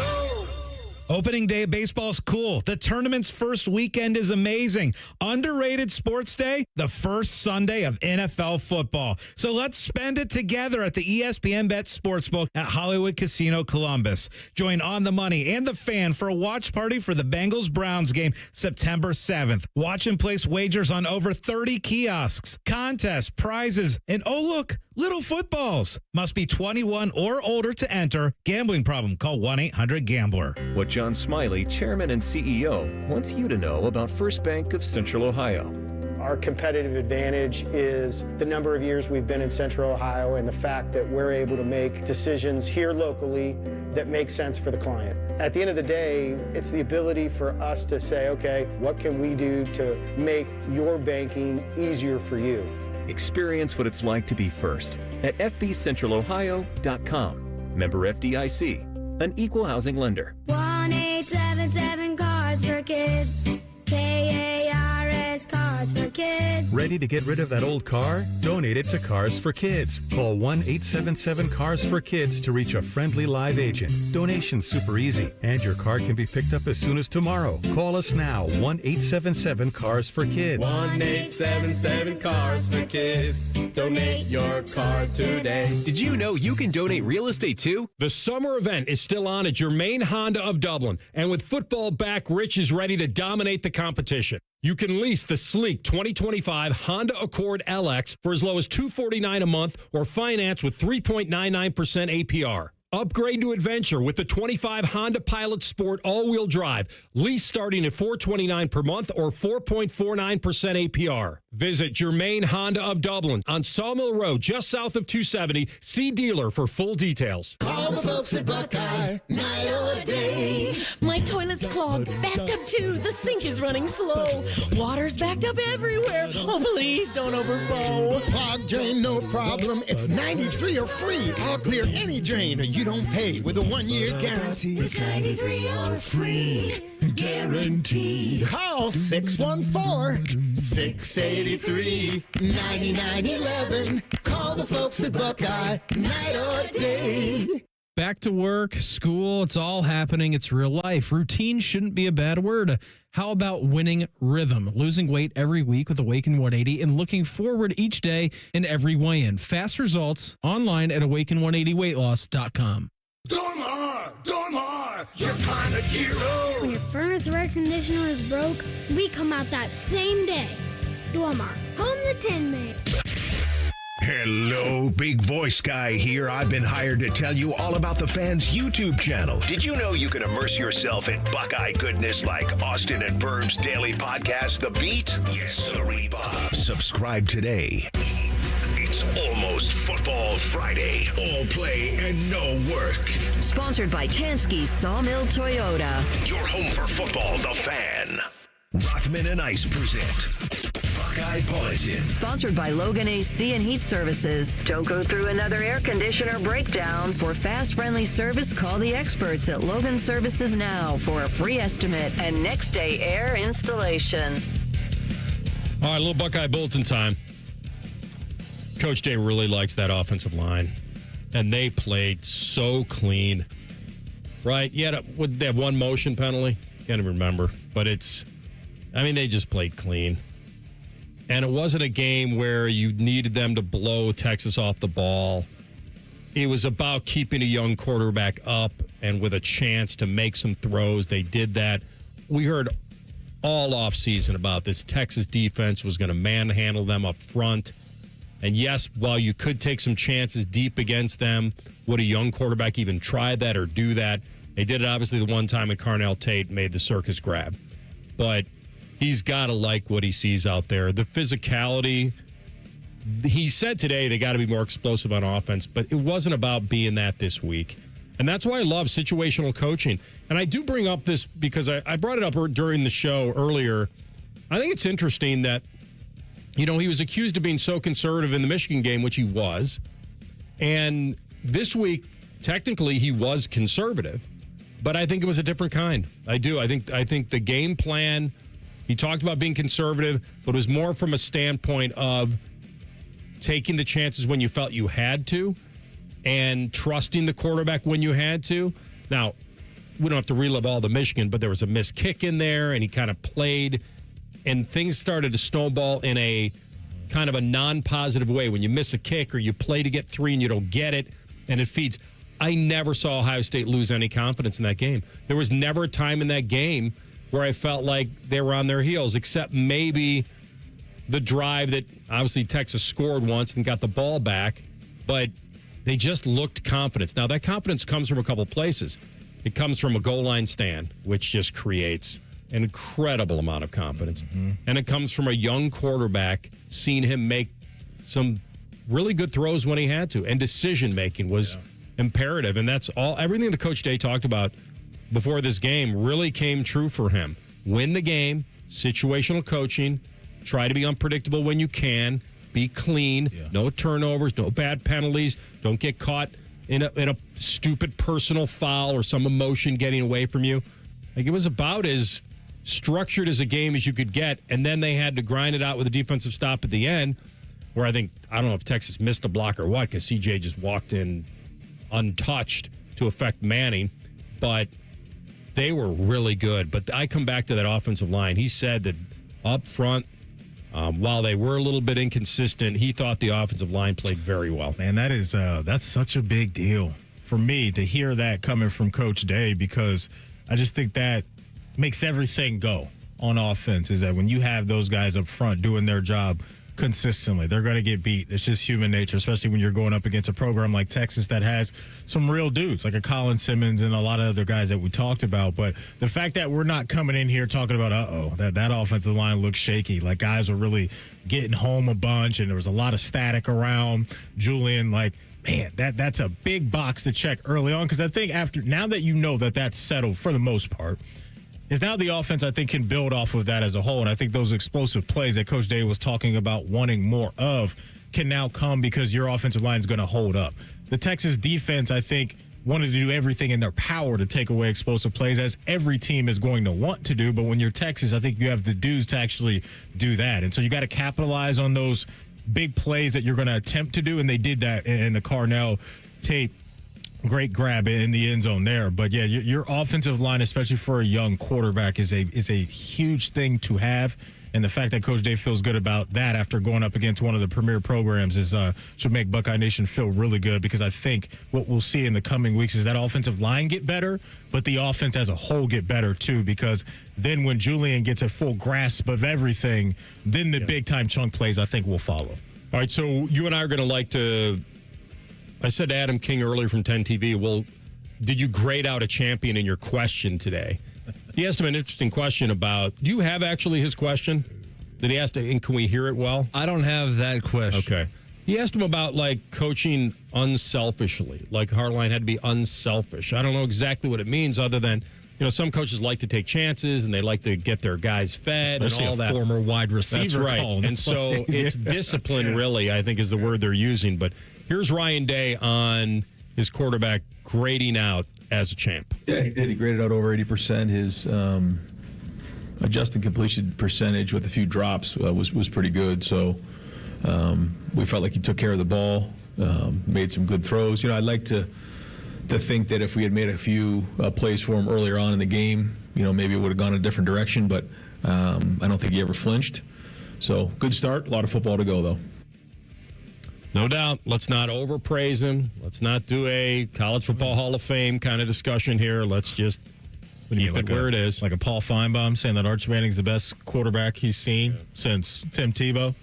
Opening day of baseball's cool. The tournament's first weekend is amazing. Underrated sports day, the first Sunday of NFL football. So let's spend it together at the ESPN Bet Sportsbook at Hollywood Casino Columbus. Join On the Money and The Fan for a watch party for the Bengals-Browns game September 7th. Watch and place wagers on over 30 kiosks, contests, prizes, and oh look, little footballs. Must be 21 or older to enter. Gambling problem? Call 1-800-GAMBLER. What John Smiley, Chairman and CEO, wants you to know about First Bank of Central Ohio. Our competitive advantage is the number of years we've been in Central Ohio and the fact that we're able to make decisions here locally that make sense for the client. At the end of the day, it's the ability for us to say, okay, what can we do to make your banking easier for you? Experience what it's like to be first at fbcentralohio.com. Member FDIC, an equal housing lender. 1-877 Cards for Kids. KARS Cards for Kids. kids. Ready to get rid of that old car? Donate it to Cars for Kids. Call 1-877-CARS-FOR-KIDS to reach a friendly live agent. Donation's super easy, and your car can be picked up as soon as tomorrow. Call us now, 1-877-CARS-FOR-KIDS. 1-877-CARS-FOR-KIDS. Donate your car today. Did you know you can donate real estate too? The summer event is still on at Germain Honda of Dublin, and with football back, Rich is ready to dominate the competition. You can lease the sleek 2025 Honda Accord LX for as low as $249 a month or finance with 3.99% APR. Upgrade to adventure with the 25 Honda Pilot Sport all-wheel drive. Lease starting at $429 per month or 4.49% APR. Visit Germain Honda of Dublin on Sawmill Road, just south of 270. See dealer for full details. Call the folks at Buckeye, night or day. My toilet's clogged, backed up too. The sink is running slow. Water's backed up everywhere. Oh, please don't overflow. Clogged drain, no problem. It's 93 or free. I'll clear any drain. You don't pay with a 1-year guarantee. It's 93 or free. Guaranteed. Call 614-683-9911. Call the folks at Buckeye, night or day. Back to work, school, it's all happening. It's real life. Routine shouldn't be a bad word. How about winning rhythm? Losing weight every week with Awaken 180 and looking forward each day in every weigh-in. Fast results online at awaken180weightloss.com. Dormar, your kind of hero. When your furnace or air conditioner is broke, we come out that same day. Dormar, home the Tin Man. Hello, big voice guy here. I've been hired to tell you all about the Fans YouTube channel. Did you know you can immerse yourself in Buckeye goodness like Austin and Burb's daily podcast, The Beat? Yes, sirree, Bob. Subscribe today. It's almost Football Friday. All play and no work. Sponsored by Tansky's Sawmill Toyota. Your home for football, The Fan. Rothman and Ice present Buckeye Bulletin. Sponsored by Logan AC and Heat Services. Don't go through another air conditioner breakdown. For fast, friendly service, call the experts at Logan Services now for a free estimate and next day air installation. All right, a little Buckeye Bulletin time. Coach Day really likes that offensive line, and they played so clean. Right? Yeah, they have one motion penalty? Can't even remember. But they just played clean. And it wasn't a game where you needed them to blow Texas off the ball. It was about keeping a young quarterback up and with a chance to make some throws. They did that. We heard all offseason about this Texas defense was going to manhandle them up front. And yes, while you could take some chances deep against them, would a young quarterback even try that or do that? They did it obviously the one time when Carnell Tate made the circus grab. But he's got to like what he sees out there. The physicality, he said today they got to be more explosive on offense, but it wasn't about being that this week. And that's why I love situational coaching. And I do bring up this because I brought it up during the show earlier. I think it's interesting that, he was accused of being so conservative in the Michigan game, which he was. And this week, technically, he was conservative. But I think it was a different kind. I do. I think the game plan, he talked about being conservative, but it was more from a standpoint of taking the chances when you felt you had to and trusting the quarterback when you had to. Now, we don't have to relive all the Michigan, but there was a missed kick in there, and he kind of played, and things started to snowball in a kind of a non-positive way. When you miss a kick or you play to get 3 and you don't get it, and it feeds. I never saw Ohio State lose any confidence in that game. There was never a time in that game where I felt like they were on their heels, except maybe the drive that obviously Texas scored once and got the ball back, but they just looked confident. Now, that confidence comes from a couple places. It comes from a goal line stand, which just creates an incredible amount of confidence. Mm-hmm. And it comes from a young quarterback, seeing him make some really good throws when he had to. And decision-making was imperative. And that's everything that Coach Day talked about before this game really came true for him. Win the game, situational coaching, try to be unpredictable when you can, be clean, no turnovers, no bad penalties, don't get caught in a stupid personal foul or some emotion getting away from you. Like, it was about as structured as a game as you could get, and then they had to grind it out with a defensive stop at the end, where I don't know if Texas missed a block or what, because CJ just walked in untouched to affect Manning, but they were really good. But I come back to that offensive line. He said that up front, while they were a little bit inconsistent, he thought the offensive line played very well. Man, that's such a big deal for me to hear that coming from Coach Day, because I just think that makes everything go on offense, is that when you have those guys up front doing their job consistently, they're going to get beat. It's just human nature, especially when you're going up against a program like Texas that has some real dudes, like a Colin Simmons and a lot of other guys that we talked about. But the fact that we're not coming in here talking about, that offensive line looks shaky, like guys are really getting home a bunch and there was a lot of static around Julian, like, man, that's a big box to check early on, because I think now that you know that that's settled for the most part, is now the offense, I think, can build off of that as a whole. And I think those explosive plays that Coach Day was talking about wanting more of can now come because your offensive line is going to hold up. The Texas defense, I think, wanted to do everything in their power to take away explosive plays, as every team is going to want to do. But when you're Texas, I think you have the dudes to actually do that. And so you got to capitalize on those big plays that you're going to attempt to do. And they did that in the Carnell tape. Great grab in the end zone there. But yeah, your offensive line, especially for a young quarterback, is a huge thing to have. And the fact that Coach Day feels good about that after going up against one of the premier programs should make Buckeye Nation feel really good, because I think what we'll see in the coming weeks is that offensive line get better, but the offense as a whole get better too, because then when Julian gets a full grasp of everything, then the big-time chunk plays, I think, will follow. All right, so you and I are going to like to – I said to Adam King earlier from 10 TV, well, did you grade out a champion in your question today? He asked him an interesting question about, do you have actually his question? Did he ask, and can we hear it well? I don't have that question. Okay. He asked him about, like, coaching unselfishly, like Hartline had to be unselfish. I don't know exactly what it means, other than, some coaches like to take chances and they like to get their guys fed, especially and all that. Former wide receiver. That's right. And so it's discipline, really, I think, is the word they're using. But here's Ryan Day on his quarterback grading out as a champ. Yeah, he did. He graded out over 80%. His adjusted completion percentage with a few drops was pretty good. So we felt like he took care of the ball, made some good throws. I'd like to think that if we had made a few plays for him earlier on in the game, maybe it would have gone a different direction. But I don't think he ever flinched. So good start. A lot of football to go, though. No doubt. Let's not overpraise him. Let's not do a College Football Hall of Fame kind of discussion here. Let's just keep it where it is. Like a Paul Feinbaum saying that Arch Manning's the best quarterback he's seen since Tim Tebow.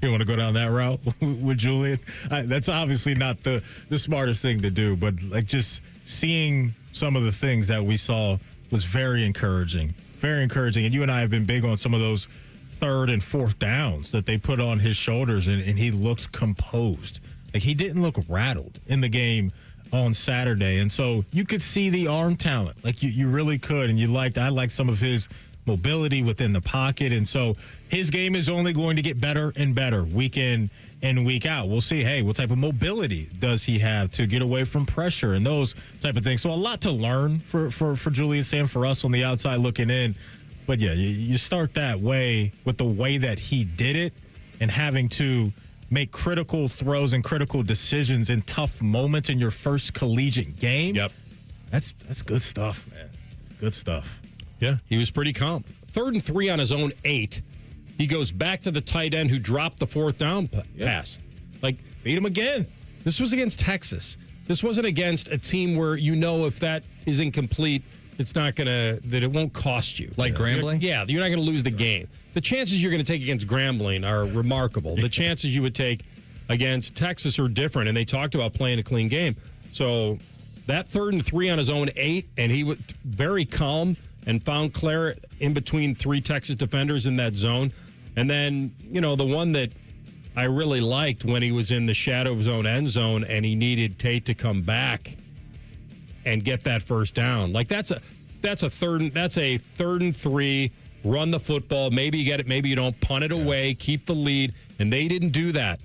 You want to go down that route with Julian? That's obviously not the smartest thing to do, but like just seeing some of the things that we saw was very encouraging. Very encouraging. And you and I have been big on some of those third and fourth downs that they put on his shoulders, and he looked composed. Like, he didn't look rattled in the game on Saturday. And so you could see the arm talent. Like, you really could. And I liked some of his mobility within the pocket. And so his game is only going to get better and better week in and week out. We'll see, hey, what type of mobility does he have to get away from pressure and those type of things. So a lot to learn for Julian Sam, for us on the outside looking in. But yeah, you start that way with the way that he did it, and having to make critical throws and critical decisions in tough moments in your first collegiate game. Yep. That's good stuff, man. It's good stuff. Yeah, he was pretty calm. 3rd and 3 on his own 8. He goes back to the tight end who dropped the 4th down pass. Like, beat him again. This was against Texas. This wasn't against a team where if that is incomplete, it's not that it won't cost you. Like Grambling? You're not going to lose the game. The chances you're going to take against Grambling are remarkable. The chances you would take against Texas are different, and they talked about playing a clean game. So that 3rd and 3 on his own 8, and he was very calm and found Claire in between 3 Texas defenders in that zone. And then, the one that I really liked when he was in the shadow of his own end zone and he needed Tate to come back and get that first down. Like, that's a 3rd and 3, run the football. Maybe you get it, maybe you don't. Punt it away, keep the lead, and they didn't do that.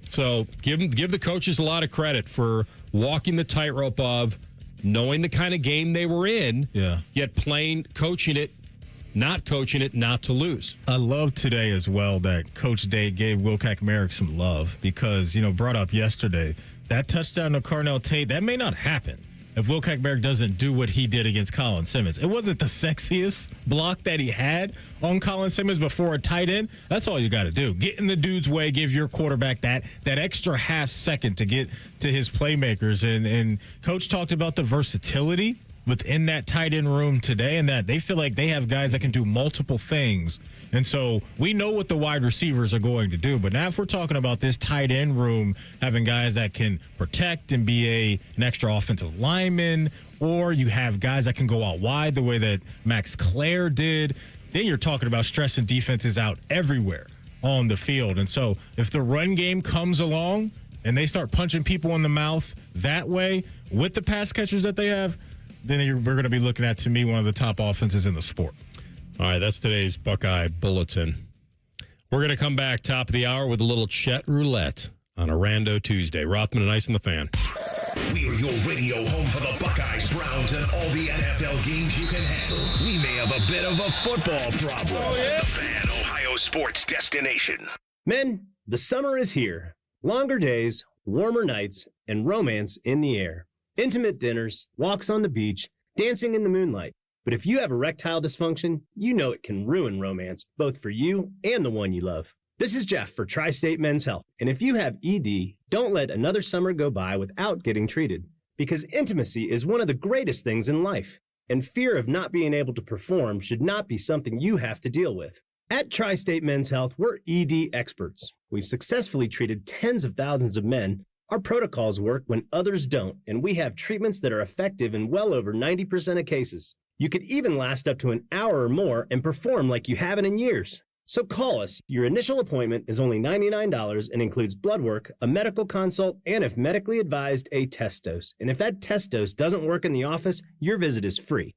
So give the coaches a lot of credit for walking the tightrope of knowing the kind of game they were in, yet coaching it, not to lose. I love today as well that Coach Day gave Will Kaepernick some love because, brought up yesterday, that touchdown to Carnell Tate, that may not happen if Will Kaepernick doesn't do what he did against Colin Simmons. It wasn't the sexiest block that he had on Colin Simmons before a tight end. That's all you got to do. Get in the dude's way, give your quarterback that extra half second to get to his playmakers. And Coach talked about the versatility within that tight end room today and that they feel like they have guys that can do multiple things. And so we know what the wide receivers are going to do. But now if we're talking about this tight end room, having guys that can protect and be an extra offensive lineman, or you have guys that can go out wide the way that Max Clare did, then you're talking about stressing defenses out everywhere on the field. And so if the run game comes along and they start punching people in the mouth that way with the pass catchers that they have, then we're going to be looking at, to me, one of the top offenses in the sport. All right, that's today's Buckeye Bulletin. We're going to come back top of the hour with a little Chet Roulette on a Rando Tuesday. Rothman and Ice and the Fan. We're your radio home for the Buckeyes, Browns, and all the NFL games you can handle. We may have a bit of a football problem. Oh, yeah? The Fan, Ohio sports destination. Men, the summer is here. Longer days, warmer nights, and romance in the air. Intimate dinners, walks on the beach, dancing in the moonlight. But if you have erectile dysfunction, you know it can ruin romance, both for you and the one you love. This is Jeff for Tri-State Men's Health. And if you have ED, don't let another summer go by without getting treated. Because intimacy is one of the greatest things in life. And fear of not being able to perform should not be something you have to deal with. At Tri-State Men's Health, we're ED experts. We've successfully treated tens of thousands of men. Our protocols work when others don't, and we have treatments that are effective in well over 90% of cases. You could even last up to an hour or more and perform like you haven't in years. So call us. Your initial appointment is only $99 and includes blood work, a medical consult, and if medically advised, a test dose. And if that test dose doesn't work in the office, your visit is free.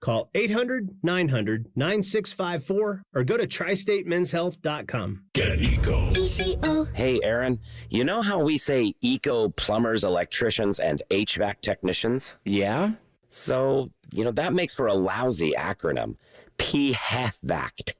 Call 800-900-9654 or go to tristatemenshealth.com. Get ECO. ECO. Hey, Aaron, you know how we say ECO plumbers, electricians, and HVAC technicians? Yeah? So, that makes for a lousy acronym. PHVAC.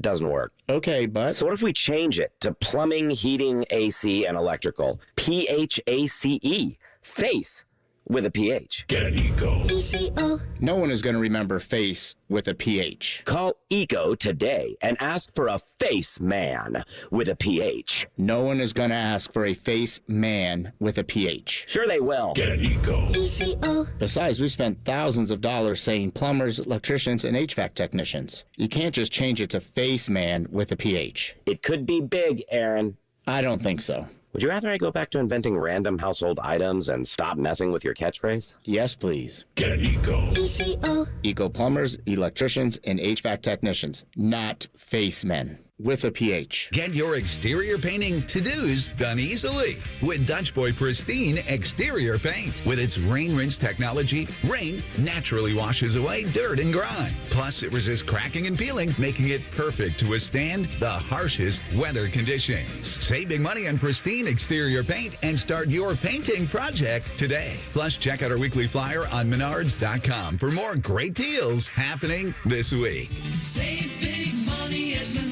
Doesn't work. Okay, but? So what if we change it to plumbing, heating, AC, and electrical? PHACE. Face. With a PH. Get ECO. ECO. No one is going to remember face with a PH. Call ECO today and ask for a face man with a PH. No one is going to ask for a face man with a PH. Sure they will. Get ECO. ECO. Besides, we spent thousands of dollars saying plumbers, electricians, and HVAC technicians. You can't just change it to face man with a PH. It could be big, Aaron. I don't think so. Would you rather I go back to inventing random household items and stop messing with your catchphrase? Yes, please. Get ECO. ECO. ECO plumbers, electricians, and HVAC technicians, not face men. With a PH. Get your exterior painting to-dos done easily with Dutch Boy Pristine Exterior Paint. With its rain rinse technology, rain naturally washes away dirt and grime. Plus, it resists cracking and peeling, making it perfect to withstand the harshest weather conditions. Save big money on Pristine Exterior Paint and start your painting project today. Plus, check out our weekly flyer on Menards.com for more great deals happening this week. Save big money at Menards.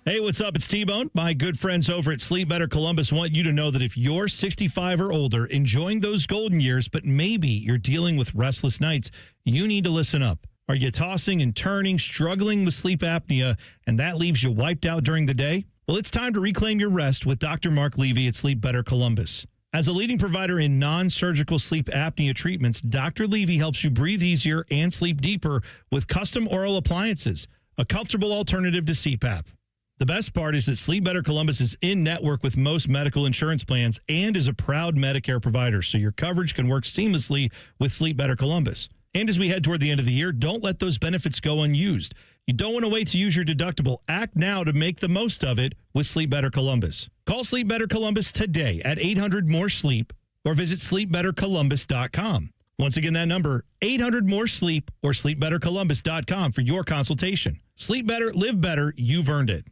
Hey, what's up? It's T-Bone. My good friends over at Sleep Better Columbus want you to know that if you're 65 or older, enjoying those golden years, but maybe you're dealing with restless nights, you need to listen up. Are you tossing and turning, struggling with sleep apnea, and that leaves you wiped out during the day? Well, it's time to reclaim your rest with Dr. Mark Levy at Sleep Better Columbus. As a leading provider in non-surgical sleep apnea treatments, Dr. Levy helps you breathe easier and sleep deeper with custom oral appliances, a comfortable alternative to CPAP. The best part is that Sleep Better Columbus is in network with most medical insurance plans and is a proud Medicare provider, so your coverage can work seamlessly with Sleep Better Columbus. And as we head toward the end of the year, don't let those benefits go unused. You don't want to wait to use your deductible. Act now to make the most of it with Sleep Better Columbus. Call Sleep Better Columbus today at 800-MORE-SLEEP or visit sleepbettercolumbus.com. Once again, that number, 800-MORE-SLEEP or sleepbettercolumbus.com for your consultation. Sleep better, live better. You've earned it.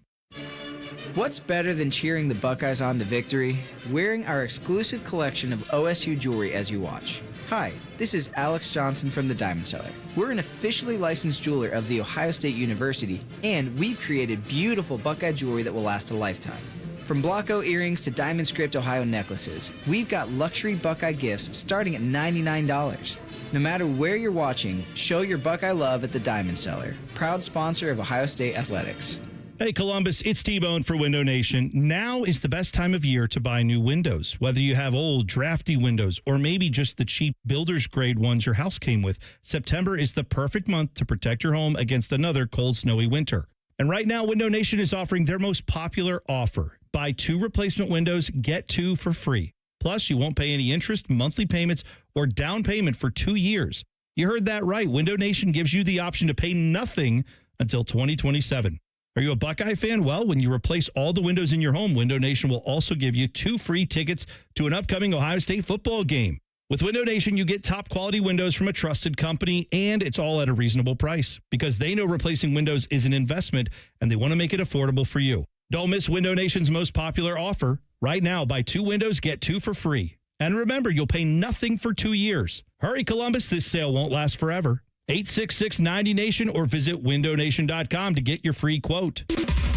What's better than cheering the Buckeyes on to victory? Wearing our exclusive collection of OSU jewelry as you watch. Hi, this is Alex Johnson from the Diamond Cellar. We're an officially licensed jeweler of The Ohio State University, and we've created beautiful Buckeye jewelry that will last a lifetime. From Blocko earrings to Diamond Script Ohio necklaces, we've got luxury Buckeye gifts starting at $99. No matter where you're watching, show your Buckeye love at the Diamond Cellar, proud sponsor of Ohio State Athletics. Hey, Columbus, it's T-Bone for Window Nation. Now is the best time of year to buy new windows. Whether you have old, drafty windows or maybe just the cheap builder's grade ones your house came with, September is the perfect month to protect your home against another cold, snowy winter. And right now, Window Nation is offering their most popular offer. Buy 2 replacement windows, get 2 for free. Plus, you won't pay any interest, monthly payments, or down payment for 2 years. You heard that right. Window Nation gives you the option to pay nothing until 2027. Are you a Buckeye fan? Well, when you replace all the windows in your home, Window Nation will also give you 2 free tickets to an upcoming Ohio State football game. With Window Nation, you get top quality windows from a trusted company, and it's all at a reasonable price because they know replacing windows is an investment, and they want to make it affordable for you. Don't miss Window Nation's most popular offer. Right now, buy 2 windows, get 2 for free. And remember, you'll pay nothing for 2 years. Hurry, Columbus, this sale won't last forever. 866-90-NATION or visit windownation.com to get your free quote.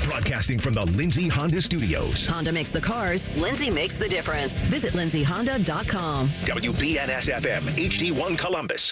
Broadcasting from the Lindsay Honda Studios. Honda makes the cars. Lindsay makes the difference. Visit lindsayhonda.com. WBNS-FM, HD1 Columbus.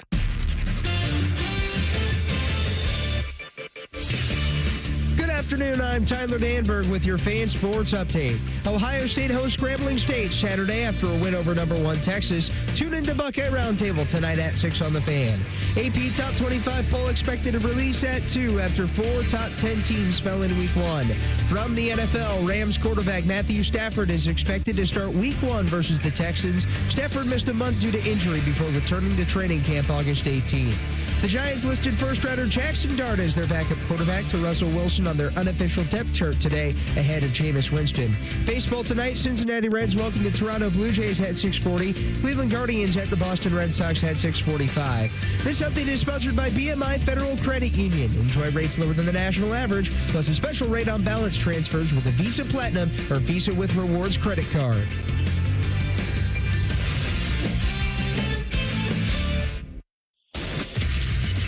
Good afternoon, I'm Tyler Danberg with your Fan Sports Update. Ohio State hosts Grambling State Saturday after a win over number 1 Texas. Tune into Buckeye Roundtable tonight at 6 on the Fan. AP Top 25 poll expected to release at 2 after 4 top 10 teams fell in Week 1. From the NFL, Rams quarterback Matthew Stafford is expected to start Week 1 versus the Texans. Stafford missed a month due to injury before returning to training camp August 18. The Giants listed first-rounder Jackson Dart as their backup quarterback to Russell Wilson on their unofficial depth chart today, ahead of Jameis Winston. Baseball tonight, Cincinnati Reds welcome the Toronto Blue Jays at 6:40. Cleveland Guardians at the Boston Red Sox at 6:45. This update is sponsored by BMI Federal Credit Union. Enjoy rates lower than the national average, plus a special rate on balance transfers with a Visa Platinum or Visa with Rewards credit card.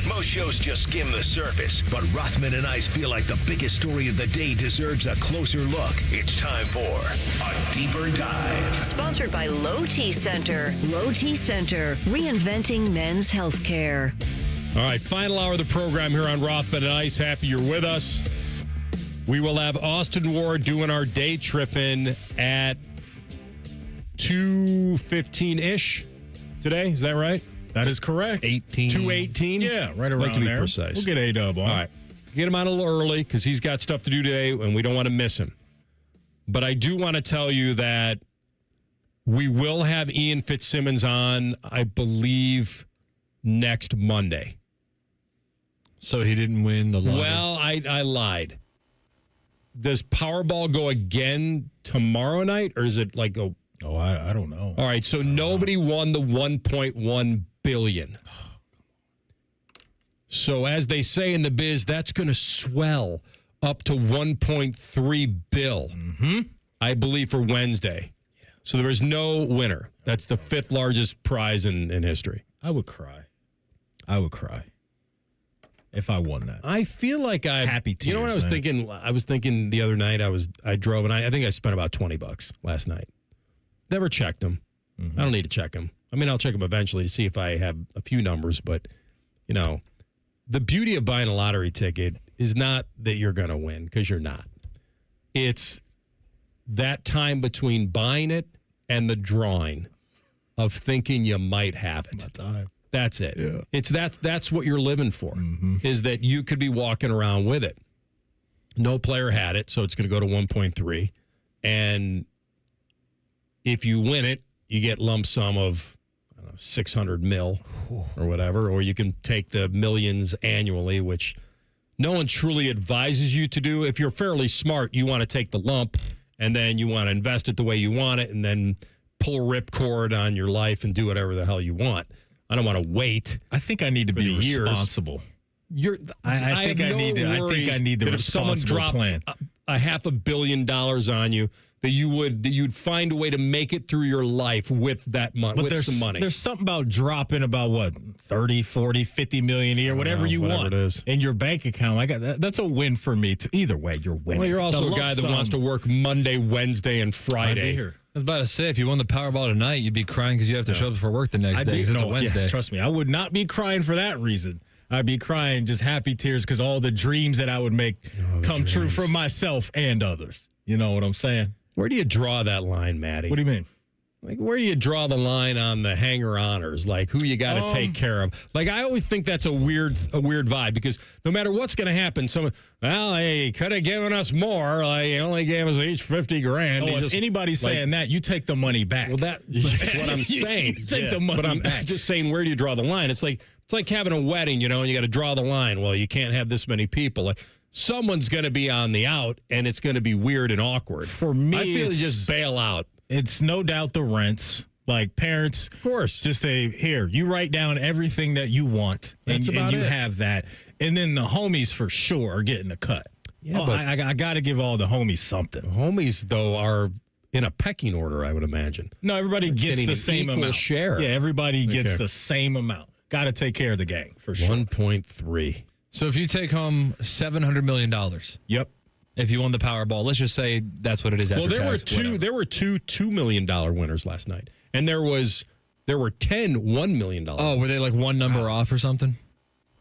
Most shows just skim the surface, but Rothman and I feel like the biggest story of the day deserves a closer look. It's time for a deeper dive. Sponsored by Low T Center. Low T Center, reinventing men's health care. All right, final hour of the program here on Rothman and Ice. Happy you're with us. We will have Austin Ward doing our day tripping at 2:15-ish today. Is that right? That is correct. 2:18? Yeah, right around like to be there. precise. We'll get A-Dub on. All right. Get him on a little early because he's got stuff to do today, and we don't want to miss him. But I do want to tell you that we will have Ian Fitzsimmons on, I believe, next Monday. So he didn't win the lottery? Well, I lied. Does Powerball go again tomorrow night, or is it like a... Oh, I don't know. All right, so nobody won the $1.1 billion. So as they say in the biz, that's going to swell up to $1.3 billion, I believe, for Wednesday. Yeah. So there is no winner. That's the 5th largest prize in history. I would cry if I won that. I feel like happy tears. You know what I was thinking? I was thinking the other night. I drove and I think I spent about $20 last night. Never checked them. I don't need to check them. I mean, I'll check them eventually to see if I have a few numbers, but, you know, the beauty of buying a lottery ticket is not that you're going to win, because you're not. It's that time between buying it and the drawing of thinking you might have it. That's it. Yeah. It's that's what you're living for, is that you could be walking around with it. No player had it, so it's going to go to 1.3. And if you win it, you get lump sum of 600 mil or whatever, or you can take the millions annually, which no one truly advises you to do. If you're fairly smart, you want to take the lump and then you want to invest it the way you want it and then pull ripcord on your life and do whatever the hell you want. I don't want to wait. I think I need to be responsible. I think I need the responsible plan. $500 million on you, that you'd find a way to make it through your life with that money, with some money. There's something about dropping about what 30, 40, 50 million a year, whatever you want it is. in your bank account. Like that's a win for me. Either way, you're winning. Well, you're also a guy that wants to work Monday, Wednesday, and Friday. I was about to say, if you won the Powerball tonight, you'd be crying because you have to show up for work the next day because it's a Wednesday. Yeah, trust me, I would not be crying for that reason. I'd be crying just happy tears because all the dreams that I would make come true for myself and others. You know what I'm saying? Where do you draw that line, Matty? What do you mean? Like, where do you draw the line on the hanger-oners? Like, who you got to take care of? Like, I always think that's a weird vibe because no matter what's going to happen, he could have given us more. Like, he only gave us each $50,000. If anybody's saying that, you take the money back. Well, that's what I'm saying. You take the money back. But I'm just saying, where do you draw the line? It's like having a wedding, and you got to draw the line. Well, you can't have this many people. Like, someone's going to be on the out, and it's going to be weird and awkward. For me, I feel you just bail out. It's no doubt the rents. Like parents, of course, just here, you write down everything that you want, and you have that. And then the homies for sure are getting a cut. Yeah, but I got to give all the homies something. The homies, though, are in a pecking order, I would imagine. No, everybody gets the same amount. Share. Yeah, everybody gets the same amount. Got to take care of the gang for sure. 1.3. So if you take home $700 million. Yep. If you won the Powerball, let's just say that's what it is. Well, there were two $2 million winners last night, and there were 10 $1 million. Oh, were they like one number off or something?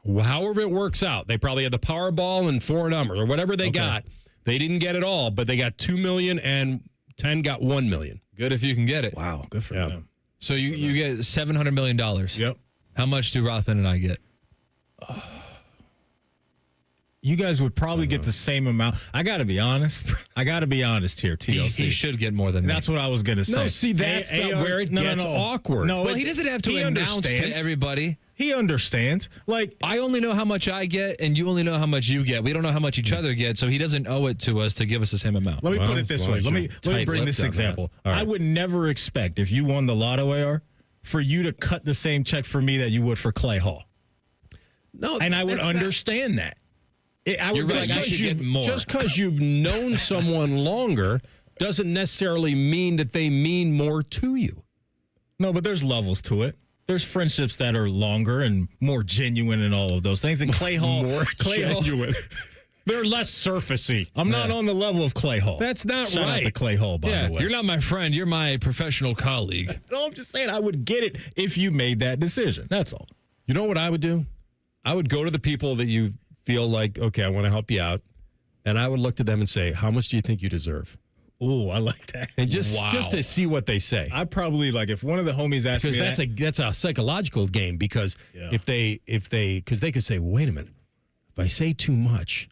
However it works out, they probably had the Powerball and 4 numbers or whatever they got. They didn't get it all, but they got $2 million and 10 got $1 million. Good if you can get it. Wow, good for them. So you get $700 million. Yep. How much do Rothman and I get? You guys would probably get the same amount. I got to be honest. Here, TLC. He should get more than That's what I was going to say. No, see, that's where it gets awkward. No, well, he doesn't have to announce to everybody. He understands. Like, I only know how much I get, and you only know how much you get. We don't know how much each other get, so he doesn't owe it to us to give us the same amount. Let me put it this way. Let me bring this example. Right. I would never expect, if you won the Lotto AR, for you to cut the same check for me that you would for Clay Hall. No, and I would understand that. I would just because you've known someone longer doesn't necessarily mean that they mean more to you. No, but there's levels to it. There's friendships that are longer and more genuine and all of those things. And Clay Hall, genuine. They're less surfacey. I'm not on the level of Clay Hall. That's not Shout right. out to Clay Hall, by the way. You're not my friend. You're my professional colleague. No, I'm just saying I would get it if you made that decision. That's all. You know what I would do? I would go to the people that you feel like, okay, I want to help you out. And I would look to them and say, how much do you think you deserve? Ooh, I like that. And just to see what they say. I probably, like, if one of the homies asked me that's a psychological game because because they could say, wait a minute, if I say too much,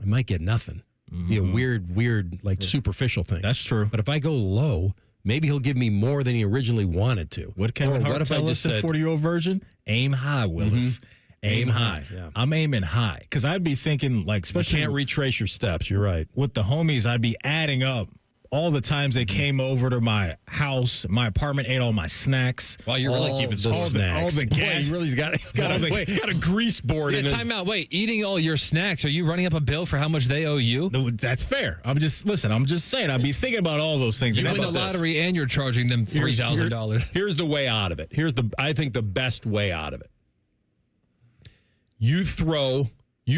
I might get nothing. Be a weird, like superficial thing. That's true. But if I go low, maybe he'll give me more than he originally wanted to. What Kevin Hart tell us in 40-year-old version? Aim high, Willis. Aim high. Yeah. I'm aiming high because I'd be thinking, like, especially you can't retrace your steps. You're right. With the homies, I'd be adding up all the times they came over to my house, my apartment, ate all my snacks. Wow, you're really keeping all the gas. Boy, he's got a grease board. Yeah, time out. Wait, eating all your snacks. Are you running up a bill for how much they owe you? No, that's fair. I'm just saying. I'd be thinking about all those things. You win the lottery and you're charging them $3,000. Here's the way out of it. I think the best way out of it. You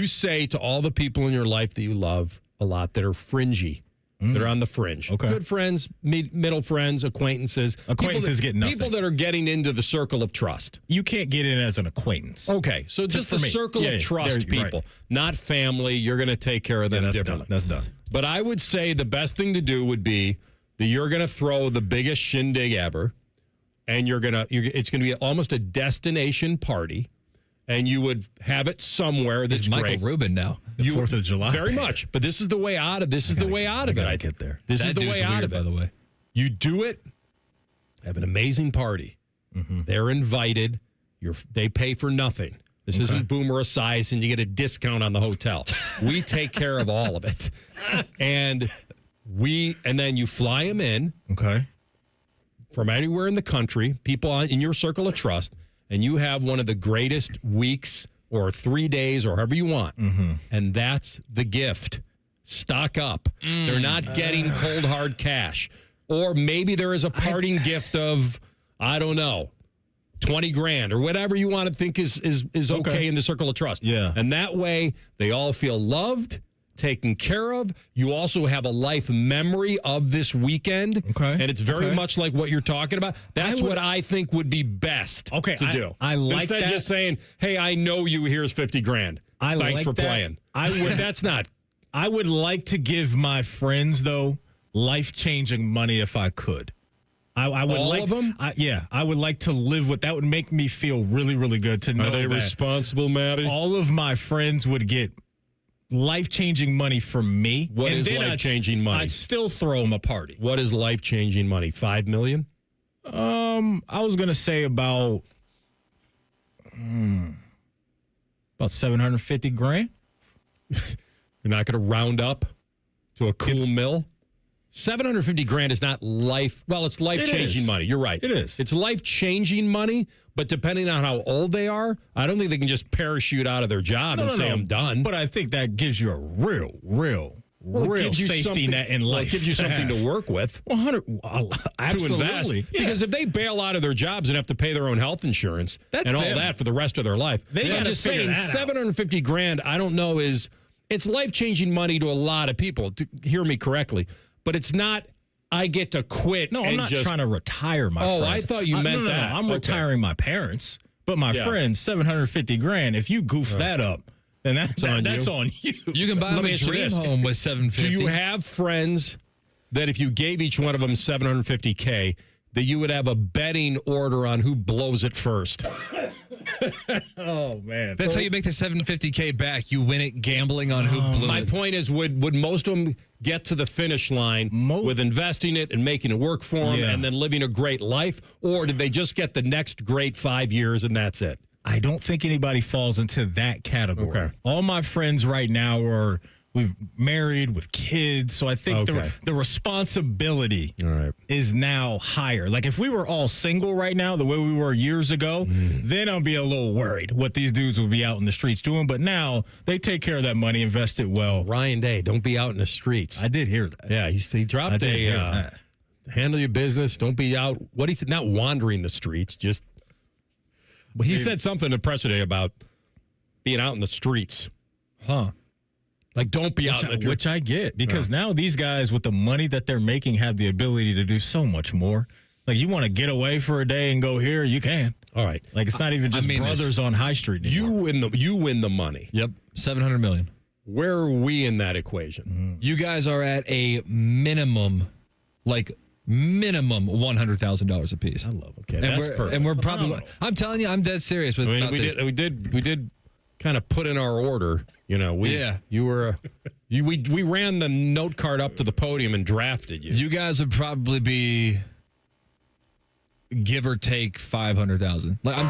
say to all the people in your life that you love a lot that are fringy, that are on the fringe. Okay. Good friends, middle friends, acquaintances. Acquaintances get nothing. People that are getting into the circle of trust. You can't get in as an acquaintance. Okay, so just the circle of trust people, not family. You're going to take care of them differently. That's done. But I would say the best thing to do would be that you're going to throw the biggest shindig ever, and it's going to be almost a destination party. And you would have it somewhere that's Michael great. Rubin now. The 4th of July. Very much. But this is the way out of it. I get there. This is the way out of it. By the way. You do it, have an amazing party. Mm-hmm. They're invited. They pay for nothing. This isn't Boomer Esiason and you get a discount on the hotel. We take care of all of it. And then you fly them in. Okay. From anywhere in the country, people in your circle of trust. And you have one of the greatest weeks or 3 days or however you want. Mm-hmm. And that's the gift. stock up. They're not getting cold, hard cash. Or maybe there is a parting gift of, I don't know, 20 grand or whatever you want to think is okay in the circle of trust. Yeah. And that way they all feel loved, taken care of. You also have a life memory of this weekend. Okay. And it's very much like what you're talking about. That's what I think would be best to do. I like Instead that. of just saying, hey, I know you, here's 50 grand. Thanks like for that. playing. That's not. I would like to give my friends, though, life-changing money if I could. I would All like of them? I would like to live with that. Would make me feel really, really good to know Are they that responsible, Matty? all of my friends would get life-changing money from me. What and is then life-changing money? I'd still throw them a party. What is life-changing money? $5 million? I was gonna say about 750 grand. You're not going to round up to a cool mill? 750 grand is not life. Well, it's life-changing money. You're right. It is. It's life-changing money, but depending on how old they are, I don't think they can just parachute out of their job and say, I'm done. But I think that gives you a real it gives you safety something- net in well, life. it gives you something to work with. 100, absolutely. To invest. Yeah. Because if they bail out of their jobs and have to pay their own health insurance That's and all them. that for the rest of their life, They I'm gotta just figure saying that out. 750 grand, I don't know, it's life-changing money to a lot of people, to hear me correctly, but it's not, I get to quit. No, I'm and not just, trying to retire my friends. I thought you meant no, that. I'm Okay. retiring my parents. But my friends, 750 grand, if you goof that up, then that's on you. You can buy Let them me a ask you dream this. home with $750. Do you have friends that if you gave each one of them $750K, that you would have a betting order on who blows it first? Oh, man. That's how you make the $750K back. You win it gambling on who blew My it. point is, would most of them get to the finish line with investing it and making it work for them and then living a great life? Or did they just get the next great 5 years and that's it? I don't think anybody falls into that category. Okay. All my friends right now are we've married with kids, so I think the responsibility is now higher. Like if we were all single right now, the way we were years ago, then I'll be a little worried what these dudes would be out in the streets doing. But now they take care of that money, invest it well. Ryan Day, don't be out in the streets. I did hear that. Yeah, he dropped I did hear that. handle your business. Don't be out. What he said, not wandering the streets, just. But he said something to press today about being out in the streets. Huh. Like, don't be out. Which I get, because now these guys with the money that they're making have the ability to do so much more. Like, you want to get away for a day and go here, you can. All right. Like, it's not even just brothers on High Street anymore. You win the money. Yep. $700 million. Where are we in that equation? You guys are at a minimum $100,000 a piece. I love it. Okay, and that's we're, perfect. And we're probably. I'm telling you, I'm dead serious with about this. We did kind of put in our order. You know, we ran the note card up to the podium and drafted you. You guys would probably be give or take 500,000. Like I'm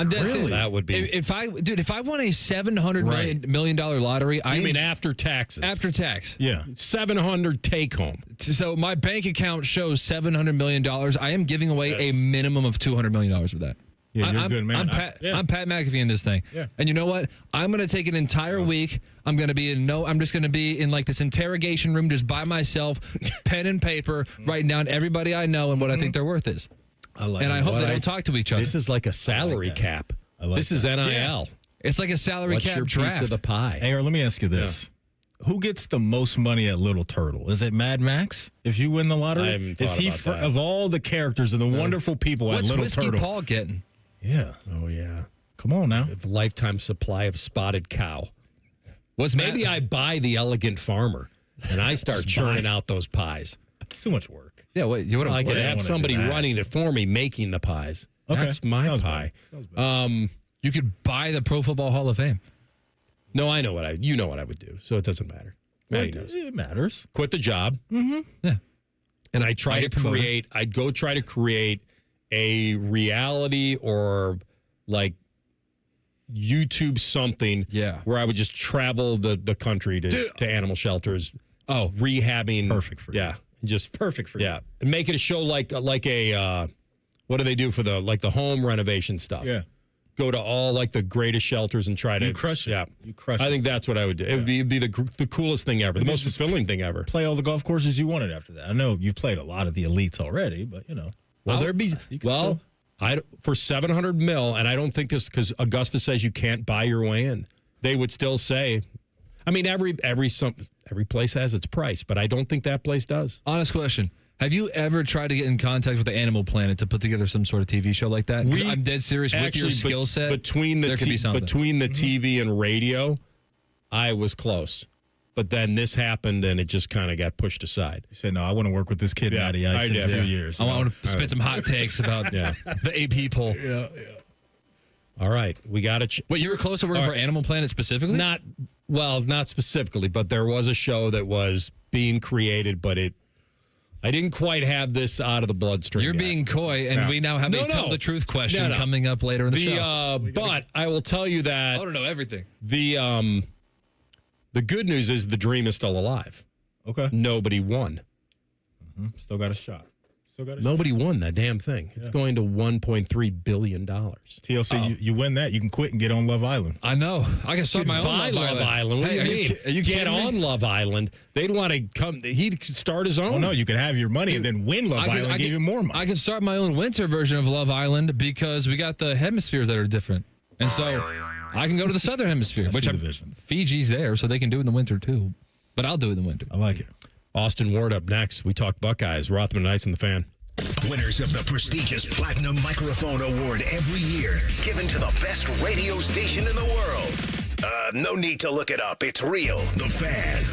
dead serious. That would be if I won a $700 million lottery. I mean after taxes. After tax. Yeah. 700 take home. So my bank account shows $700 million. I am giving away a minimum of $200 million of that. Yeah, you're a good man. I'm Pat McAfee in this thing. Yeah. And you know what? I'm going to take an entire week. I'm just going to be in like this interrogation room just by myself, pen and paper, writing down everybody I know and what I think their worth is. I hope they don't talk to each other. This is like a salary cap. This is NIL. Yeah. It's like a salary What's cap your draft. piece of the pie? Hey, let me ask you this. Who gets the most money at Little Turtle? Is it Mad Max? If you win the lottery? I haven't thought about that. Of all the characters and the wonderful people What's at Little Whiskey Turtle? Paul getting? Yeah. Oh, yeah. Come on now. A lifetime supply of spotted cow. Maybe I buy the Elegant Farmer and I start churning out those pies. It's too much work. Yeah, what you want I could have somebody running it for me, making the pies. Okay. That's my pie. You could buy the Pro Football Hall of Fame. No, I know what I would do, so it doesn't matter. Maddie knows. It matters. Quit the job. Mm-hmm. Yeah. And I'd go try to create a reality or like YouTube something where I would just travel the country to animal shelters. Oh, rehabbing. It's perfect for you. Yeah. Just perfect for you. Yeah. And make it a show like a what do they do for the home renovation stuff? Yeah. go to all like the greatest shelters and try to crush it. Yeah, you crush it. I think that's what I would do. It would be the coolest thing ever, the most fulfilling thing ever. Play all the golf courses you wanted after that. I know you've played a lot of the elites already, but Well, for $700 million, and I don't think this because Augusta says you can't buy your way in. They would still say, I mean, every place has its price, but I don't think that place does. Honest question. Have you ever tried to get in contact with the Animal Planet to put together some sort of TV show like that? I'm dead serious. With your skill set, between the TV and radio, I was close. But then this happened, and it just kind of got pushed aside. You said, no, I want to work with this kid, Matty Ice, in a few years. I want to spit some hot takes about the AP poll. Yeah. All right, we got to. Wait, you were close to working for Animal Planet specifically? Not specifically, but there was a show that was being created, but I didn't quite have this out of the bloodstream. You're being coy, and we now have a tell the truth question coming up later in the show. But I will tell you that I want to know everything. The good news is the dream is still alive. Okay. Nobody won. Still got a shot. Nobody won that damn thing. It's going to $1.3 billion. TLC, you win that, you can quit and get on Love Island. I know. I can start my own Love Island. What do you mean? Are you get on Love Island? They'd want to come. He'd start his own. Well, no, you could have your money and then win Love Island and give you more money. I can start my own winter version of Love Island because we got the hemispheres that are different. And so I can go to the southern hemisphere, which Fiji's there, so they can do it in the winter too. But I'll do it in the winter. I like it. Austin Ward up next. We talk Buckeyes. Rothman and Ice and the Fan. Winners of the prestigious Platinum Microphone Award every year, given to the best radio station in the world. No need to look it up. It's real. The Fan.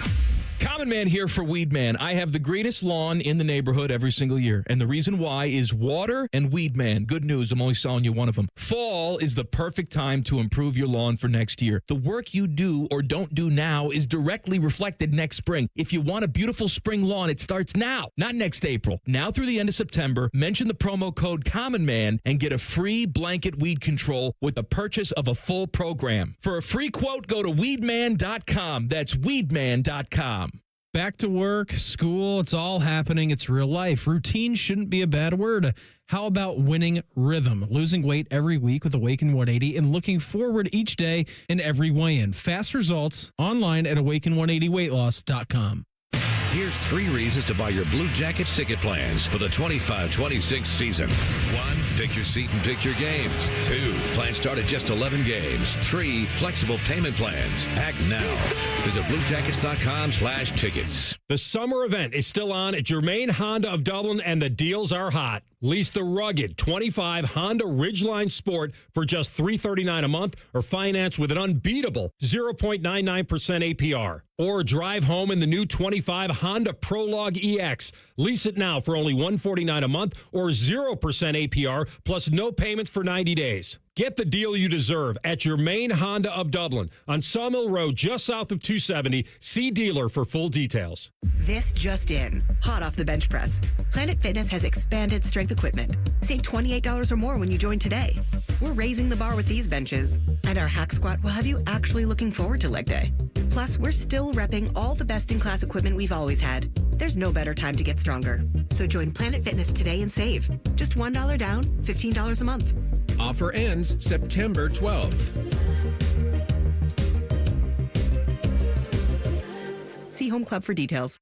Common Man here for Weed Man. I have the greatest lawn in the neighborhood every single year. And the reason why is water and Weed Man. Good news, I'm only selling you one of them. Fall is the perfect time to improve your lawn for next year. The work you do or don't do now is directly reflected next spring. If you want a beautiful spring lawn, it starts now, not next April. Now through the end of September, mention the promo code Common Man and get a free blanket weed control with the purchase of a full program. For a free quote, go to weedman.com. That's weedman.com. Back to work, school, it's all happening. It's real life. Routine shouldn't be a bad word. How about winning rhythm? Losing weight every week with Awaken 180 and looking forward each day in every weigh-in. Fast results online at awaken180weightloss.com. Here's 3 reasons to buy your Blue Jackets ticket plans for the 25-26 season. 1, pick your seat and pick your games. 2, plans start at just 11 games. 3, flexible payment plans. Act now. Visit bluejackets.com/tickets. The summer event is still on at Germain Honda of Dublin, and the deals are hot. Lease the rugged 25 Honda Ridgeline Sport for just $339 a month, or finance with an unbeatable 0.99% APR. Or drive home in the new 25 Honda Prologue EX. Lease it now for only $149 a month, or 0% APR, plus no payments for 90 days. Get the deal you deserve at Germain Honda of Dublin on Sawmill Road, just south of 270. See dealer for full details. This just in. Hot off the bench press. Planet Fitness has expanded strength equipment. Save $28 or more when you join today. We're raising the bar with these benches. And our hack squat will have you actually looking forward to leg day. Plus, we're still repping all the best-in-class equipment we've always had. There's no better time to get stronger. So join Planet Fitness today and save. Just $1 down, $15 a month. Offer ends September 12th. See Home Club for details.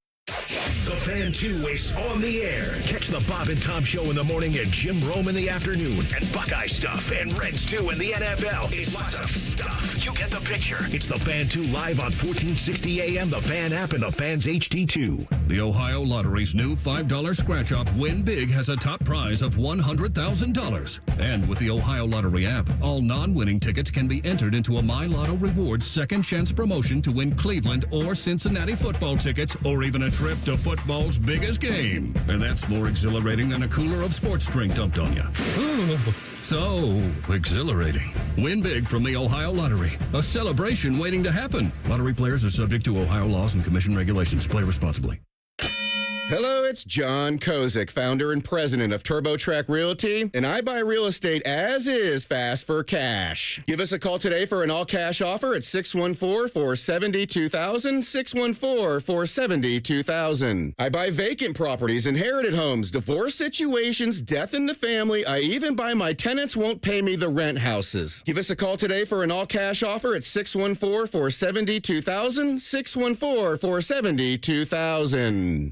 The Fan 2 is on the air. Catch the Bob and Tom Show in the morning and Jim Rome in the afternoon. And Buckeye stuff and Reds 2 in the NFL. It's lots of stuff. You get the picture. It's the Fan 2 live on 1460 AM, the Fan app, and the Fan's HD2. The Ohio Lottery's new $5 scratch-off Win Big has a top prize of $100,000. And with the Ohio Lottery app, all non-winning tickets can be entered into a My Lotto Rewards second chance promotion to win Cleveland or Cincinnati football tickets, or even a trip to football's biggest game. And that's more exhilarating than a cooler of sports drink dumped on you. So exhilarating. Win big from the Ohio Lottery. A celebration waiting to happen. Lottery players are subject to Ohio laws and commission regulations. Play responsibly. Hello, it's John Kozik, founder and president of TurboTrack Realty, and I buy real estate as is fast for cash. Give us a call today for an all-cash offer at 614-470-2000, 614-470-2000. I buy vacant properties, inherited homes, divorce situations, death in the family. I even buy my tenants won't pay me the rent houses. Give us a call today for an all-cash offer at 614-470-2000, 614-470-2000.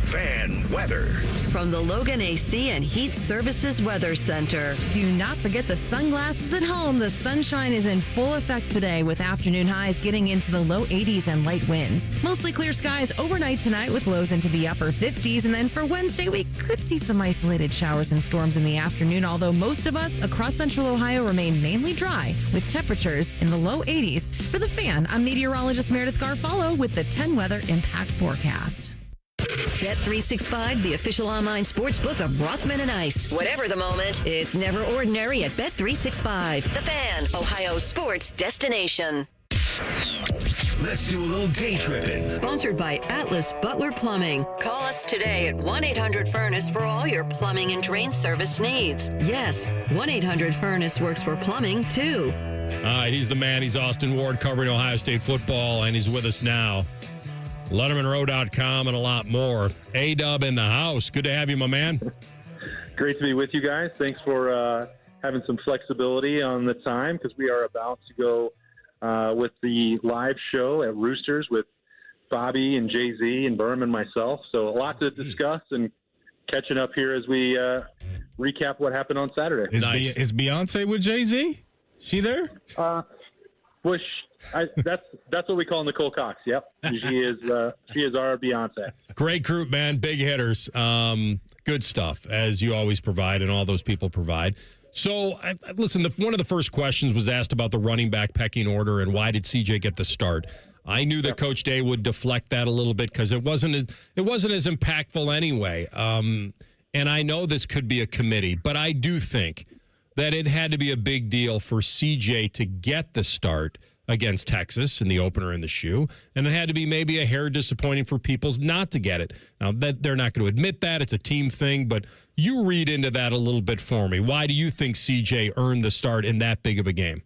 Fan weather. From the Logan AC and Heat Services Weather Center. Do not forget the sunglasses at home. The sunshine is in full effect today with afternoon highs getting into the low 80s and light winds. Mostly clear skies overnight tonight with lows into the upper 50s. And then for Wednesday, we could see some isolated showers and storms in the afternoon, although most of us across central Ohio remain mainly dry with temperatures in the low 80s. For the Fan, I'm meteorologist Meredith Garfalo with the 10 Weather Impact Forecast. Bet365, the official online sports book of Rothman and Ice. Whatever the moment, it's never ordinary at Bet365. The Fan, Ohio's sports destination. Let's do a little day tripping. Sponsored by Atlas Butler Plumbing. Call us today at 1-800-FURNACE for all your plumbing and drain service needs. Yes, 1-800-FURNACE works for plumbing, too. All right, he's the man. He's Austin Ward covering Ohio State football, and he's with us now. LettermanRow.com and a lot more. A-Dub in the house. Good to have you, my man. Great to be with you guys. Thanks for having some flexibility on the time because we are about to go with the live show at Roosters with Bobby and Jay-Z and Berm and myself. So a lot to discuss and catching up here as we recap what happened on Saturday. Is Beyonce with Jay-Z? She there? That's what we call Nicole Cox. Yep, she is our Beyonce. Great group, man. Big hitters. Good stuff, as you always provide, and all those people provide. So, listen. One of the first questions was asked about the running back pecking order and why did CJ get the start. I knew that Coach Day would deflect that a little bit because it wasn't as impactful anyway. And I know this could be a committee, but I do think that it had to be a big deal for CJ to get the start against Texas in the opener in the shoe, and it had to be maybe a hair disappointing for Peoples not to get it. Now, that they're not going to admit that. It's a team thing, but you read into that a little bit for me. Why do you think CJ earned the start in that big of a game?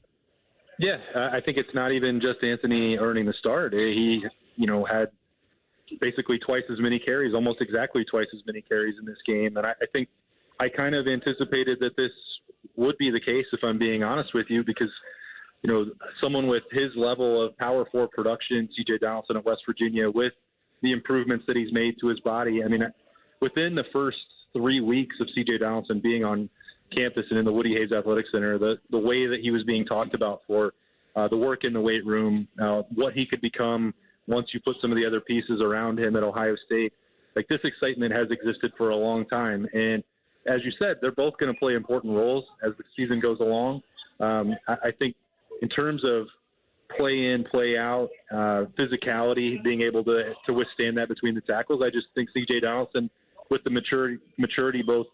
Yeah, I think it's not even just Anthony earning the start. He, had basically twice as many carries, almost exactly twice as many carries in this game, and I think I kind of anticipated that this would be the case, if I'm being honest with you, because someone with his level of Power 4 production, C.J. Donaldson at West Virginia, with the improvements that he's made to his body. I mean, within the first 3 weeks of C.J. Donaldson being on campus and in the Woody Hayes Athletic Center, the way that he was being talked about for the work in the weight room, what he could become once you put some of the other pieces around him at Ohio State, like this excitement has existed for a long time. And as you said, they're both going to play important roles as the season goes along. I think in terms of play in, play out, physicality, being able to withstand that between the tackles, I just think C.J. Donaldson, with the maturity both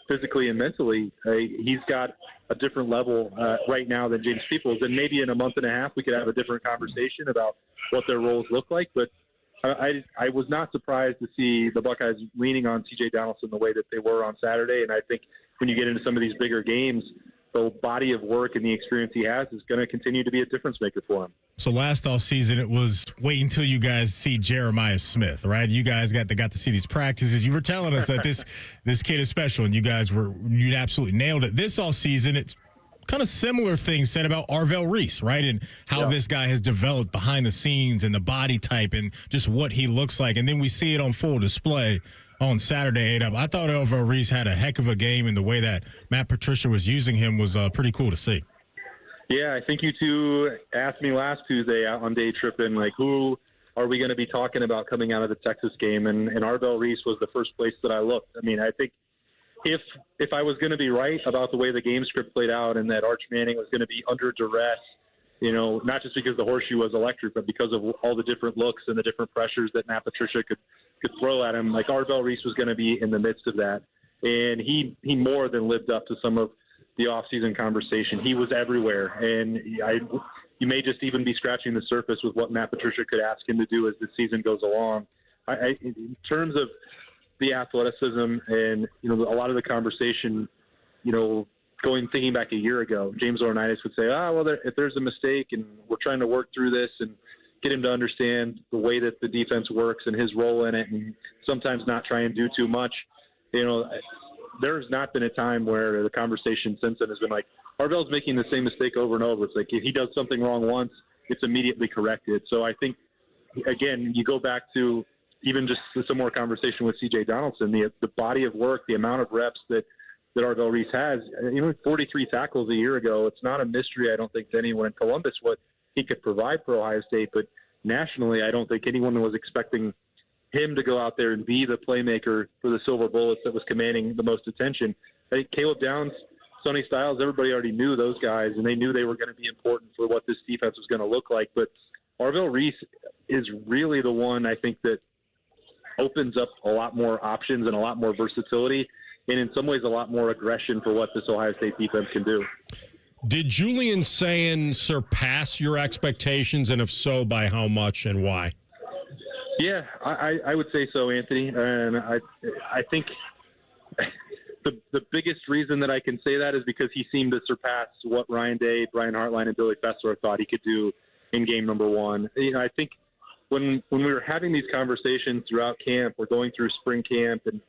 physically and mentally, he's got a different level right now than James Peoples. And maybe in a month and a half, we could have a different conversation about what their roles look like. But I was not surprised to see the Buckeyes leaning on C.J. Donaldson the way that they were on Saturday. And I think when you get into some of these bigger games, the body of work and the experience he has is going to continue to be a difference maker for him. So last offseason, it was wait until you guys see Jeremiah Smith, right? You guys got to see these practices. You were telling us that this kid is special, and you absolutely nailed it. This offseason, it's kind of similar things said about Arvell Reese, right? And how this guy has developed behind the scenes and the body type and just what he looks like. And then we see it on full display on Saturday. I thought Arvell Reese had a heck of a game, and the way that Matt Patricia was using him was pretty cool to see. Yeah, I think you two asked me last Tuesday out on day tripping, like, who are we going to be talking about coming out of the Texas game? And Arvell Reese was the first place that I looked. I mean, I think if I was going to be right about the way the game script played out and that Arch Manning was going to be under duress, not just because the horseshoe was electric, but because of all the different looks and the different pressures that Matt Patricia could throw at him, like Arvell Reese was going to be in the midst of that. And he more than lived up to some of the offseason conversation. He was everywhere. And you may just even be scratching the surface with what Matt Patricia could ask him to do as the season goes along. in terms of the athleticism and, a lot of the conversation, thinking back a year ago, James Laurinaitis would say, if there's a mistake and we're trying to work through this and get him to understand the way that the defense works and his role in it, and sometimes not try and do too much. There's not been a time where the conversation since then has been like, Arvell's making the same mistake over and over. It's like if he does something wrong once, it's immediately corrected. So I think, again, you go back to even just some more conversation with C.J. Donaldson, the body of work, the amount of reps that Arvell Reese has. 43 tackles a year ago. It's not a mystery, I don't think, to anyone in Columbus what he could provide for Ohio State. But nationally, I don't think anyone was expecting him to go out there and be the playmaker for the Silver Bullets that was commanding the most attention. I think Caleb Downs, Sonny Styles, everybody already knew those guys, and they knew they were going to be important for what this defense was going to look like. But Arvell Reese is really the one, I think, that opens up a lot more options and a lot more versatility, and in some ways a lot more aggression for what this Ohio State defense can do. Did Julian Sayin surpass your expectations, and if so, by how much and why? Yeah, I would say so, Anthony. And I think the biggest reason that I can say that is because he seemed to surpass what Ryan Day, Brian Hartline, and Billy Fessler thought he could do in game number one. I think when we were having these conversations throughout camp, we're going through spring camp, and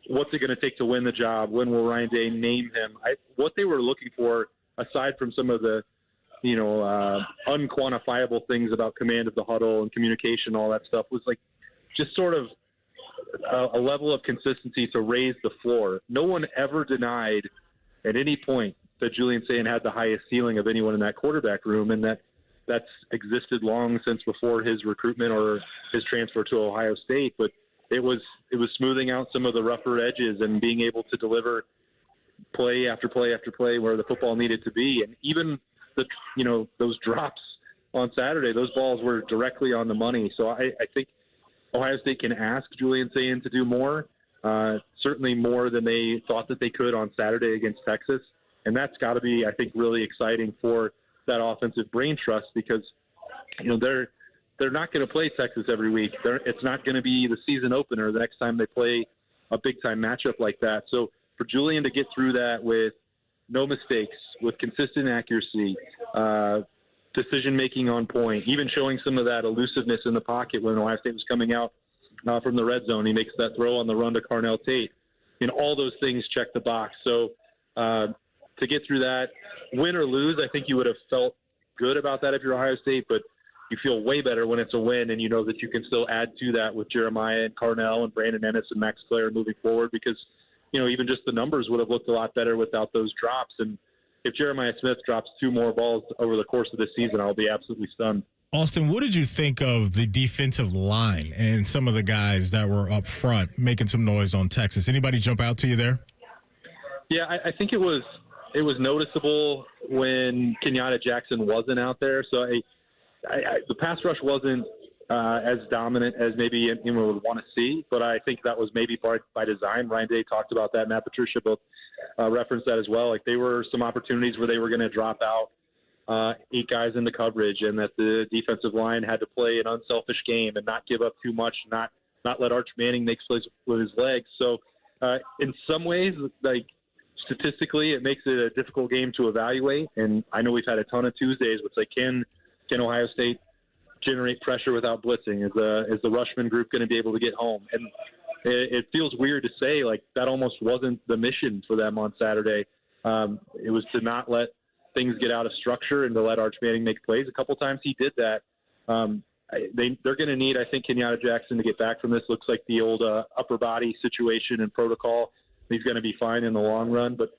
what's it going to take to win the job? When will Ryan Day name him? What they were looking for, aside from some of the unquantifiable things about command of the huddle and communication, all that stuff, was like just sort of a level of consistency to raise the floor. No one ever denied at any point that Julian Sayin had the highest ceiling of anyone in that quarterback room, and that's existed long since before his recruitment or his transfer to Ohio State. But it was smoothing out some of the rougher edges and being able to deliver play after play after play where the football needed to be. And even those drops on Saturday, those balls were directly on the money. So I think Ohio State can ask Julian Sayin to do more, certainly more than they thought that they could on Saturday against Texas. And that's got to be, I think, really exciting for that offensive brain trust, because they're not going to play Texas every week. It's not going to be the season opener the next time they play a big-time matchup like that. So for Julian to get through that with no mistakes, with consistent accuracy, decision-making on point, even showing some of that elusiveness in the pocket when Ohio State was coming out from the red zone. He makes that throw on the run to Carnell Tate. All those things check the box. So to get through that, win or lose, I think you would have felt good about that if you're Ohio State, but you feel way better when it's a win and you know that you can still add to that with Jeremiah and Carnell and Brandon Ennis and Max Clare moving forward, because, even just the numbers would have looked a lot better without those drops. And if Jeremiah Smith drops 2 more balls over the course of this season, I'll be absolutely stunned. Austin, what did you think of the defensive line and some of the guys that were up front making some noise on Texas? Anybody jump out to you there? Yeah, I think it was noticeable when Kenyatta Jackson wasn't out there. So the pass rush wasn't as dominant as maybe anyone would want to see, but I think that was maybe by design. Ryan Day talked about that. Matt Patricia both referenced that as well. Like, there were some opportunities where they were going to drop out 8 guys into coverage, and that the defensive line had to play an unselfish game and not give up too much, not let Arch Manning make plays with his legs. So in some ways, like, statistically, it makes it a difficult game to evaluate. And I know we've had a ton of Tuesdays with, like, can Ohio State generate pressure without blitzing? Is the Rushman group going to be able to get home? And it feels weird to say, like, that almost wasn't the mission for them on Saturday. It was to not let things get out of structure and to let Arch Manning make plays. A couple times he did that. They're going to need, I think, Kenyatta Jackson to get back from this. Looks like the old upper body situation and protocol. He's going to be fine in the long run. But,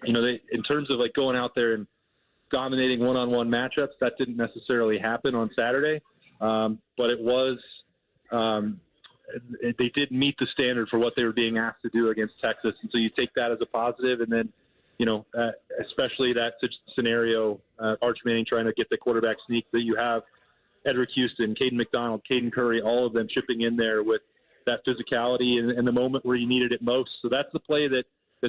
in terms of, like, going out there and dominating one-on-one matchups, that didn't necessarily happen on Saturday. But it was they did meet the standard for what they were being asked to do against Texas. And so you take that as a positive. And then, especially that scenario, Arch Manning trying to get the quarterback sneak, that you have Edric Houston, Caden McDonald, Caden Curry, all of them chipping in there with that physicality in the moment where you needed it most. So that's the play that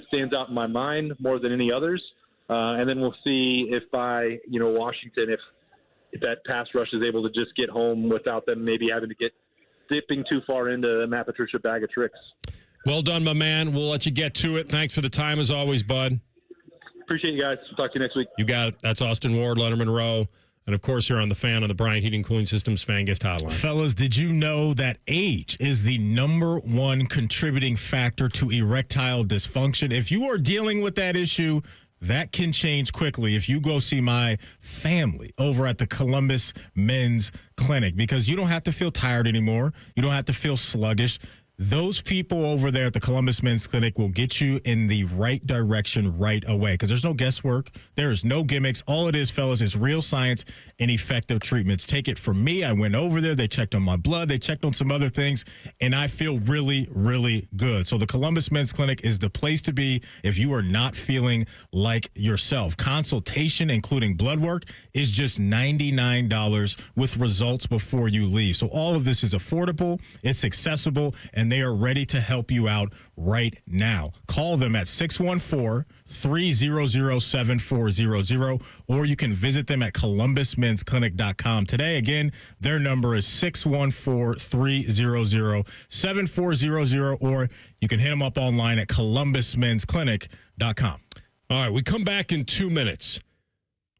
stands out in my mind more than any others. And then we'll see if by, Washington, if that pass rush is able to just get home without them maybe having to get dipping too far into Matt Patricia bag of tricks. Well done, my man. We'll let you get to it. Thanks for the time as always, bud. Appreciate you guys. Talk to you next week. You got it. That's Austin Ward, Leonard Monroe. And, of course, you're on the Fan on the Bryant Heating Cooling Systems Fan Guest Hotline. Fellas, did you know that age is the number one contributing factor to erectile dysfunction? If you are dealing with that issue, that can change quickly if you go see my family over at the Columbus Men's Clinic, because you don't have to feel tired anymore. You don't have to feel sluggish. Those people over there at the Columbus Men's Clinic will get you in the right direction right away, because there's no guesswork. There is no gimmicks. All it is, fellas, is real science and effective treatments. Take it from me. I went over there. They checked on my blood. They checked on some other things, and I feel really, really good. So the Columbus Men's Clinic is the place to be if you are not feeling like yourself. Consultation, including blood work, is just $99 with results before you leave. So all of this is affordable. It's accessible, and they are ready to help you out right now. Call them at 614-300-7400, or you can visit them at columbusmensclinic.com today. Again, their number is 614-300-7400, or you can hit them up online at columbusmensclinic.com. All right, we come back in 2 minutes.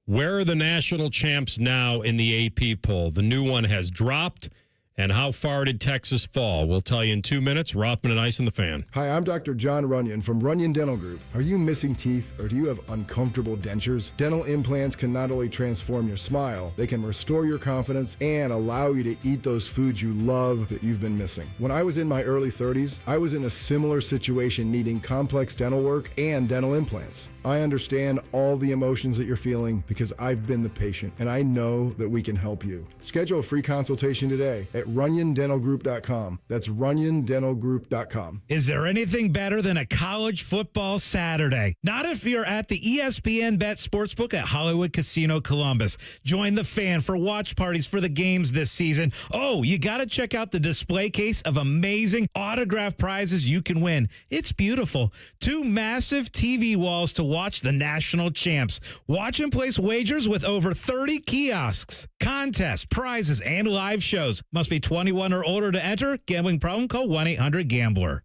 Where are the national champs now in the AP poll? The new one has dropped. And how far did Texas fall? We'll tell you in 2 minutes. Rothman and Ice and the Fan. Hi, I'm Dr. John Runyon from Runyon Dental Group. Are you missing teeth, or do you have uncomfortable dentures? Dental implants can not only transform your smile, they can restore your confidence and allow you to eat those foods you love that you've been missing. When I was in my early 30s, I was in a similar situation, needing complex dental work and dental implants. I understand all the emotions that you're feeling because I've been the patient, and I know that we can help you. Schedule a free consultation today at RunyonDentalGroup.com. That's RunyonDentalGroup.com. Is there anything better than a college football Saturday? Not if you're at the ESPN Bet Sportsbook at Hollywood Casino Columbus. Join the Fan for watch parties for the games this season. Oh, you got to check out the display case of amazing autographed prizes you can win. It's beautiful. 2 massive TV walls to watch the national champs. Watch and place wagers with over 30 kiosks, contests, prizes, and live shows. Must be 21 or older to enter. Gambling problem? Call 1-800-GAMBLER.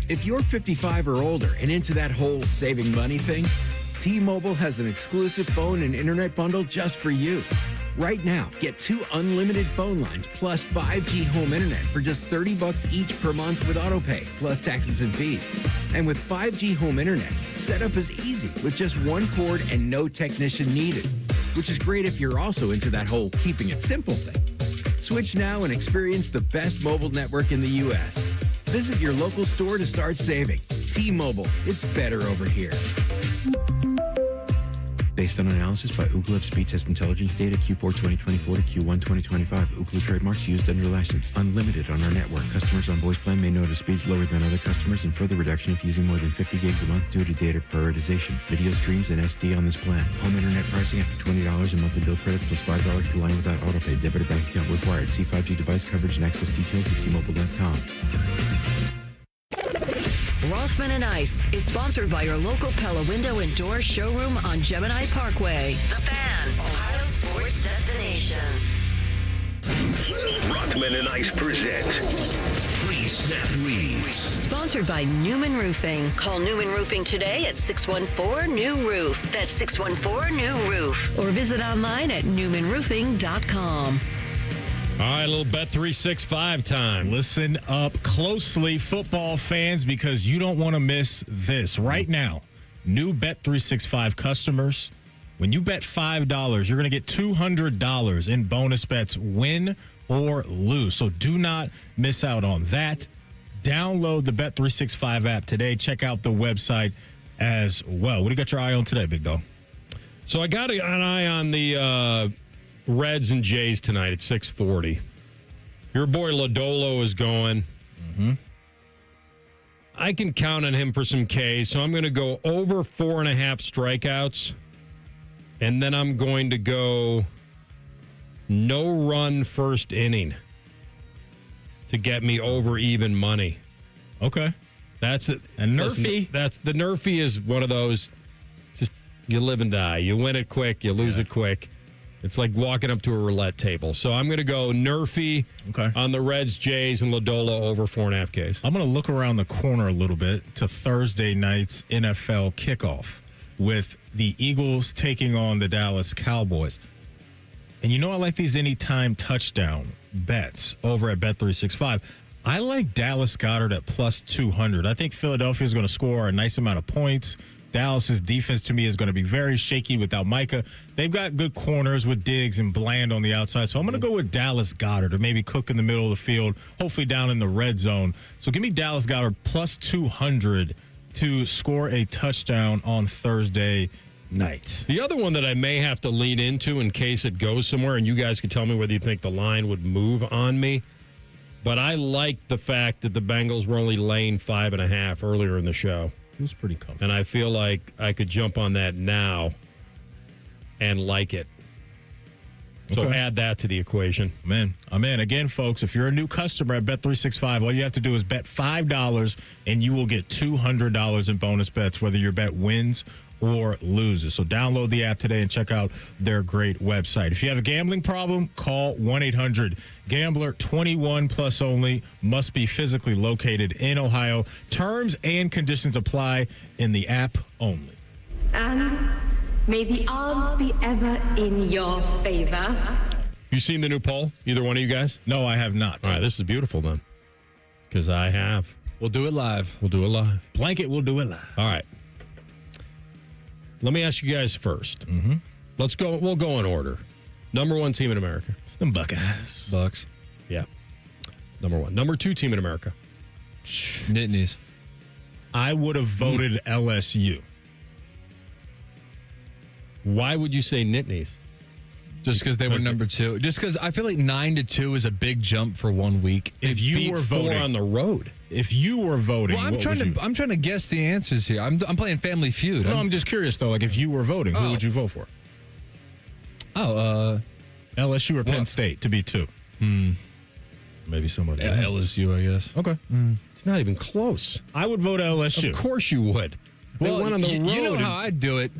If you're 55 or older and into that whole saving money thing, T-Mobile has an exclusive phone and internet bundle just for you. Right now, get 2 unlimited phone lines plus 5G home internet for just $30 each per month with autopay, plus taxes and fees. And with 5G home internet, setup is easy with just 1 cord and no technician needed, which is great if you're also into that whole keeping it simple thing. Switch now and experience the best mobile network in the U.S. Visit your local store to start saving. T-Mobile, it's better over here. Based on analysis by Ookla Speed Test Intelligence data Q4 2024 to Q1 2025. Ookla trademarks used under license. Unlimited on our network. Customers on voice plan may notice speeds lower than other customers, and further reduction if using more than 50 gigs a month due to data prioritization. Video streams and SD on this plan. Home internet pricing after $20 in monthly bill credit plus $5 per line without autopay. Debit or bank account required. See 5G device coverage and access details at T-Mobile.com. Rothman and Ice is sponsored by your local Pella Window and Door showroom on Gemini Parkway. The Fan, Ohio sports destination. Rothman and Ice present Free Snap Leads. Sponsored by Newman Roofing. Call Newman Roofing today at 614-NEW-ROOF. That's 614-NEW-ROOF. Or visit online at newmanroofing.com. All right, a little Bet365 time. Listen up closely, football fans, because you don't want to miss this. Right now, new Bet365 customers, when you bet $5, you're going to get $200 in bonus bets, win or lose. So do not miss out on that. Download the Bet365 app today. Check out the website as well. What do you got your eye on today, big dog? So I got an eye on the Reds and Jays tonight at 6:40. Your boy Lodolo is going. Mm-hmm. I can count on him for some Ks, so I'm going to go over 4.5 strikeouts, and then I'm going to go no run first inning to get me over even money. Okay, that's it. And Nerfy. That's the Nerfy is one of those. Just you live and die. You win it quick, you lose it quick. It's like walking up to a roulette table. So I'm going to go Nerfy on the Reds, Jays, and Lodolo over 4.5 Ks. I'm going to look around the corner a little bit to Thursday night's NFL kickoff with the Eagles taking on the Dallas Cowboys. And I like these anytime touchdown bets over at Bet365. I like Dallas Goedert at plus 200. I think Philadelphia is going to score a nice amount of points. Dallas's defense, to me, is going to be very shaky without Micah. They've got good corners with Diggs and Bland on the outside. So I'm going to go with Dallas Goedert, or maybe Cook in the middle of the field, hopefully down in the red zone. So give me Dallas Goedert plus 200 to score a touchdown on Thursday night. The other one that I may have to lean into in case it goes somewhere, and you guys can tell me whether you think the line would move on me, but I like the fact that the Bengals were only laying 5.5 earlier in the show. It was pretty comfortable. And I feel like I could jump on that now and like it. So add that to the equation. Man, I'm in. Again, folks, if you're a new customer at Bet365, all you have to do is bet $5 and you will get $200 in bonus bets, whether your bet wins or loses. So download the app today and check out their great website. If you have a gambling problem, call 1-800-GAMBLER. 21 plus only. Must be physically located in Ohio. Terms and conditions apply in the app only. And may the odds be ever in your favor. You seen the new poll? Either one of you guys? No, I have not. All right, this is beautiful then. Because I have. We'll do it live. We'll do it live. Blanket, we'll do it live. All right. Let me ask you guys first. Mm-hmm. Let's go. We'll go in order. Number one team in America. The Buckeyes. Bucks. Yeah. Number one. Number two team in America. Nittany's. I would have voted LSU. Why would you say Nittany's? Just because they were number two. Just because I feel like 9-2 is a big jump for 1 week. If you were voting on the road. If you were voting, well, I'm trying to guess the answers here. I'm playing Family Feud. No, I'm just curious though. Like if you were voting, who would you vote for? LSU or Penn State to be two. Maybe somebody. Yeah, LSU, I guess. Okay. It's not even close. I would vote LSU. Of course you would. They went on the road. You know how I'd do it.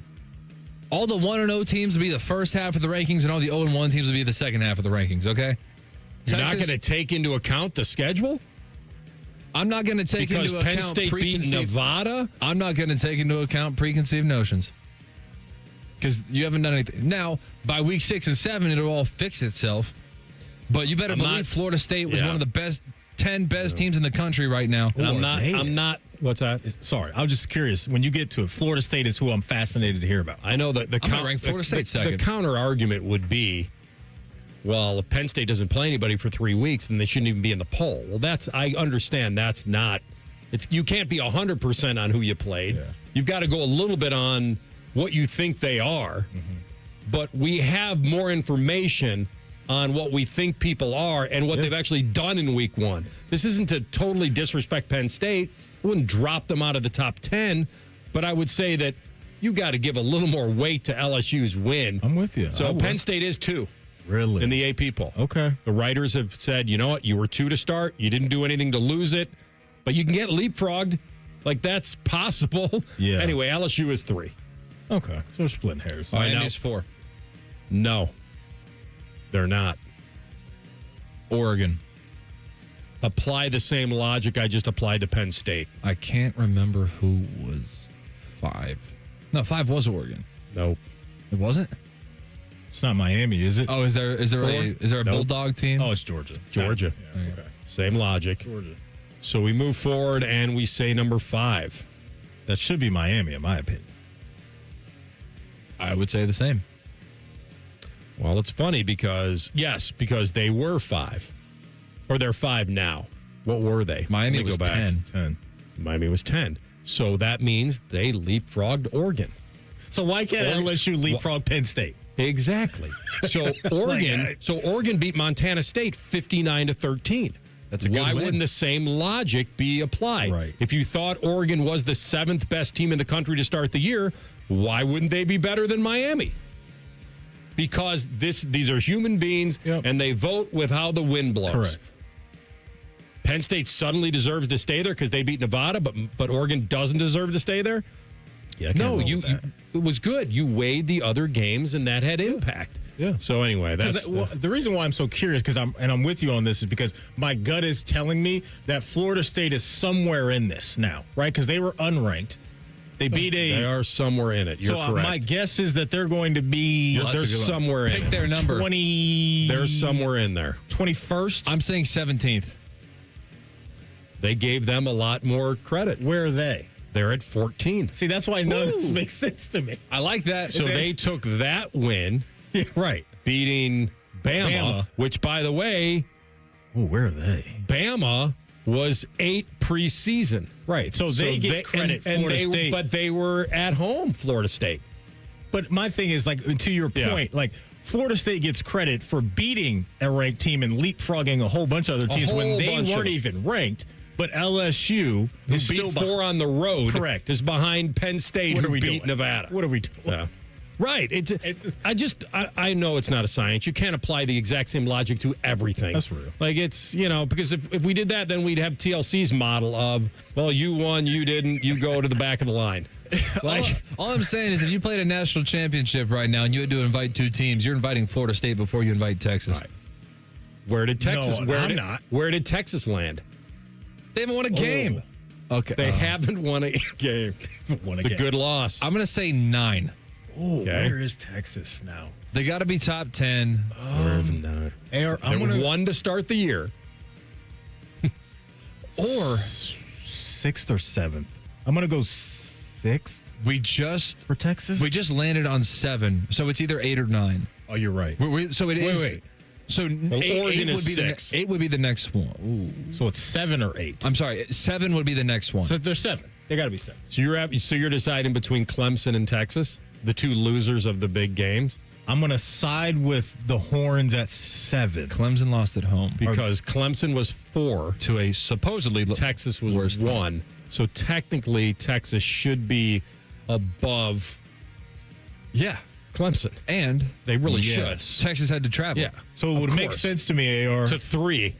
All the 1-0 teams would be the first half of the rankings, and all the 0-1 teams would be the second half of the rankings, okay? You're not going to take into account the schedule? I'm not going to take into account Penn State beat Nevada? I'm not going to take into account preconceived notions. Because you haven't done anything. Now, by week 6 and 7, it'll all fix itself. But you better believe Florida State was one of the best 10 best teams in the country right now. I'm not. What's that? Sorry, I'm just curious. When you get to it, Florida State is who I'm fascinated to hear about. I know that I'm ranked Florida State second. The counter argument would be, well, if Penn State doesn't play anybody for 3 weeks, then they shouldn't even be in the poll. Well, I understand that's not. You can't be 100% on who you played. Yeah. You've got to go a little bit on what you think they are. Mm-hmm. But we have more information on what we think people are and what they've actually done in week 1. This isn't to totally disrespect Penn State. I wouldn't drop them out of the top 10, but I would say that you got to give a little more weight to LSU's win. I'm with you. So Penn State is 2. Really? In the AP poll. Okay. The writers have said, you know what? You were 2 to start. You didn't do anything to lose it, but you can get leapfrogged. Like, that's possible. Yeah. Anyway, LSU is 3. Okay. So we're splitting hairs. Miami's 4. No. They're not. Oregon. Apply the same logic I just applied to Penn State. I can't remember who was 5. No, 5 was Oregon. Nope. It wasn't? It's not Miami, is it? Oh, is there a Bulldog team? Oh, it's Georgia. Georgia. Yeah, okay. Same logic. Georgia. So we move forward and we say number 5. That should be Miami, in my opinion. I would say the same. Well, it's funny because they were 5. Or they're 5 now. What were they? Miami was 10. Miami was 10. So that means they leapfrogged Oregon. So why can't LSU leapfrog Penn State? Exactly. So Oregon beat Montana State 59-13. That's a good Why win. wouldn't the same logic be applied? Right. If you thought Oregon was the 7th best team in the country to start the year, why wouldn't they be better than Miami? Because these are human beings, and they vote with how the wind blows. Correct. Penn State suddenly deserves to stay there because they beat Nevada, but Oregon doesn't deserve to stay there? Yeah, No, it was good. You weighed the other games, and that had impact. Yeah. So anyway, that's the reason why I'm so curious, because I'm with you on this, is because my gut is telling me that Florida State is somewhere in this now, right? Because they were unranked. They are somewhere in it. You're so correct. My guess is that they're going to be. They're somewhere in it. Pick their number. 20. They're somewhere in there. 21st. I'm saying 17th. They gave them a lot more credit. Where are they? They're at 14. See, that's why none of this makes sense to me. I like that. So they took that win, right, beating Bama, which, by the way, where are they? Bama was 8 preseason. Right, so they get credit. Florida State, but they were at home, Florida State. But my thing is, like, to your point, like, Florida State gets credit for beating a ranked team and leapfrogging a whole bunch of other teams when they weren't even ranked. But LSU is still 4 on the road. Correct. Is behind Penn State, who beat Nevada. What are we doing? Yeah. Right. I know it's not a science. You can't apply the exact same logic to everything. That's real. Like, it's, because if we did that, then we'd have TLC's model of, well, you won, you didn't, you go to the back of the line. Like, all I'm saying is if you played a national championship right now and you had to invite 2 teams, you're inviting Florida State before you invite Texas. Right. Where did Texas? No, I'm not. Where did Texas land? They haven't won a game. Okay. They haven't won a game. It's a good loss. I'm going to say 9. Oh, where is Texas now? They got to be top 10. Where is 9? They were 1 to start the year. Or 6th or 7th. I'm going to go 6th. For Texas? We just landed on 7. So it's either 8 or 9. Oh, you're right. So it is. Wait. So Oregon is would be 6. 8 would be the next one. Ooh. So it's 7 or 8. I'm sorry. 7 would be the next one. So they're 7. They got to be 7. So you're deciding between Clemson and Texas, the 2 losers of the big games. I'm going to side with the Horns at 7. Clemson lost at home because Clemson was 4 to a supposedly Texas was 1. So technically, Texas should be above. Yeah. Clemson. And they really Yes. should. Texas had to travel. Yeah. So it would make sense to me, AR, to 3.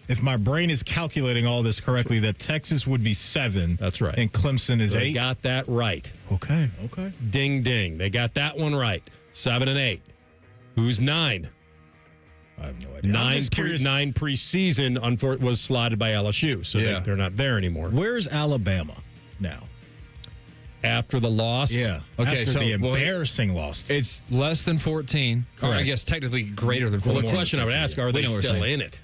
If my brain is calculating all this correctly, that Texas would be 7. That's right. And Clemson is 8. They got that right. Okay. Ding, ding. They got that one right. 7 and 8. Who's 9? I have no idea. 9 preseason was slotted by LSU, so they're not there anymore. Where's Alabama now? After the loss? Yeah. Okay, After so the embarrassing loss. It's less than 14. Or I guess technically greater than 14. Well, the question I would ask, are they still in it?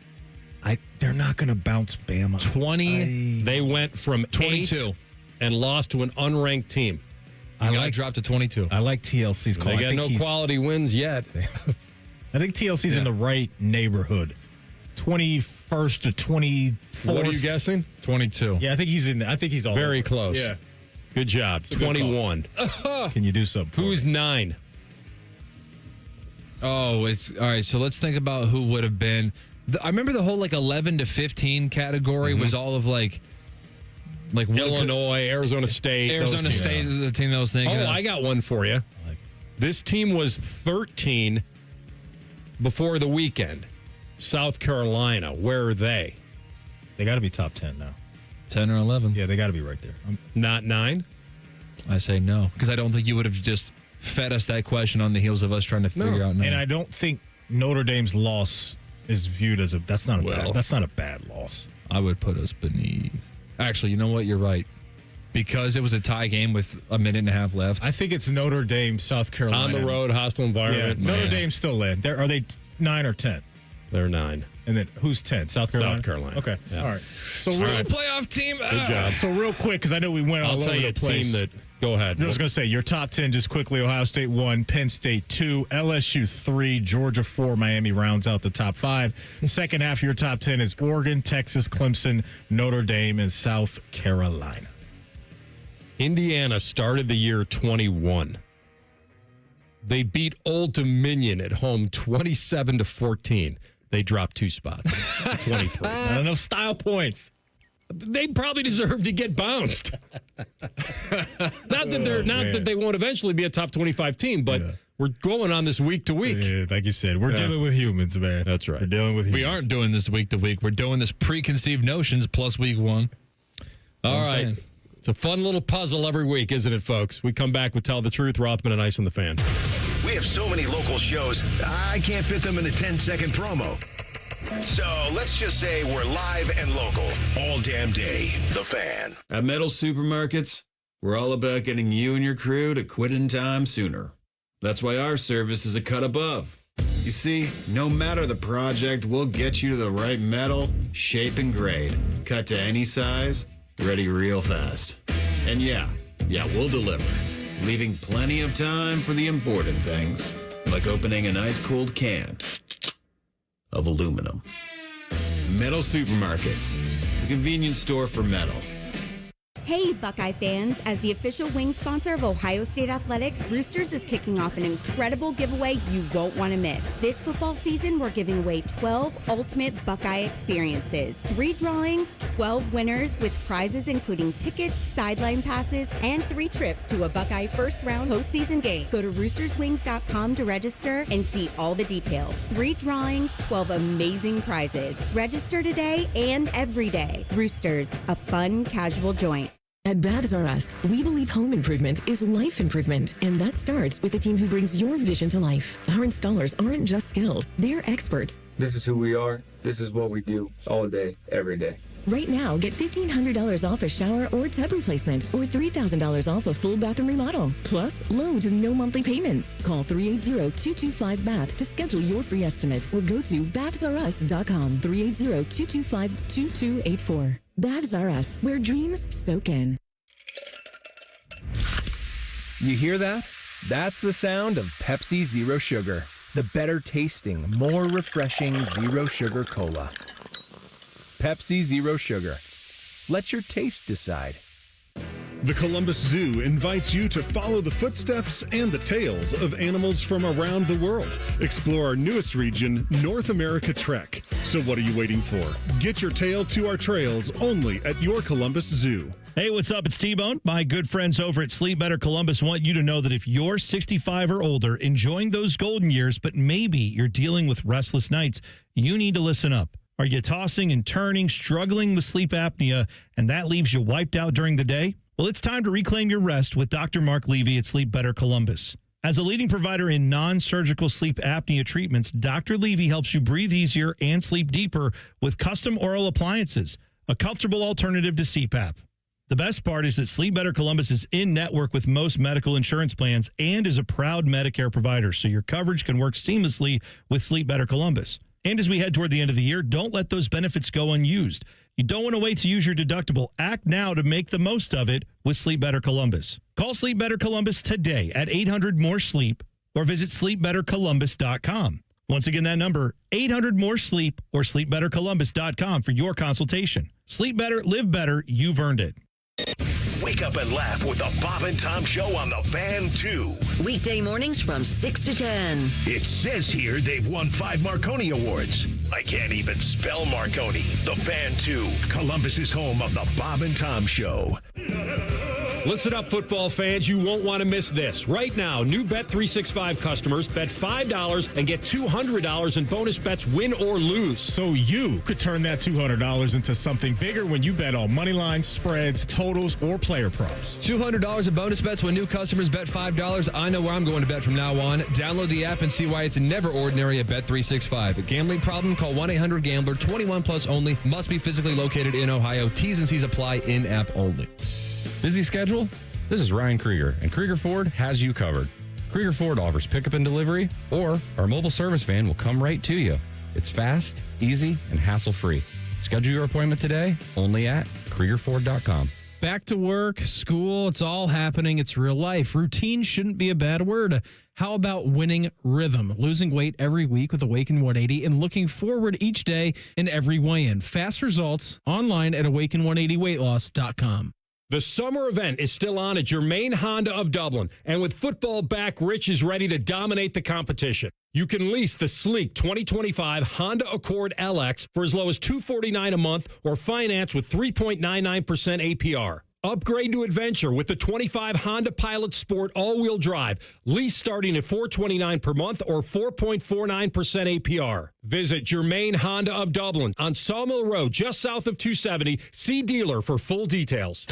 They're not going to bounce Bama. 20. They went from 22 8 and lost to an unranked team. I dropped to 22. I like TLC's call. They got no quality wins yet. I think TLC's in the right neighborhood. 21st to 24th. What are you guessing? 22. Yeah, I think he's in. I think he's all very over. close. Yeah. Good job. It's a good 21. Can you do something? Who's 9? Oh, it's all right. So let's think about who would have been. I remember the whole 11 to 15 category was all of like Illinois, Arizona State. Arizona State is the team that was thinking. Oh, I got one for you. This team was 13 before the weekend. South Carolina. Where are they? They got to be top 10 now. 10 or 11. Yeah, they got to be right there. Not 9? I say no, because I don't think you would have just fed us that question on the heels of us trying to figure out. And I don't think Notre Dame's loss is viewed as that's not a bad loss. I would put us beneath. Actually, you know what? You're right. Because it was a tie game with a minute and a half left. I think it's Notre Dame, South Carolina. On the road, hostile environment. Yeah, Notre Dame's still in. Are they 9 or 10? They're 9. And then who's 10? South Carolina? South Carolina. Okay. Yeah. All right. So Still a playoff team. Good job. So real quick, because I know we went all over the place. Go ahead. I was going to say, your top 10 just quickly. Ohio State 1, Penn State 2, LSU 3, Georgia 4, Miami rounds out the top 5. Second half of your top 10 is Oregon, Texas, Clemson, Notre Dame, and South Carolina. Indiana started the year 21. They beat Old Dominion at home 27-14. They dropped 2 spots. 23. Not enough style points. They probably deserve to get bounced. That they won't eventually be a top 25 team, but we're going on this week to week. Yeah, like you said, we're dealing with humans, man. That's right. We're dealing with humans. We aren't doing this week to week. We're doing this preconceived notions plus week 1. All right. It's a fun little puzzle every week, isn't it, folks? We come back with Tell the Truth, Rothman and Ice on the Fan. We have so many local shows, I can't fit them in a 10-second promo. So let's just say we're live and local all damn day. The Fan. At Metal Supermarkets, we're all about getting you and your crew to quit in time sooner. That's why our service is a cut above. You see, no matter the project, we'll get you to the right metal, shape, and grade. Cut to any size, ready real fast. And yeah, we'll deliver, leaving plenty of time for the important things, like opening an ice-cold can of aluminum. Metal Supermarkets, the convenience store for metal. Hey, Buckeye fans. As the official wing sponsor of Ohio State Athletics, Roosters is kicking off an incredible giveaway you won't want to miss. This football season, we're giving away 12 ultimate Buckeye experiences. 3 drawings, 12 winners with prizes including tickets, sideline passes, and 3 trips to a Buckeye first-round postseason game. Go to roosterswings.com to register and see all the details. 3 drawings, 12 amazing prizes. Register today and every day. Roosters, a fun, casual joint. At Baths R Us, we believe home improvement is life improvement, and that starts with a team who brings your vision to life. Our installers aren't just skilled, they're experts. This is who we are. This is what we do all day, every day. Right now, get $1,500 off a shower or tub replacement, or $3,000 off a full bathroom remodel. Plus, loads and no monthly payments. Call 380-225-BATH to schedule your free estimate, or go to bathsrus.com, 380-225-2284. Baths R Us, where dreams soak in. You hear that? That's the sound of Pepsi Zero Sugar. The better tasting, more refreshing Zero Sugar Cola. Pepsi Zero Sugar. Let your taste decide. The Columbus Zoo invites you to follow the footsteps and the tales of animals from around the world. Explore our newest region, North America Trek. So what are you waiting for? Get your tail to our trails only at your Columbus Zoo. Hey, what's up? It's T-Bone. My good friends over at Sleep Better Columbus want you to know that if you're 65 or older, enjoying those golden years, but maybe you're dealing with restless nights, you need to listen up. Are you tossing and turning, struggling with sleep apnea, and that leaves you wiped out during the day? Well, it's time to reclaim your rest with Dr. Mark Levy at Sleep Better Columbus. As a leading provider in non-surgical sleep apnea treatments, Dr. Levy helps you breathe easier and sleep deeper with custom oral appliances, a comfortable alternative to CPAP. The best part is that Sleep Better Columbus is in network with most medical insurance plans and is a proud Medicare provider, so your coverage can work seamlessly with Sleep Better Columbus. And as we head toward the end of the year, don't let those benefits go unused. You don't want to wait to use your deductible. Act now to make the most of it with Sleep Better Columbus. Call Sleep Better Columbus today at 800-MORE-SLEEP or visit sleepbettercolumbus.com. Once again, that number, 800-MORE-SLEEP or sleepbettercolumbus.com for your consultation. Sleep better, live better. You've earned it. Wake up and laugh with the Bob and Tom Show on The Fan 2. Weekday mornings from 6 to 10. It says here they've won 5 Marconi Awards. I can't even spell Marconi. The Fan 2, Columbus's home of The Bob and Tom Show. Listen up, football fans. You won't want to miss this. Right now, new Bet365 customers bet $5 and get $200 in bonus bets, win or lose. So you could turn that $200 into something bigger when you bet on money lines, spreads, totals, or player props. $200 in bonus bets when new customers bet $5. I know where I'm going to bet from now on. Download the app and see why it's never ordinary at Bet365. A gambling problem? Call 1-800-GAMBLER. 21 plus only. Must be physically located in Ohio. T's and C's apply. In-app only. Busy schedule? This is Ryan Krieger, and Krieger Ford has you covered. Krieger Ford offers pickup and delivery, or our mobile service van will come right to you. It's fast, easy, and hassle-free. Schedule your appointment today only at KriegerFord.com. Back to work, school, it's all happening. It's real life. Routine shouldn't be a bad word. How about winning rhythm? Losing weight every week with Awaken 180 and looking forward each day in every weigh-in. Fast results online at awaken180weightloss.com. The summer event is still on at your main Honda of Dublin, and with football back, Rich is ready to dominate the competition. You can lease the sleek 2025 Honda Accord LX for as low as $249 a month or finance with 3.99% APR. Upgrade to adventure with the 25 Honda Pilot Sport all-wheel drive. Lease starting at $429 per month or 4.49% APR. Visit Germain Honda of Dublin on Sawmill Road, just south of 270. See dealer for full details.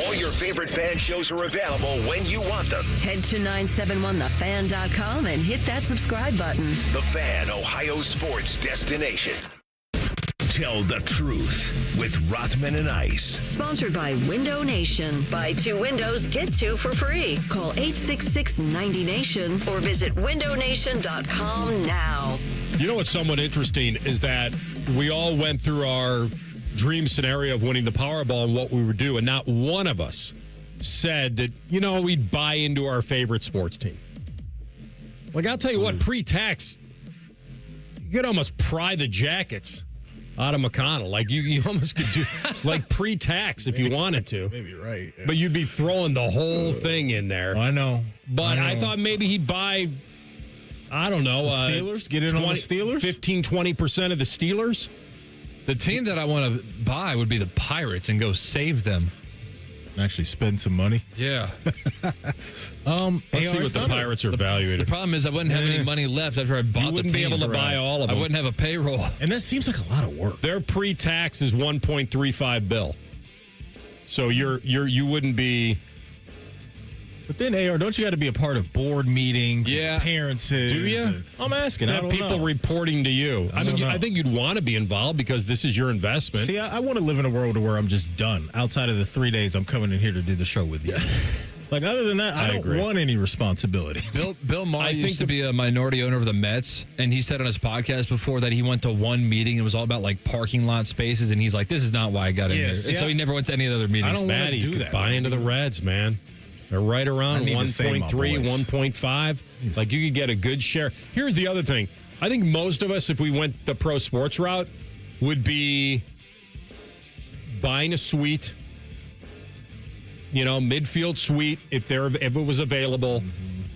All your favorite fan shows are available when you want them. Head to 971thefan.com and hit that subscribe button. The Fan, Ohio sports destination. Tell the truth with Rothman and Ice. Sponsored by Window Nation. Buy 2 windows, get 2 for free. Call 866-90-NATION or visit windownation.com now. You know what's somewhat interesting is that we all went through our dream scenario of winning the Powerball and what we would do, and not one of us said that, we'd buy into our favorite sports team. Like, I'll tell you what, pre-tax, you could almost pry the jackets out of McConnell. Like, you almost could do, like, pre-tax if you wanted to. Maybe you're right. Yeah. But you'd be throwing the whole thing in there. I know. But I thought maybe he'd buy, I don't know. The Steelers? Get in on the Steelers? 15-20% of the Steelers? The team that I want to buy would be the Pirates and go save them. Actually spend some money. Yeah. Let's see what the Pirates are valued. The problem is I wouldn't have any money left after I bought the team. You wouldn't be able to buy all of them. I wouldn't have a payroll. And that seems like a lot of work. Their pre-tax is $1.35 billion. So you wouldn't be. But then, AR, don't you got to be a part of board meetings? Yeah. Appearances? Do you? I'm asking. I don't people know. reporting to you. I think you'd want to be involved because this is your investment. See, I want to live in a world where I'm just done. Outside of the 3 days I'm coming in here to do the show with you. Like, other than that, I don't want any responsibilities. Bill Maher used to be a minority owner of the Mets, and he said on his podcast before that he went to one meeting and it was all about, like, parking lot spaces, and he's like, this is not why I got in here. And so he never went to any other meetings. I don't want to do that. Buy into the Reds, man. They're right around 1.3, 1.5. Like, you could get a good share. Here's the other thing. I think most of us, if we went the pro sports route, would be buying a suite, midfield suite, if it was available,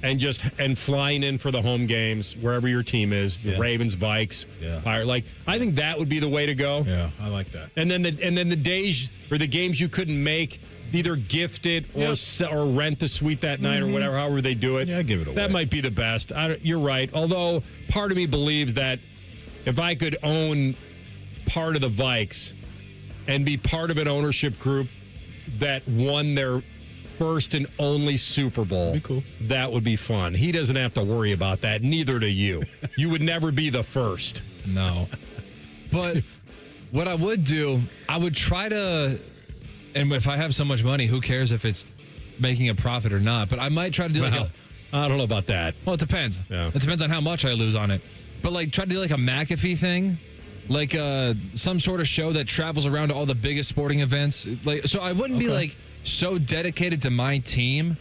and flying in for the home games, wherever your team is, Ravens, Vikes, Fire. Like, I think that would be the way to go. Yeah, I like that. And then the days or the games you couldn't make, either gift it or rent the suite that night or whatever, however they do it. Yeah, give it away. That might be the best. You're right. Although part of me believes that if I could own part of the Vikes and be part of an ownership group that won their first and only Super Bowl, cool. That would be fun. He doesn't have to worry about that. Neither do you. You would never be the first. No. But what I would do, I would try to... And if I have so much money, who cares if it's making a profit or not? But I might try to do I don't know about that. Well, it depends. Yeah. It depends on how much I lose on it. But try to do like a McAfee thing, like some sort of show that travels around to all the biggest sporting events. So I wouldn't be so dedicated to my team.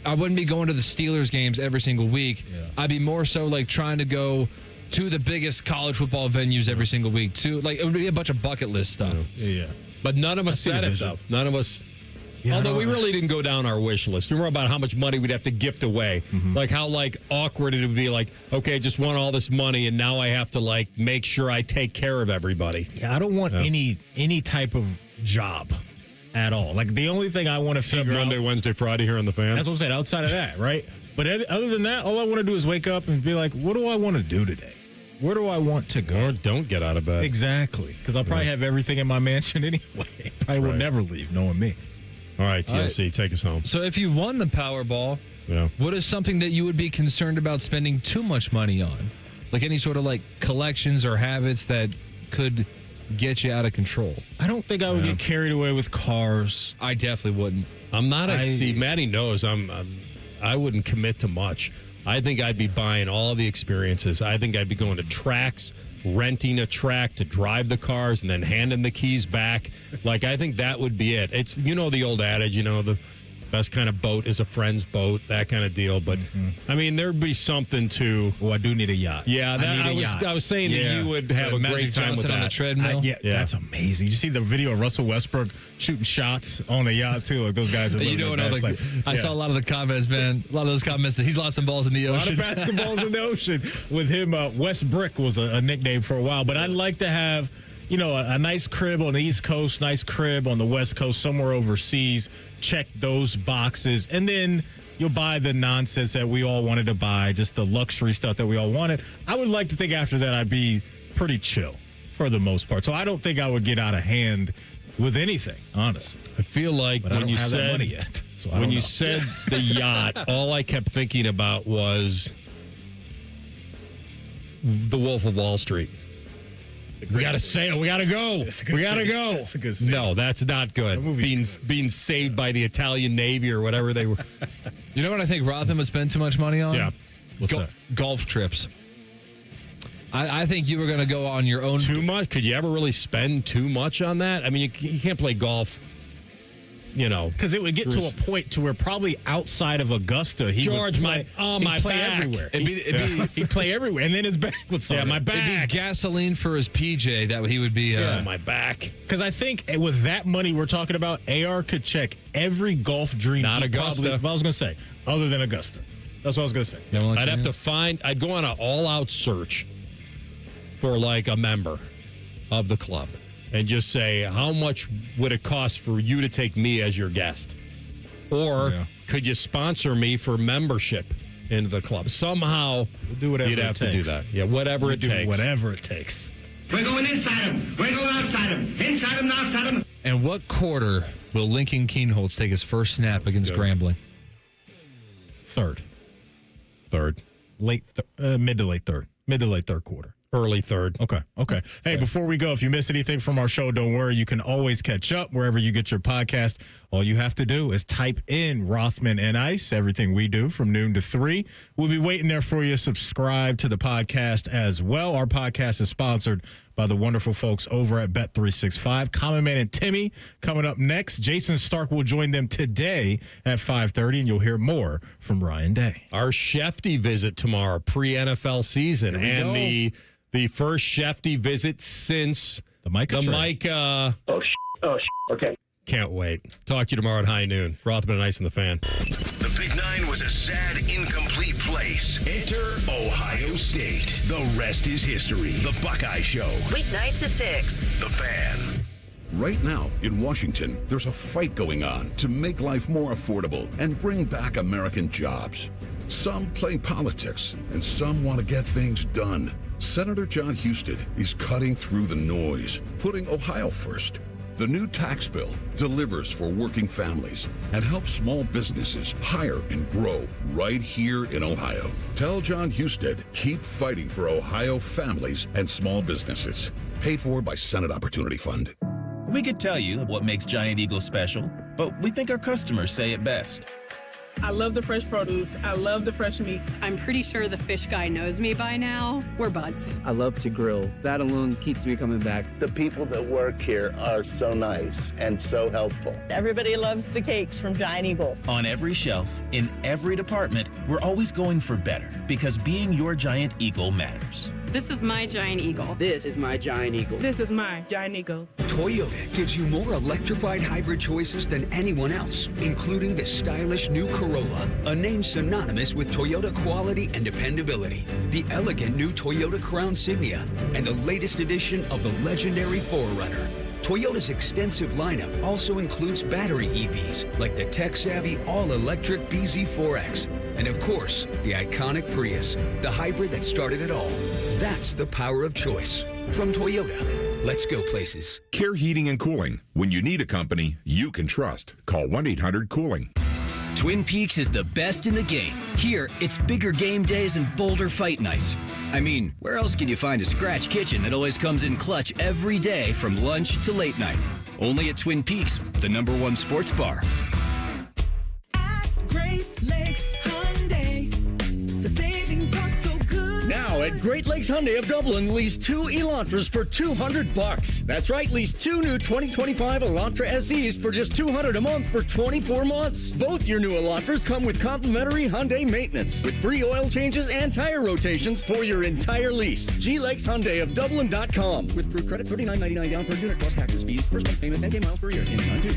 I wouldn't be going to the Steelers games every single week. Yeah. I'd be more so trying to go to the biggest college football venues every single week. It would be a bunch of bucket list stuff. Yeah. But none of us said it, though. None of us. Yeah, although we really didn't go down our wish list. Remember about how much money we'd have to gift away. Like how awkward it would be. Like, okay, I just won all this money, and now I have to make sure I take care of everybody. Yeah, I don't want any type of job at all. Like, the only thing I want to figure Monday, out, Wednesday, Friday here on the Fan. That's what I'm saying. Outside of that, right? But other than that, all I want to do is wake up and be like, what do I want to do today? Where do I want to go? Or don't get out of bed. Exactly. Because I'll probably have everything in my mansion anyway. I will never leave, knowing me. All right, TLC, take us home. So if you won the Powerball, what is something that you would be concerned about spending too much money on? Like any sort of collections or habits that could get you out of control? I don't think I would get carried away with cars. I definitely wouldn't. I'm not. See, Maddie knows I wouldn't commit to much. I think I'd be buying all the experiences. I think I'd be going to tracks, renting a track to drive the cars, and then handing the keys back. I think that would be it. It's, the old adage, the best kind of boat is a friend's boat, that kind of deal. But, I mean, there'd be something to... Well, I do need a yacht. Yeah, I was saying that you would have a great time with that. On the treadmill. That's amazing. You see the video of Russell Westbrook shooting shots on a yacht, too? Those guys are I saw a lot of the comments, man. A lot of those comments that he's lost some balls in the ocean. A lot of basketballs in the ocean. With him, West Brick was a nickname for a while. But I'd like to have... a nice crib on the East Coast, nice crib on the West Coast, somewhere overseas. Check those boxes. And then you'll buy the nonsense that we all wanted to buy, just the luxury stuff that we all wanted. I would like to think after that I'd be pretty chill for the most part. So I don't think I would get out of hand with anything, honestly. I feel like but when you have said that money yet, so when you said the yacht, all I kept thinking about was The Wolf of Wall Street. We got to sail. We got to go. We got to go. That's a good scene. No, that's not good. Being saved by the Italian Navy or whatever they were. You know what I think Rothman would spend too much money on? Yeah. What's that? Golf trips. I think you were going to go on your own. Too much? Could you ever really spend too much on that? I mean, you can't play golf, because it would get to a point to where probably outside of Augusta, he would play, my play back. everywhere. He'd play everywhere, and then his back would start. Yeah, my back. It'd be gasoline for his PJ that he would be. My back. Because I think with that money we're talking about, AR could check every golf dream. Not Augusta. I was going to say, other than Augusta. That's what I was going to say. I'd have to I'd go on an all-out search for like a member of the club and just say, how much would it cost for you to take me as your guest? Or could you sponsor me for membership into the club? Somehow we'll do whatever you'd have to do that. Yeah, whatever it takes. Whatever it takes. We're going inside him. We're going outside him. Inside him, outside him. And what quarter will Lincoln Kienholz take his first snap against Grambling? Third. Mid to late third quarter. Early third. Okay. Hey, before we go, if you miss anything from our show, don't worry. You can always catch up wherever you get your podcast. All you have to do is type in Rothman and Ice, everything we do from noon to 3. We'll be waiting there for you. Subscribe to the podcast as well. Our podcast is sponsored by the wonderful folks over at Bet365. Common Man and Timmy coming up next. Jason Stark will join them today at 5:30, and you'll hear more from Ryan Day. Our Shefty visit tomorrow, pre-NFL season, and the first Shefty visit since the Micah. Okay. Can't wait. Talk to you tomorrow at high noon. Rothman and Ice and the Fan. The Big Nine was a sad, incomplete place. Enter Ohio State. The rest is history. The Buckeye Show. Weeknights at 6. The Fan. Right now in Washington, there's a fight going on to make life more affordable and bring back American jobs. Some play politics, and some want to get things done. Senator John Husted is cutting through the noise, putting Ohio first. The new tax bill delivers for working families and helps small businesses hire and grow right here in Ohio. Tell John Husted, keep fighting for Ohio families and small businesses. Paid for by Senate Opportunity Fund. We could tell you what makes Giant Eagle special, but we think our customers say it best. I love the fresh produce. I love the fresh meat. I'm pretty sure the fish guy knows me by now. We're buds. I love to grill. That alone keeps me coming back. The people that work here are so nice and so helpful. Everybody loves the cakes from Giant Eagle. On every shelf, in every department, we're always going for better because being your Giant Eagle matters. This is my Giant Eagle. This is my Giant Eagle. This is my Giant Eagle. Toyota gives you more electrified hybrid choices than anyone else, including the stylish new Corolla, a name synonymous with Toyota quality and dependability, the elegant new Toyota Crown Signia, and the latest edition of the legendary 4Runner. Toyota's extensive lineup also includes battery EVs like the tech-savvy all-electric BZ4X, and of course, the iconic Prius, the hybrid that started it all. That's the power of choice. From Toyota, let's go places. Care Heating and Cooling. When you need a company you can trust, call 1-800-COOLING. Twin Peaks is the best in the game. Here, it's bigger game days and bolder fight nights. I mean, where else can you find a scratch kitchen that always comes in clutch every day from lunch to late night? Only at Twin Peaks, the #1 sports bar. Great Lakes Hyundai. The savings are so good. Now at Great Lakes Hyundai of Dublin, lease 2 Elantras for $200. That's right, lease 2 new 2025 Elantra SEs for just $200 a month for 24 months. Both your new Elantras come with complimentary Hyundai maintenance, with free oil changes and tire rotations for your entire lease. GLakesHyundai of Dublin.com. With approved credit, $39.99 down per unit plus taxes, fees, first month payment, and 10 miles per year. In time too.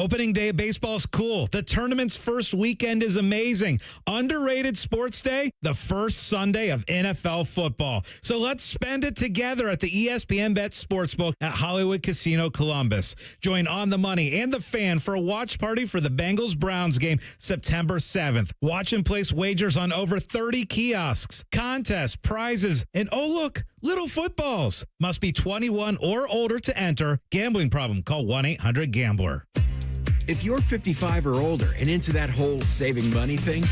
Opening day of baseball is cool. The tournament's first weekend is amazing. Underrated sports day, the first Sunday of NFL football. So let's spend it together at the ESPN Bet Sportsbook at Hollywood Casino Columbus. Join On the Money and The Fan for a watch party for the Bengals-Browns game September 7th. Watch and place wagers on over 30 kiosks, contests, prizes, and oh look, little footballs. Must be 21 or older to enter. Gambling problem? Call 1-800-GAMBLER. If you're 55 or older and into that whole saving money thing,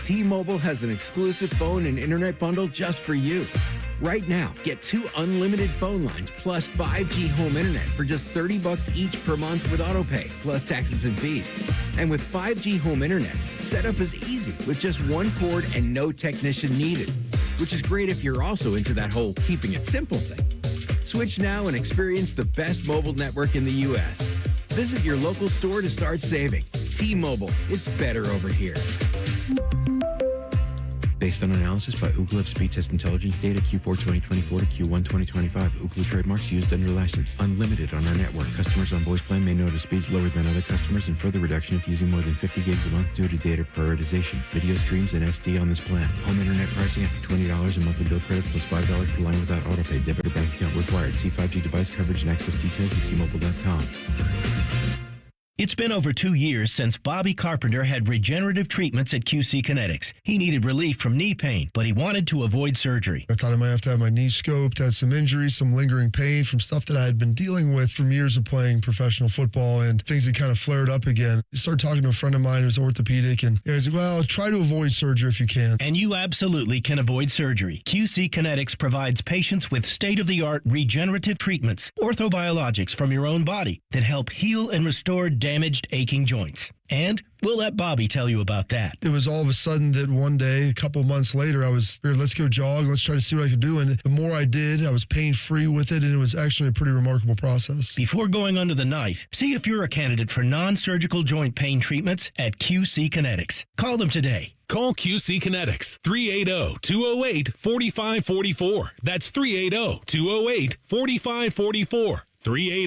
T-Mobile has an exclusive phone and internet bundle just for you. Right now, get 2 unlimited phone lines plus 5G home internet for just $30 each per month with autopay, plus taxes and fees. And with 5G home internet, setup is easy with just one cord and no technician needed, which is great if you're also into that whole keeping it simple thing. Switch now and experience the best mobile network in the U.S. Visit your local store to start saving. T-Mobile, it's better over here. Based on analysis by Ookla of Speed Test Intelligence data Q4 2024 to Q1 2025. Ookla trademarks used under license. Unlimited on our network. Customers on voice plan may notice speeds lower than other customers and further reduction if using more than 50 gigs a month due to data prioritization. Video streams and SD on this plan. Home internet pricing after $20 a monthly bill credit plus $5 per line without autopay. Debit or bank account required. See 5G device coverage and access details at T-Mobile.com. It's been over 2 years since Bobby Carpenter had regenerative treatments at QC Kinetics. He needed relief from knee pain, but he wanted to avoid surgery. I thought I might have to have my knee scoped, had some injuries, some lingering pain from stuff that I had been dealing with from years of playing professional football, and things had kind of flared up again. I started talking to a friend of mine who's orthopedic, and he was like, well, try to avoid surgery if you can. And you absolutely can avoid surgery. QC Kinetics provides patients with state-of-the-art regenerative treatments, orthobiologics from your own body that help heal and restore damaged, aching joints. And we'll let Bobby tell you about that. It was all of a sudden that one day, a couple months later, I was here, let's go jog, let's try to see what I could do. And the more I did, I was pain-free with it, and it was actually a pretty remarkable process. Before going under the knife, see if you're a candidate for non-surgical joint pain treatments at QC Kinetics. Call them today. Call QC Kinetics, 380-208-4544. That's 380-208-4544. 380